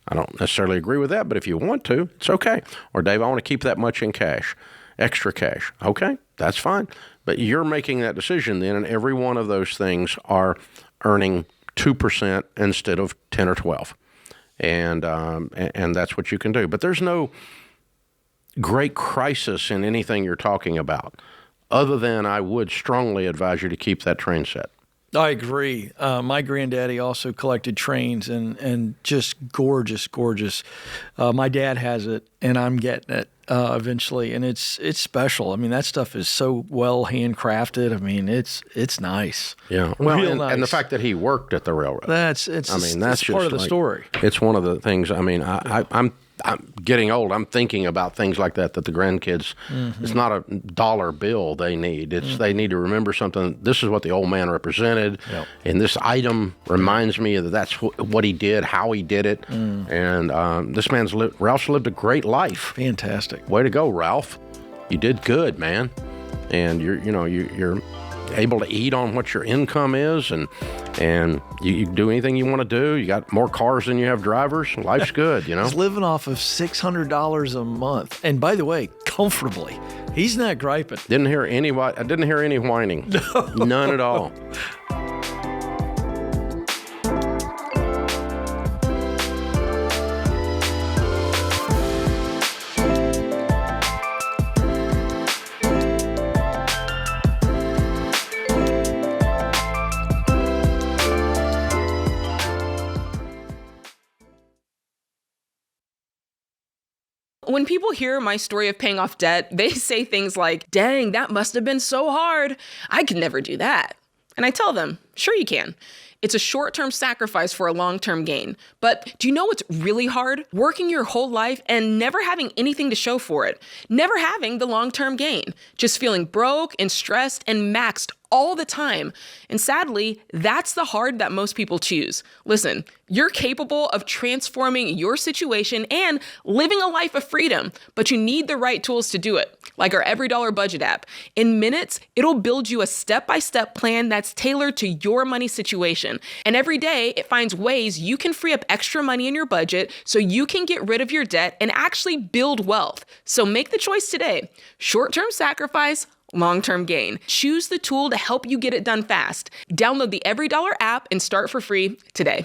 I don't necessarily agree with that, but if you want to, it's okay. Or Dave, I want to keep that much in cash, extra cash. Okay, that's fine. But you're making that decision then, and every one of those things are earning 2% instead of 10 or 12. And that's what you can do. But there's no great crisis in anything you're talking about, other than I would strongly advise you to keep that train set. I agree. My granddaddy also collected trains and just gorgeous. My dad has it, and I'm getting it eventually, and it's special. I mean, that stuff is so well handcrafted. I mean, it's nice. Yeah, well, and the fact that he worked at the railroad. That's part of the story. It's one of the things. I mean, I'm getting old. I'm thinking about things like that the grandkids, it's not a dollar bill they need. They need to remember something. This is what the old man represented. Yep. And this item reminds me that that's what he did, how he did it. And this Ralph's lived a great life. Fantastic. Way to go, Ralph. You did good, man. And you're able to eat on what your income is, and you can do anything you want to do. You got more cars than you have drivers. Life's good, He's living off of $600 a month, and by the way, comfortably. He's not griping. I didn't hear any whining. No. None at all. When people hear my story of paying off debt, they say things like, dang, that must have been so hard. I could never do that. And I tell them, sure you can. It's a short-term sacrifice for a long-term gain. But do you know what's really hard? Working your whole life and never having anything to show for it. Never having the long-term gain. Just feeling broke and stressed and maxed all the time. And sadly, that's the hard that most people choose. Listen, you're capable of transforming your situation and living a life of freedom, but you need the right tools to do it, like our EveryDollar budget app. In minutes, it'll build you a step-by-step plan that's tailored to your money situation. And every day, it finds ways you can free up extra money in your budget so you can get rid of your debt and actually build wealth. So make the choice today. Short-term sacrifice, long-term gain. Choose the tool to help you get it done fast. Download the EveryDollar app and start for free today.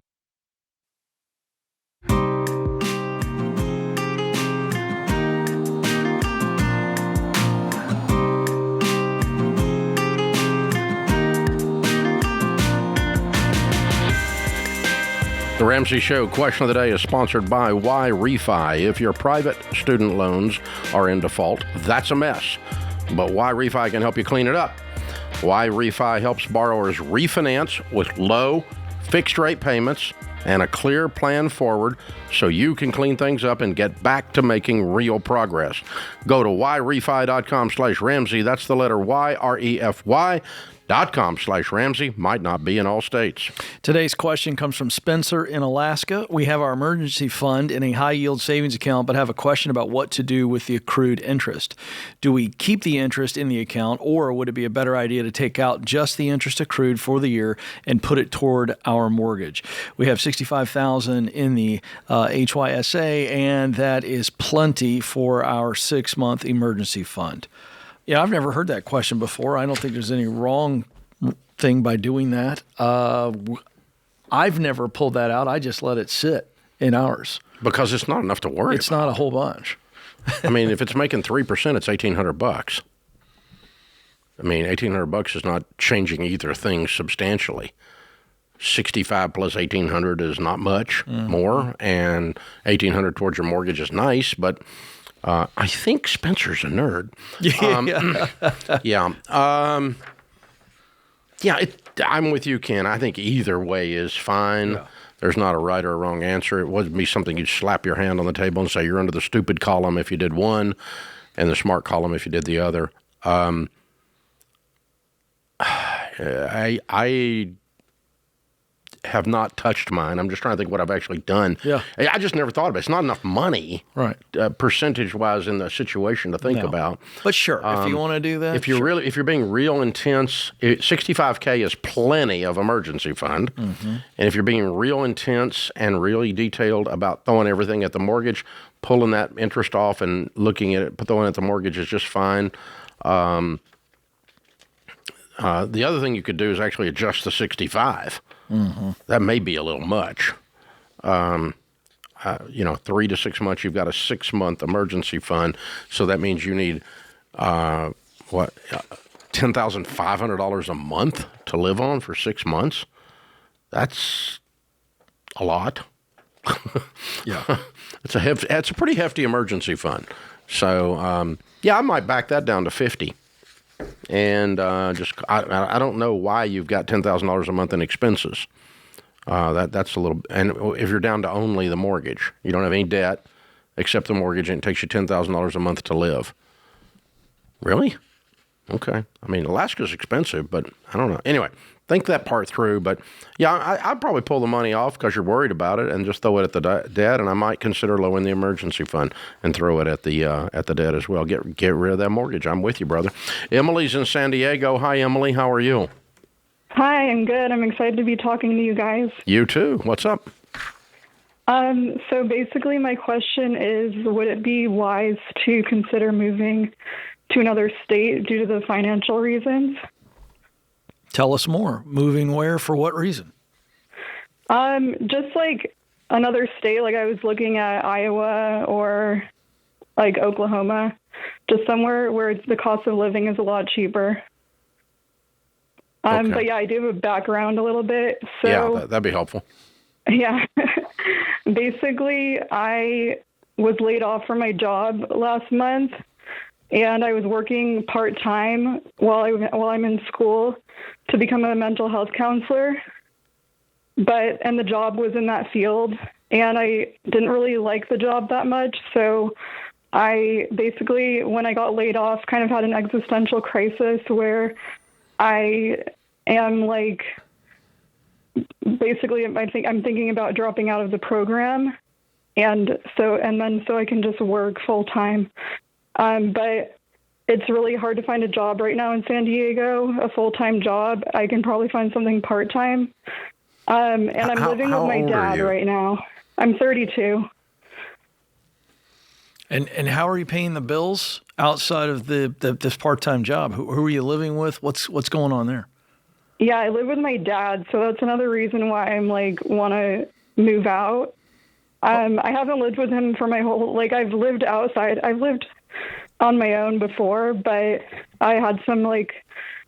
The Ramsey Show question of the day is sponsored by Why Refi. If your private student loans are in default, that's a mess. But Why Refi can help you clean it up. Why Refi helps borrowers refinance with low fixed rate payments and a clear plan forward so you can clean things up and get back to making real progress. Go to whyrefi.com/Ramsey. That's the letter Y, REFY.com/Ramsey. Might not be in all states. Today's question comes from Spencer in Alaska. We have our emergency fund in a high-yield savings account, but have a question about what to do with the accrued interest. Do we keep the interest in the account, or would it be a better idea to take out just the interest accrued for the year and put it toward our mortgage? We have $65,000 in the HYSA, and that is plenty for our 6-month emergency fund. Yeah, I've never heard that question before. I don't think there's any wrong thing by doing that. I've never pulled that out. I just let it sit in ours. Because it's not enough to worry about. It's not a whole bunch. I mean, if it's making 3%, it's $1,800. I mean, $1,800 is not changing either thing substantially. 65 plus 1,800 is not much more, and 1,800 towards your mortgage is nice, but I think Spencer's a nerd. I'm with you, Ken. I think either way is fine. Yeah. There's not a right or a wrong answer. It wouldn't be something you'd slap your hand on the table and say you're under the stupid column if you did one and the smart column if you did the other. I have not touched mine. I'm just trying to think what I've actually done. Yeah. I just never thought about it. It's not enough money, right? Percentage-wise in the situation to think about. But sure, if you want to do that. If you're being real intense, $65K is plenty of emergency fund. Mm-hmm. And if you're being real intense and really detailed about throwing everything at the mortgage, pulling that interest off and looking at it, throwing it at the mortgage is just fine. The other thing you could do is actually adjust the 65. Mm-hmm. That may be a little much. 3 to 6 months, you've got a 6-month emergency fund. So that means you need, $10,500 a month to live on for 6 months? That's a lot. Yeah. It's a pretty hefty emergency fund. So, I might back that down to 50. And I don't know why you've got $10,000 a month in expenses. That's a little. And if you're down to only the mortgage, you don't have any debt except the mortgage, and it takes you $10,000 a month to live. Really? Okay. I mean, Alaska's expensive, but I don't know. Anyway, think that part through. But yeah, I'd probably pull the money off because you're worried about it, and just throw it at the debt. And I might consider lowering the emergency fund and throw it at the debt as well. Get rid of that mortgage. I'm with you, brother. Emily's in San Diego. Hi, Emily. How are you? Hi, I'm good. I'm excited to be talking to you guys. You too. What's up? So basically, my question is: would it be wise to consider moving to another state due to the financial reasons? Tell us more. Moving where? For what reason? Just like another state. Like I was looking at Iowa or like Oklahoma, just somewhere where the cost of living is a lot cheaper. Okay. But yeah, I do have a background a little bit. So yeah, that'd be helpful. Yeah. Basically, I was laid off from my job last month, and I was working part-time while I'm in school to become a mental health counselor. And the job was in that field, and I didn't really like the job that much. So I basically, when I got laid off, kind of had an existential crisis where I am like, basically, I'm thinking about dropping out of the program, and so I can just work full time. But it's really hard to find a job right now in San Diego, a full-time job. I can probably find something part-time. And I'm living with my dad right now. I'm 32. And how are you paying the bills outside of this part-time job? Who are you living with? What's going on there? Yeah, I live with my dad, so that's another reason why I'm want to move out. I haven't lived with him for my whole, I've lived outside. I've lived on my own before, but I had some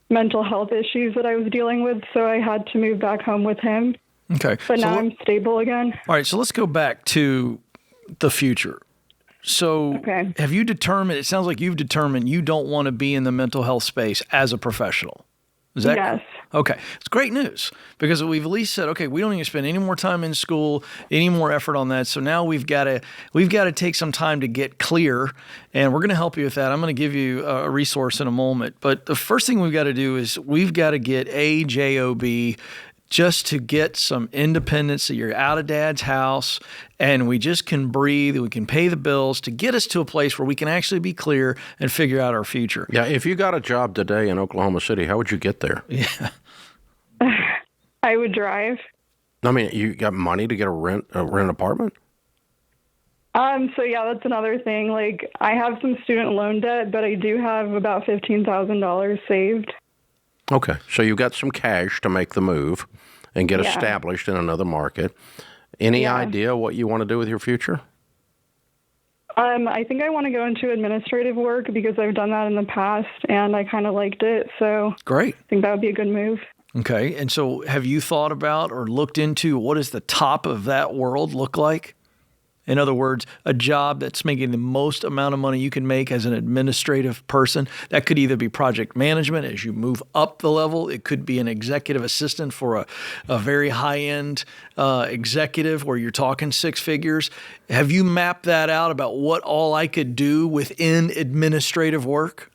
mental health issues that I was dealing with, so I had to move back home with him. Okay. But now I'm stable again. All right, so let's go back to the future. So have you determined, it sounds like you've determined you don't want to be in the mental health space as a professional. Is that Yes. Okay. It's great news because we've at least said, okay, we don't need to spend any more time in school, any more effort on that. So now we've got to take some time to get clear, and we're going to help you with that. I'm going to give you a resource in a moment. But the first thing we've got to do is we've got to get a JOB just to get some independence, that you're out of dad's house and we just can breathe, we can pay the bills to get us to a place where we can actually be clear and figure out our future. Yeah, if you got a job today in Oklahoma City, how would you get there? Yeah. I would drive. I mean, you got money to get a rent apartment? So yeah, that's another thing. Like, I have some student loan debt, but I do have about $15,000 saved. Okay, so you got some cash to make the move and get Yeah. established in another market. Any Yeah. idea what you want to do with your future? I think I want to go into administrative work because I've done that in the past and I kind of liked it. So Great. I think that would be a good move. Okay. And so have you thought about or looked into what does the top of that world look like? In other words, a job that's making the most amount of money you can make as an administrative person. That could either be project management as you move up the level. It could be an executive assistant for a very high-end executive where you're talking six figures. Have you mapped that out about what all I could do within administrative work?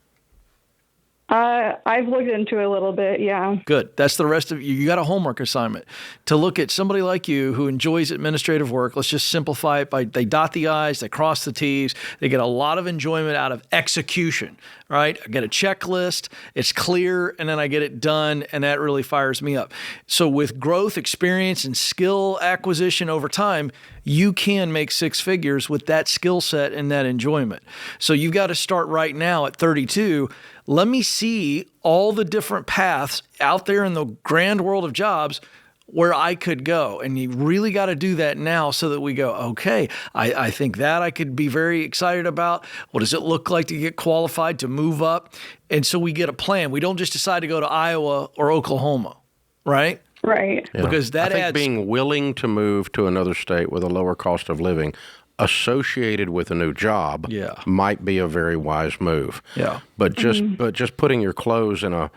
I've looked into it a little bit, yeah. Good. That's the rest of you. You got a homework assignment to look at somebody like you who enjoys administrative work. Let's just simplify it by they dot the I's, they cross the T's. They get a lot of enjoyment out of execution, right? I get a checklist, it's clear, and then I get it done, and that really fires me up. So with growth, experience, and skill acquisition over time, you can make six figures with that skill set and that enjoyment. So you've got to start right now at 32. Let me see all the different paths out there in the grand world of jobs where I could go. And you really got to do that now so that we go, okay, I think that I could be very excited about. What does it look like to get qualified, to move up? And so we get a plan. We don't just decide to go to Iowa or Oklahoma, right? Right. Yeah. Because that I think adds being willing to move to another state with a lower cost of living associated with a new job might be a very wise move. Yeah. But just putting your clothes in a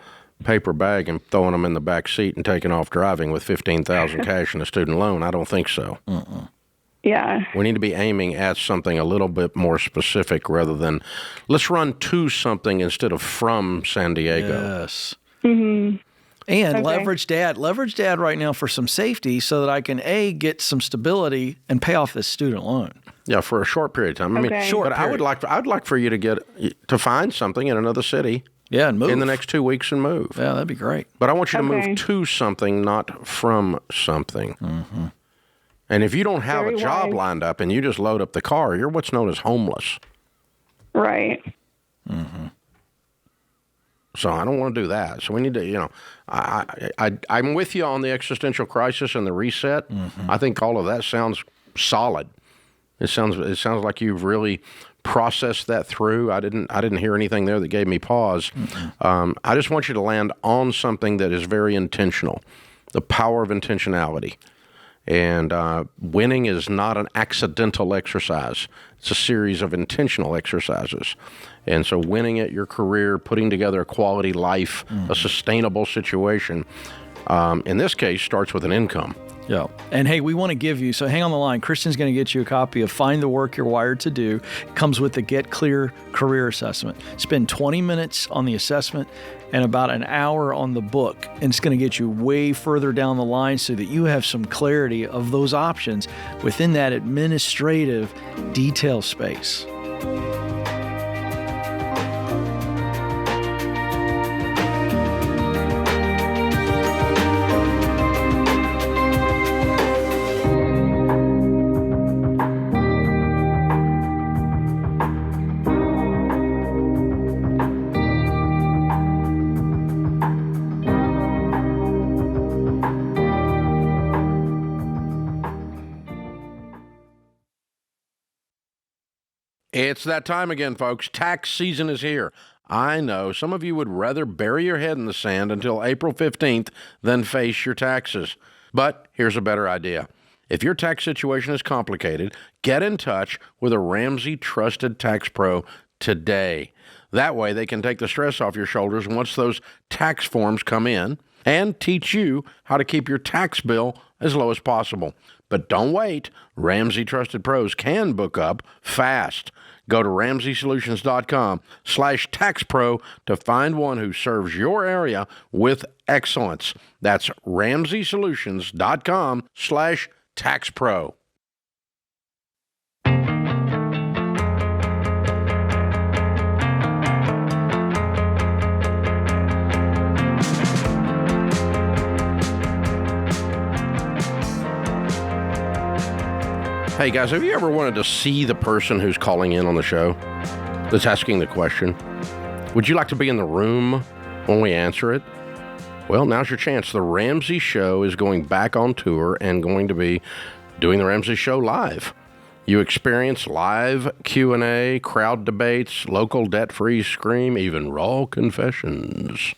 paper bag and throwing them in the back seat and taking off driving with $15,000 cash and a student loan, I don't think so. Yeah. We need to be aiming at something a little bit more specific rather than let's run to something instead of from San Diego. Yes. Mm-hmm. And Okay. leverage dad right now for some safety so that I can get some stability and pay off this student loan. Yeah, for a short period of time. I mean, Okay. Short but I'd like for you to find something in another city. Yeah, and move in the next 2 weeks and move. Yeah, that'd be great. But I want you to Okay. move to something, not from something. Mm-hmm. And if you don't have Very a job wise. lined up and you just load up the car, you're what's known as homeless. Right. So I don't want to do that. So we need to, I'm with you on the existential crisis and the reset. I think all of that sounds solid. It sounds like you've really processed that through. I didn't hear anything there that gave me pause. I just want you to land on something that is very intentional, the power of intentionality. And winning is not an accidental exercise. It's a series of intentional exercises. And so winning at your career, putting together a quality life, a sustainable situation, in this case, starts with an income. Yeah. And hey, we want to give you, so hang on the line. Kristen's going to get you a copy of Find the Work You're Wired to Do. It comes with the Get Clear Career Assessment. Spend 20 minutes on the assessment and about an hour on the book. And it's going to get you way further down the line so that you have some clarity of those options within that administrative detail space. It's that time again, folks. Tax season is here. I know some of you would rather bury your head in the sand until April 15th than face your taxes. But here's a better idea. If your tax situation is complicated, get in touch with a Ramsey Trusted Tax Pro today. That way they can take the stress off your shoulders once those tax forms come in and teach you how to keep your tax bill as low as possible. But don't wait. Ramsey Trusted Pros can book up fast. Go to RamseySolutions.com/taxpro to find one who serves your area with excellence. That's RamseySolutions.com/taxpro. Hey guys, have you ever wanted to see the person who's calling in on the show that's asking the question? Would you like to be in the room when we answer it? Well, now's your chance. The Ramsey Show is going back on tour and going to be doing the Ramsey Show live. You experience live Q&A, crowd debates, local debt-free scream, even raw confessions.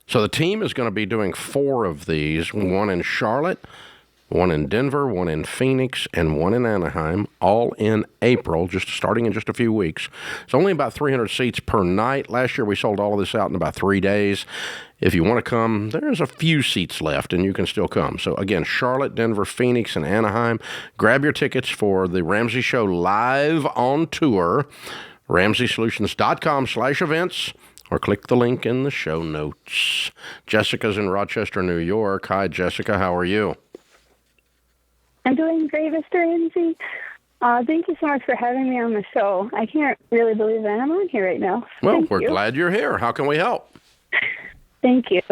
So the team is going to be doing 4 of these, one in Charlotte, one in Denver, one in Phoenix, and one in Anaheim, all in April, just starting in just a few weeks. It's only about 300 seats per night. Last year, we sold all of this out in about 3 days. If you want to come, there's a few seats left, and you can still come. So, again, Charlotte, Denver, Phoenix, and Anaheim. Grab your tickets for the Ramsey Show live on tour, RamseySolutions.com/events, or click the link in the show notes. Jessica's in Rochester, New York. Hi, Jessica. How are you? I'm doing great, Mr. Ramsey. Thank you so much for having me on the show. I can't really believe that I'm on here right now. Well, we're glad you're here. How can we help? Thank you.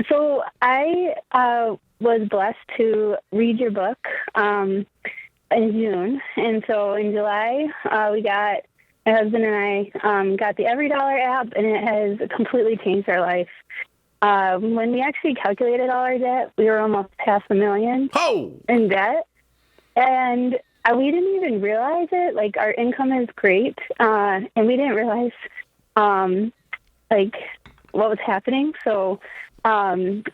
So I was blessed to read your book in June. And so in July, my husband and I got the Every Dollar app, and it has completely changed our life. When we actually calculated all our debt, we were almost $500,000 in debt. And we didn't even realize it. Like, our income is great. And we didn't realize, what was happening. So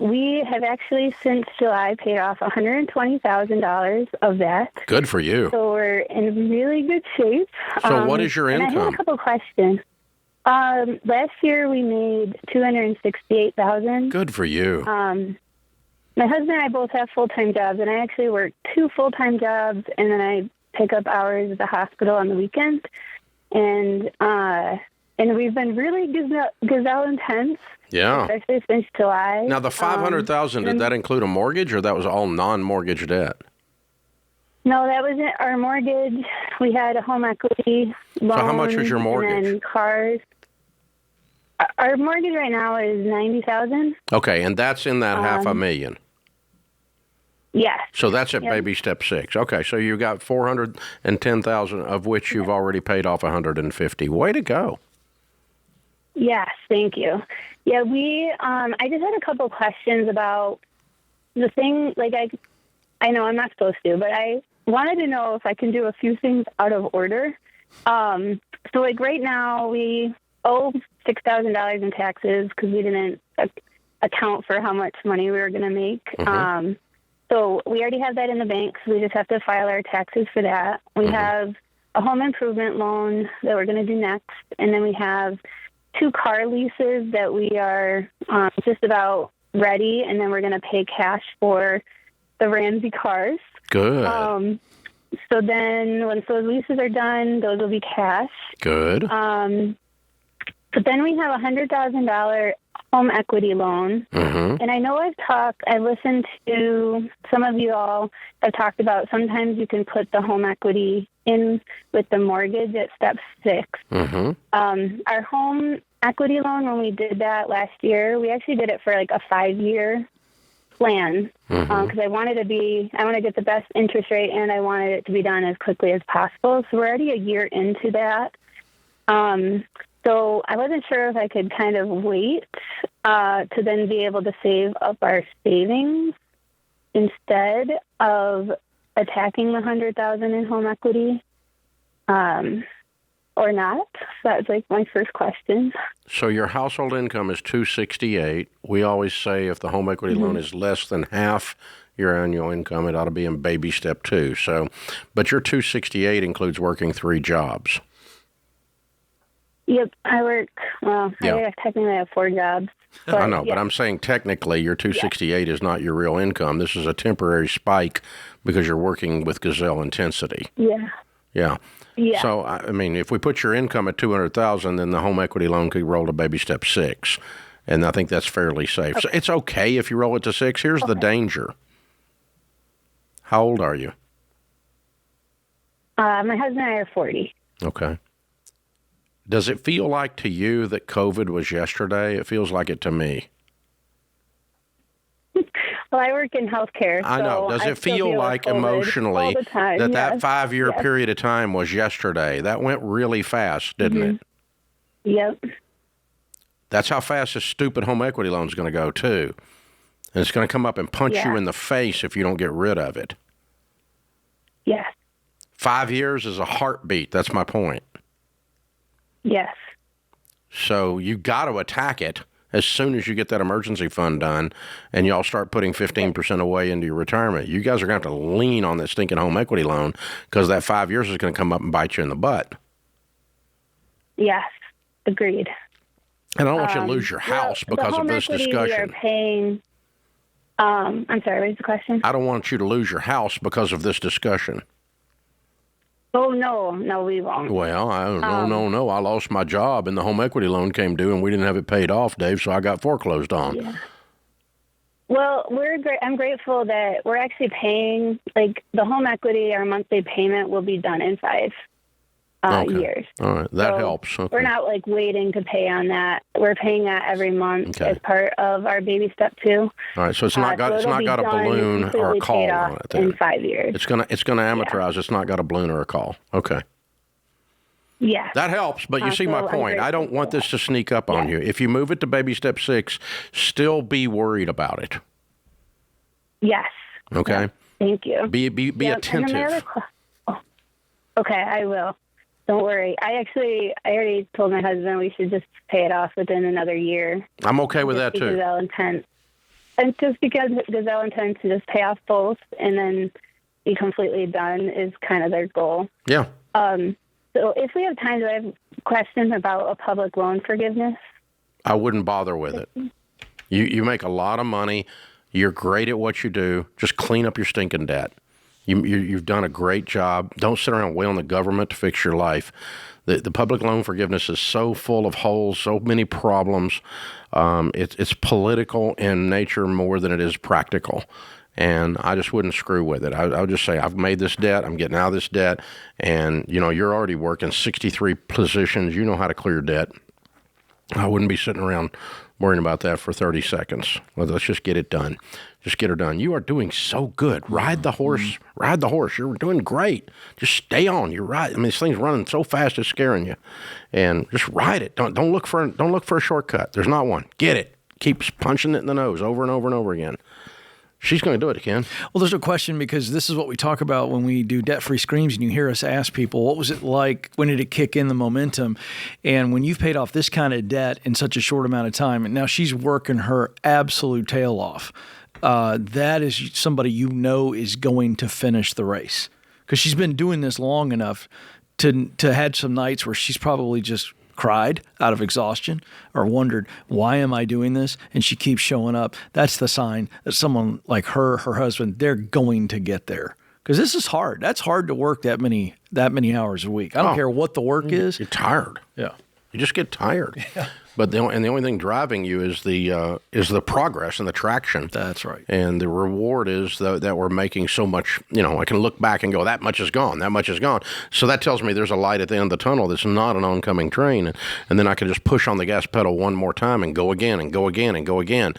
we have actually, since July, paid off $120,000 of that. Good for you. So we're in really good shape. So what is your income? And I have a couple questions. Last year we made $268,000. Good for you. My husband and I both have full-time jobs, and I actually work 2 full-time jobs, and then I pick up hours at the hospital on the weekend. And we've been really Gazelle intense. Yeah. Especially since July. Now, the $500,000, did that include a mortgage, or that was all non-mortgage debt? No, that wasn't our mortgage. We had a home equity loan. So how much was your mortgage? And then cars. Our mortgage right now is $90,000. Okay, and that's in that $500,000. Yes. So that's at baby step 6. Okay, so you got $410,000, of which you've already paid off $150,000. Way to go. Yes, thank you. Yeah, I just had a couple questions about the thing. I know I'm not supposed to, but I wanted to know if I can do a few things out of order. So right now we owe $6,000 in taxes because we didn't account for how much money we were going to make. Mm-hmm. So we already have that in the bank, so we just have to file our taxes for that. We have a home improvement loan that we're going to do next, and then we have 2 car leases that we are just about ready, and then we're going to pay cash for the Ramsey cars. Good. So then once those leases are done, those will be cash. Good. But then we have a $100,000 home equity loan. Mm-hmm. And I know I listened to some of you all have talked about sometimes you can put the home equity in with the mortgage at step 6. Mm-hmm. Our home equity loan, when we did that last year, we actually did it for like a 5-year plan because I want to get the best interest rate, and I wanted it to be done as quickly as possible. So we're already a year into that. So I wasn't sure if I could kind of wait to then be able to save up our savings instead of attacking the $100,000 in home equity. or not? So that's like my first question. So your household income is $268. We always say if the home equity loan is less than half your annual income, it ought to be in baby step 2. So, but your $268 includes working 3 jobs. Yep, I work. Well, I technically have 4 jobs. But, I know, but I'm saying technically your $268 is not your real income. This is a temporary spike because you're working with Gazelle intensity. Yeah. Yeah. Yeah. So, I mean, if we put your income at $200,000, then the home equity loan could roll to baby step 6. And I think that's fairly safe. So it's okay if you roll it to 6. Here's the danger. How old are you? My husband and I are 40. Okay. Does it feel like to you that COVID was yesterday? It feels like it to me. Well, I work in healthcare. I know. Does it feel like emotionally that 5-year period of time was yesterday? That went really fast, didn't it? Yep. That's how fast this stupid home equity loan is going to go, too. And it's going to come up and punch you in the face if you don't get rid of it. Yes. 5 years is a heartbeat. That's my point. Yes. So you got to attack it as soon as you get that emergency fund done and y'all start putting 15% away into your retirement. You guys are going to have to lean on that stinking home equity loan because that 5 years is going to come up and bite you in the butt. Yes. Agreed. And I don't want you to lose your house because of this discussion. We are paying. I'm sorry, what is the question? I don't want you to lose your house because of this discussion. Oh, no, we won't. Well, no. I lost my job and the home equity loan came due and we didn't have it paid off, Dave, so I got foreclosed on. Yeah. Well, I'm grateful that we're actually paying, like, the home equity, our monthly payment will be done in 5 years. All right, that helps. Okay. We're not, like, waiting to pay on that. We're paying that every month as part of our baby step 2. All right, so it's not got a balloon or a call on it then. In 5 years. It's gonna amortize. Yeah. It's not got a balloon or a call. Okay. Yeah. That helps, but you see my point. I don't want this to sneak up on you. If you move it to baby step 6, still be worried about it. Yes. Okay. Yeah. Thank you. Be attentive. Okay, I will. Don't worry. I already told my husband we should just pay it off within another year. I'm okay with that too. Gazelle intends, and just because Gazelle intends to just pay off both and then be completely done is kind of their goal. Yeah. So if we have time, do I have questions about a public loan forgiveness? I wouldn't bother with it. You make a lot of money. You're great at what you do. Just clean up your stinking debt. You've done a great job. Don't sit around wailing on the government to fix your life. The public loan forgiveness is so full of holes, so many problems. It's political in nature more than it is practical. And I just wouldn't screw with it. I would just say, I've made this debt. I'm getting out of this debt. And, you're already working 63 positions. You know how to clear debt. I wouldn't be sitting around worrying about that for 30 seconds. Let's just get it done. Just get her done. You are doing so good. Ride the horse. Ride the horse. You're doing great. Just stay on. You're right. I mean, this thing's running so fast it's scaring you. And just ride it. Don't look for a shortcut. There's not one. Get it. Keep punching it in the nose over and over and over again. She's going to do it again. Well, there's no question, because this is what we talk about when we do debt-free screams, and you hear us ask people, what was it like? When did it kick in, the momentum? And when you've paid off this kind of debt in such a short amount of time, and now she's working her absolute tail off, that is somebody is going to finish the race. Because she's been doing this long enough to had some nights where she's probably just cried out of exhaustion or wondered, why am I doing this? And she keeps showing up. That's the sign that someone like her husband, they're going to get there. Because this is hard. That's hard to work that many hours a week. I don't care what the work is. You're tired. Yeah. You just get tired. Yeah. But the only thing driving you is the progress and the traction. That's right. And the reward is that we're making so much. I can look back and go, that much is gone. That much is gone. So that tells me there's a light at the end of the tunnel. That's not an oncoming train. And then I can just push on the gas pedal one more time and go again and go again and go again.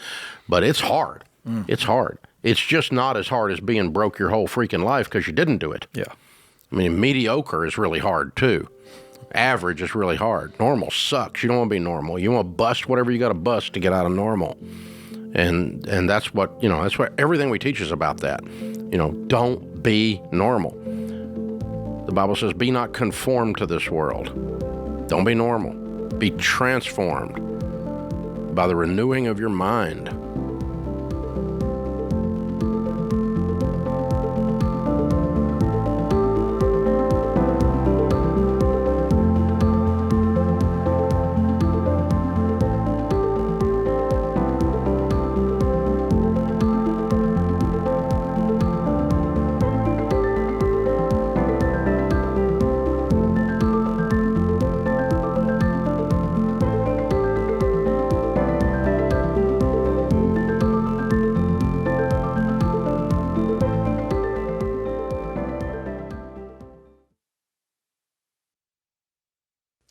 But it's hard. It's hard. It's just not as hard as being broke your whole freaking life because you didn't do it. Yeah. I mean, mediocre is really hard too. Average is really hard. Normal sucks. You don't want to be normal. You want to bust whatever you got to bust to get out of normal. And that's what, that's what everything we teach is about that. Don't be normal. The Bible says, be not conformed to this world. Don't be normal. Be transformed by the renewing of your mind.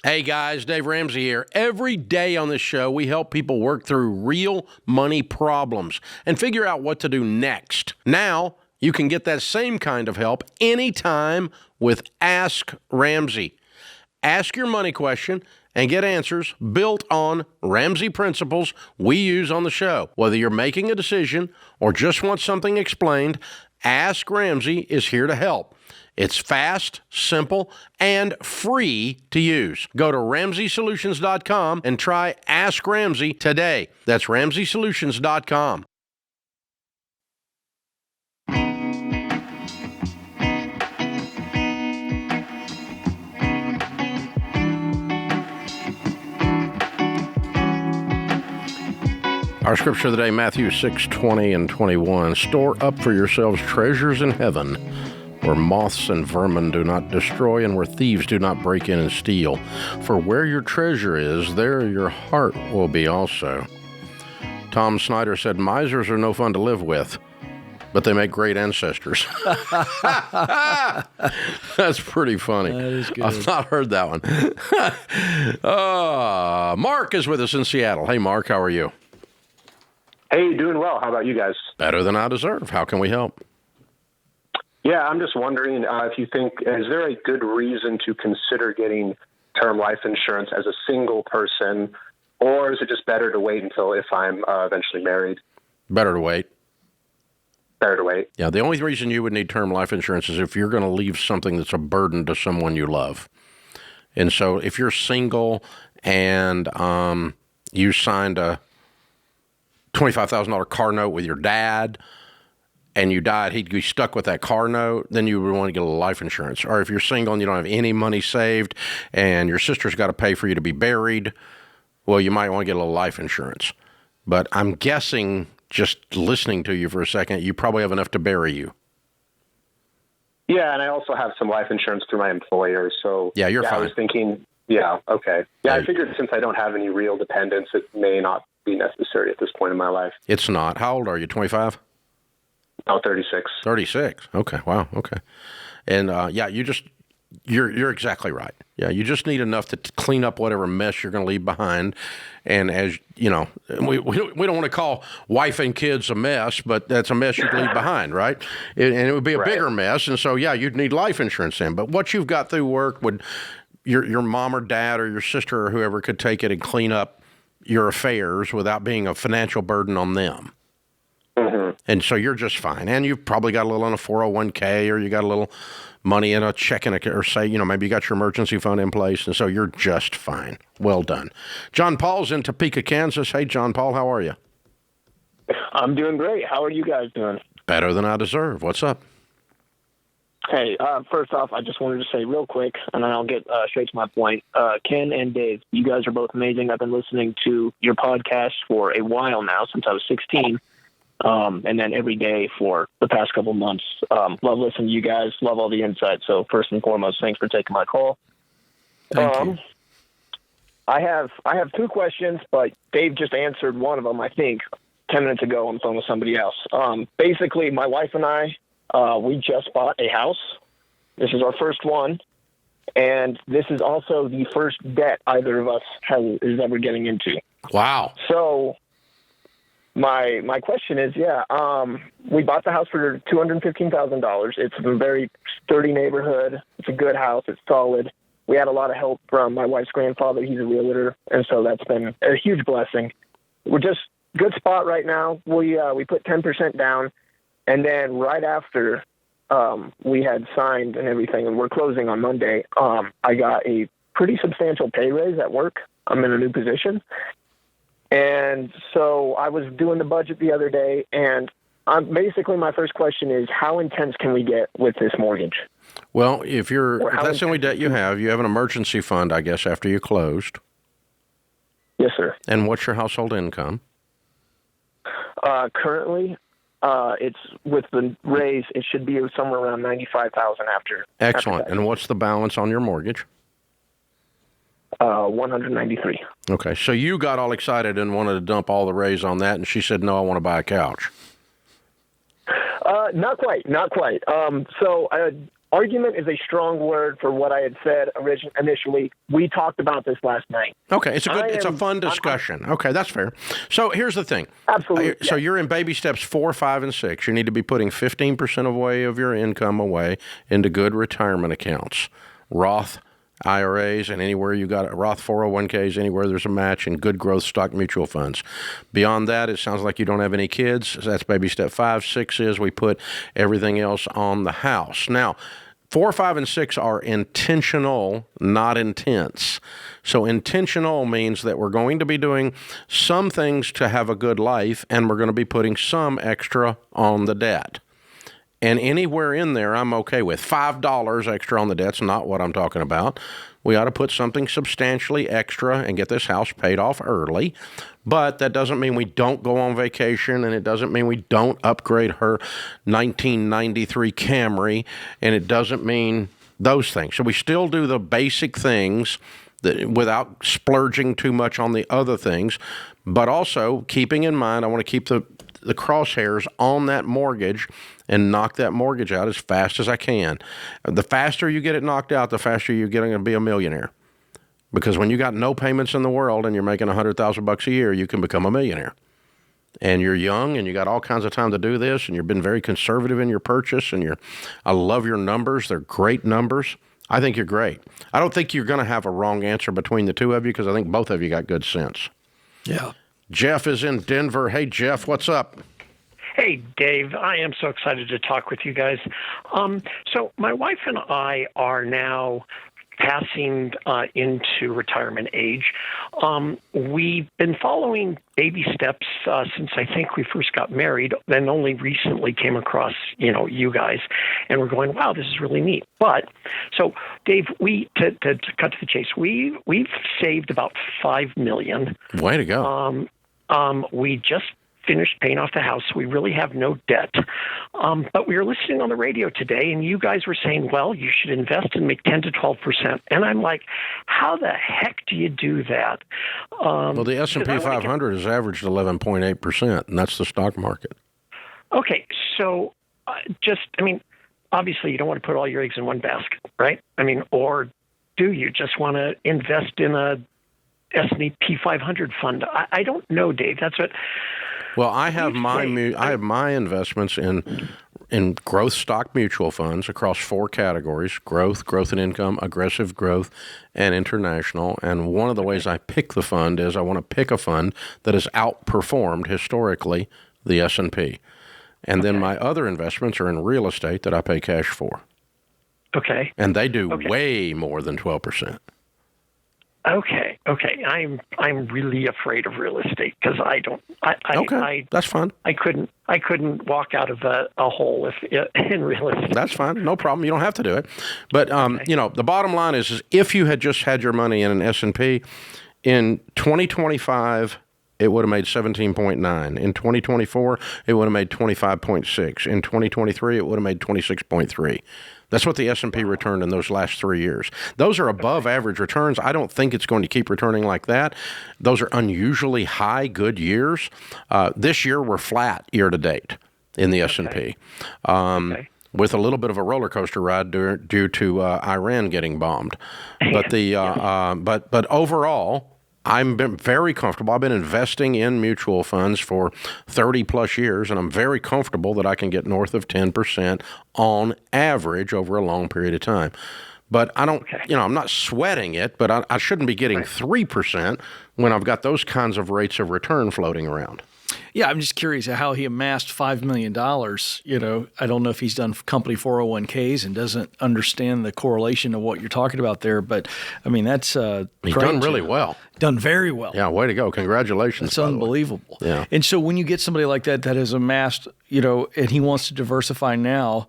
Hey guys, Dave Ramsey here. Every day on this show, we help people work through real money problems and figure out what to do next. Now, you can get that same kind of help anytime with Ask Ramsey. Ask your money question and get answers built on Ramsey principles we use on the show. Whether you're making a decision or just want something explained, Ask Ramsey is here to help. It's fast, simple, and free to use. Go to RamseySolutions.com and try Ask Ramsey today. That's RamseySolutions.com. Our scripture today, Matthew 6:20 and 21. Store up for yourselves treasures in heaven, where moths and vermin do not destroy and where thieves do not break in and steal. For where your treasure is, there your heart will be also. Tom Snyder said, misers are no fun to live with, but they make great ancestors. That's pretty funny. That is good. I've not heard that one. Mark is with us in Seattle. Hey, Mark, how are you? Hey, doing well. How about you guys? Better than I deserve. How can we help? Yeah, I'm just wondering if you think, is there a good reason to consider getting term life insurance as a single person, or is it just better to wait until if I'm eventually married? Better to wait. Better to wait. Yeah, the only reason you would need term life insurance is if you're going to leave something that's a burden to someone you love. And so if you're single and you signed a $25,000 car note with your dad, and you died, he'd be stuck with that car note, then you would want to get a little life insurance. Or if you're single and you don't have any money saved and your sister's got to pay for you to be buried, well, you might want to get a little life insurance. But I'm guessing, just listening to you for a second, you probably have enough to bury you. Yeah, and I also have some life insurance through my employer. So yeah, you're fine. I was thinking, yeah, okay. Yeah, I figured since I don't have any real dependents, it may not be necessary at this point in my life. It's not. How old are you, 25? Oh, 36. 36. Okay. Wow. Okay. And yeah, you're exactly right. Yeah, you just need enough to clean up whatever mess you're going to leave behind. And as you know, we don't want to call wife and kids a mess, but that's a mess you'd leave behind, right? And it would be a bigger mess. And so, yeah, you'd need life insurance then. But what you've got through work would your mom or dad or your sister or whoever could take it and clean up your affairs without being a financial burden on them. Mm-hmm. And so you're just fine. And you've probably got a little in a 401k, or you got a little money in a checking account, or say, maybe you got your emergency fund in place. And so you're just fine. Well done. John Paul's in Topeka, Kansas. Hey, John Paul, how are you? I'm doing great. How are you guys doing? Better than I deserve. What's up? Hey, first off, I just wanted to say real quick, and then I'll get straight to my point. Ken and Dave, you guys are both amazing. I've been listening to your podcast for a while now, since I was 16. And then every day for the past couple months. Love listening to you guys. Love all the insights. So first and foremost, thanks for taking my call. Thank you. I have two questions, but Dave just answered one of them, I think, 10 minutes ago on the phone with somebody else. Basically, my wife and I, we just bought a house. This is our first one. And this is also the first debt either of us is ever getting into. Wow. So my question is, we bought the house for $215,000. It's a very sturdy neighborhood. It's a good house. It's solid. We had a lot of help from my wife's grandfather. He's a realtor, and so that's been a huge blessing. We're just good spot right now. We put 10% down, and then right after we had signed and everything, and we're closing on Monday, I got a pretty substantial pay raise at work. I'm in a new position. And so I was doing the budget the other day, and basically my first question is, how intense can we get with this mortgage? Well, if that's the only debt you have an emergency fund, I guess, after you closed. Yes, sir. And what's your household income? Currently, it's with the raise, it should be somewhere around $95,000 after. Excellent. After And what's the balance on your mortgage? $193. Okay, so you got all excited and wanted to dump all the raise on that, and she said, "No, I want to buy a couch." Not quite. So argument is a strong word for what I had said initially. We talked about this last night. Okay, it's a fun discussion. Okay, that's fair. So here's the thing. Absolutely. So you're in baby steps 4, 5, and 6. You need to be putting 15% of your income away into good retirement accounts, Roth IRAs, and anywhere you got Roth 401ks, anywhere there's a match, and good growth stock mutual funds. Beyond that, it sounds like you don't have any kids. So that's baby step 5. 6 is we put everything else on the house. Now, 4, 5, and 6 are intentional, not intense. So intentional means that we're going to be doing some things to have a good life, and we're going to be putting some extra on the debt. And anywhere in there, I'm okay with. $5 extra on the debt's not what I'm talking about. We ought to put something substantially extra and get this house paid off early. But that doesn't mean we don't go on vacation, and it doesn't mean we don't upgrade her 1993 Camry, and it doesn't mean those things. So we still do the basic things without splurging too much on the other things, but also keeping in mind I want to keep the crosshairs on that mortgage and knock that mortgage out as fast as I can. The faster you get it knocked out, the faster you're going to be a millionaire. Because when you got no payments in the world and you're making $100,000 a year, you can become a millionaire. And you're young and you got all kinds of time to do this, and you've been very conservative in your purchase, and I love your numbers. They're great numbers. I think you're great. I don't think you're going to have a wrong answer between the two of you, because I think both of you got good sense. Yeah. Jeff is in Denver. Hey, Jeff, what's up? Hey, Dave. I am so excited to talk with you guys. So my wife and I are now passing into retirement age. We've been following baby steps since I think we first got married, then only recently came across, you guys, and we're going, wow, this is really neat. But so, Dave, to cut to the chase, we've saved about $5 million. Way to go. We just finished paying off the house. We really have no debt. But we were listening on the radio today, and you guys were saying, well, you should invest and make 10 to 12%. And I'm like, how the heck do you do that? Well, the S&P 500 has averaged 11.8%, and that's the stock market. Okay, so obviously you don't want to put all your eggs in one basket, right? Or do you just want to invest in a S&P 500 fund? I don't know, Dave. That's what... Well, I have my investments in growth stock mutual funds across 4 categories: growth and income, aggressive growth, and international. And one of the ways I pick the fund is I want to pick a fund that has outperformed historically the S&P. And then my other investments are in real estate that I pay cash for. Okay. And they do way more than 12%. Okay. I'm really afraid of real estate because that's fine. I couldn't walk out of a hole in real estate. That's fine. No problem. You don't have to do it. But the bottom line is if you had just had your money in an S&P in 2025, it would have made 17.9. In 2024, it would have made 25.6. In 2023, it would have made 26.3. That's what the S&P returned in those last 3 years. Those are above average returns. I don't think it's going to keep returning like that. Those are unusually high, good years. This year, we're flat year to date in the S&P, with a little bit of a roller coaster ride due to Iran getting bombed. But but overall, I'm been very comfortable. I've been investing in mutual funds for 30 plus years, and I'm very comfortable that I can get north of 10% on average over a long period of time. But I don't, I'm not sweating it, but I shouldn't be getting 3% when I've got those kinds of rates of return floating around. Yeah, I'm just curious how he amassed $5 million. You know, I don't know if he's done company 401ks and doesn't understand the correlation of what you're talking about there. But, I mean, that's he's done really well. Done very well. Yeah, way to go. Congratulations. It's unbelievable. Yeah. And so when you get somebody like that has amassed, you know, and he wants to diversify now,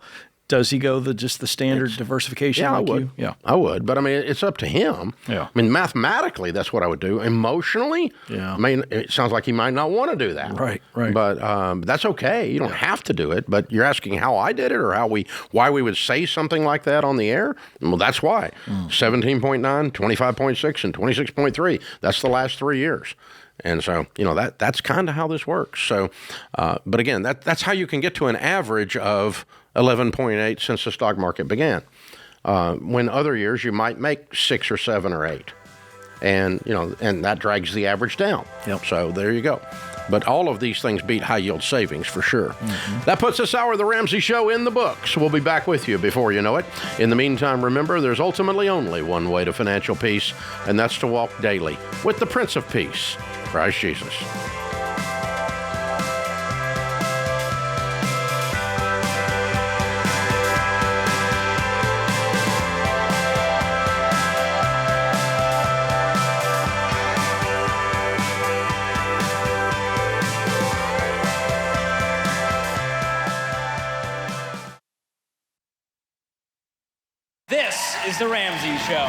does he go just the standard diversification? Yeah, like I would. You? Yeah, I would. But I mean, it's up to him. Yeah. I mean, mathematically, that's what I would do. Emotionally, I mean, it sounds like he might not want to do that. Right. But that's okay. You don't have to do it. But you're asking how I did it or why we would say something like that on the air? Well, that's why. 17.9, 25.6, and 26.3. That's the last 3 years. And so, you know, that's kind of how this works. So, but again, that's how you can get to an average of 11.8 since the stock market began. When other years you might make 6 or 7 or 8, and you know, and that drags the average down. Yep. So there you go. But all of these things beat high yield savings for sure. Mm-hmm. That puts this hour of the Ramsey Show in the books. We'll be back with you before you know it. In the meantime, remember, there's ultimately only one way to financial peace, and that's to walk daily with the Prince of Peace, Christ Jesus. This is The Ramsey Show.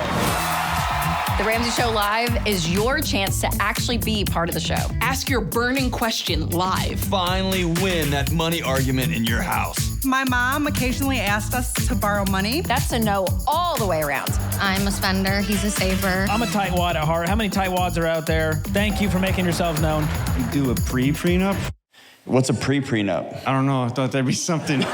The Ramsey Show Live is your chance to actually be part of the show. Ask your burning question live. Finally win that money argument in your house. My mom occasionally asked us to borrow money. That's a no all the way around. I'm a spender. He's a saver. I'm a tightwad at heart. How many tightwads are out there? Thank you for making yourselves known. You do a pre-prenup? What's a pre-prenup? I don't know. I thought that'd be something.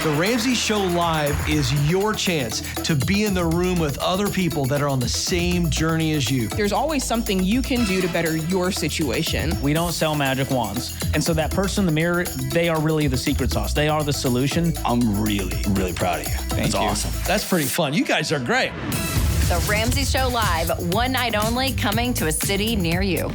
The Ramsey Show Live is your chance to be in the room with other people that are on the same journey as you. There's always something you can do to better your situation. We don't sell magic wands. And so that person in the mirror, they are really the secret sauce. They are the solution. I'm really, really proud of you. That's awesome. That's pretty fun. You guys are great. The Ramsey Show Live, one night only, coming to a city near you.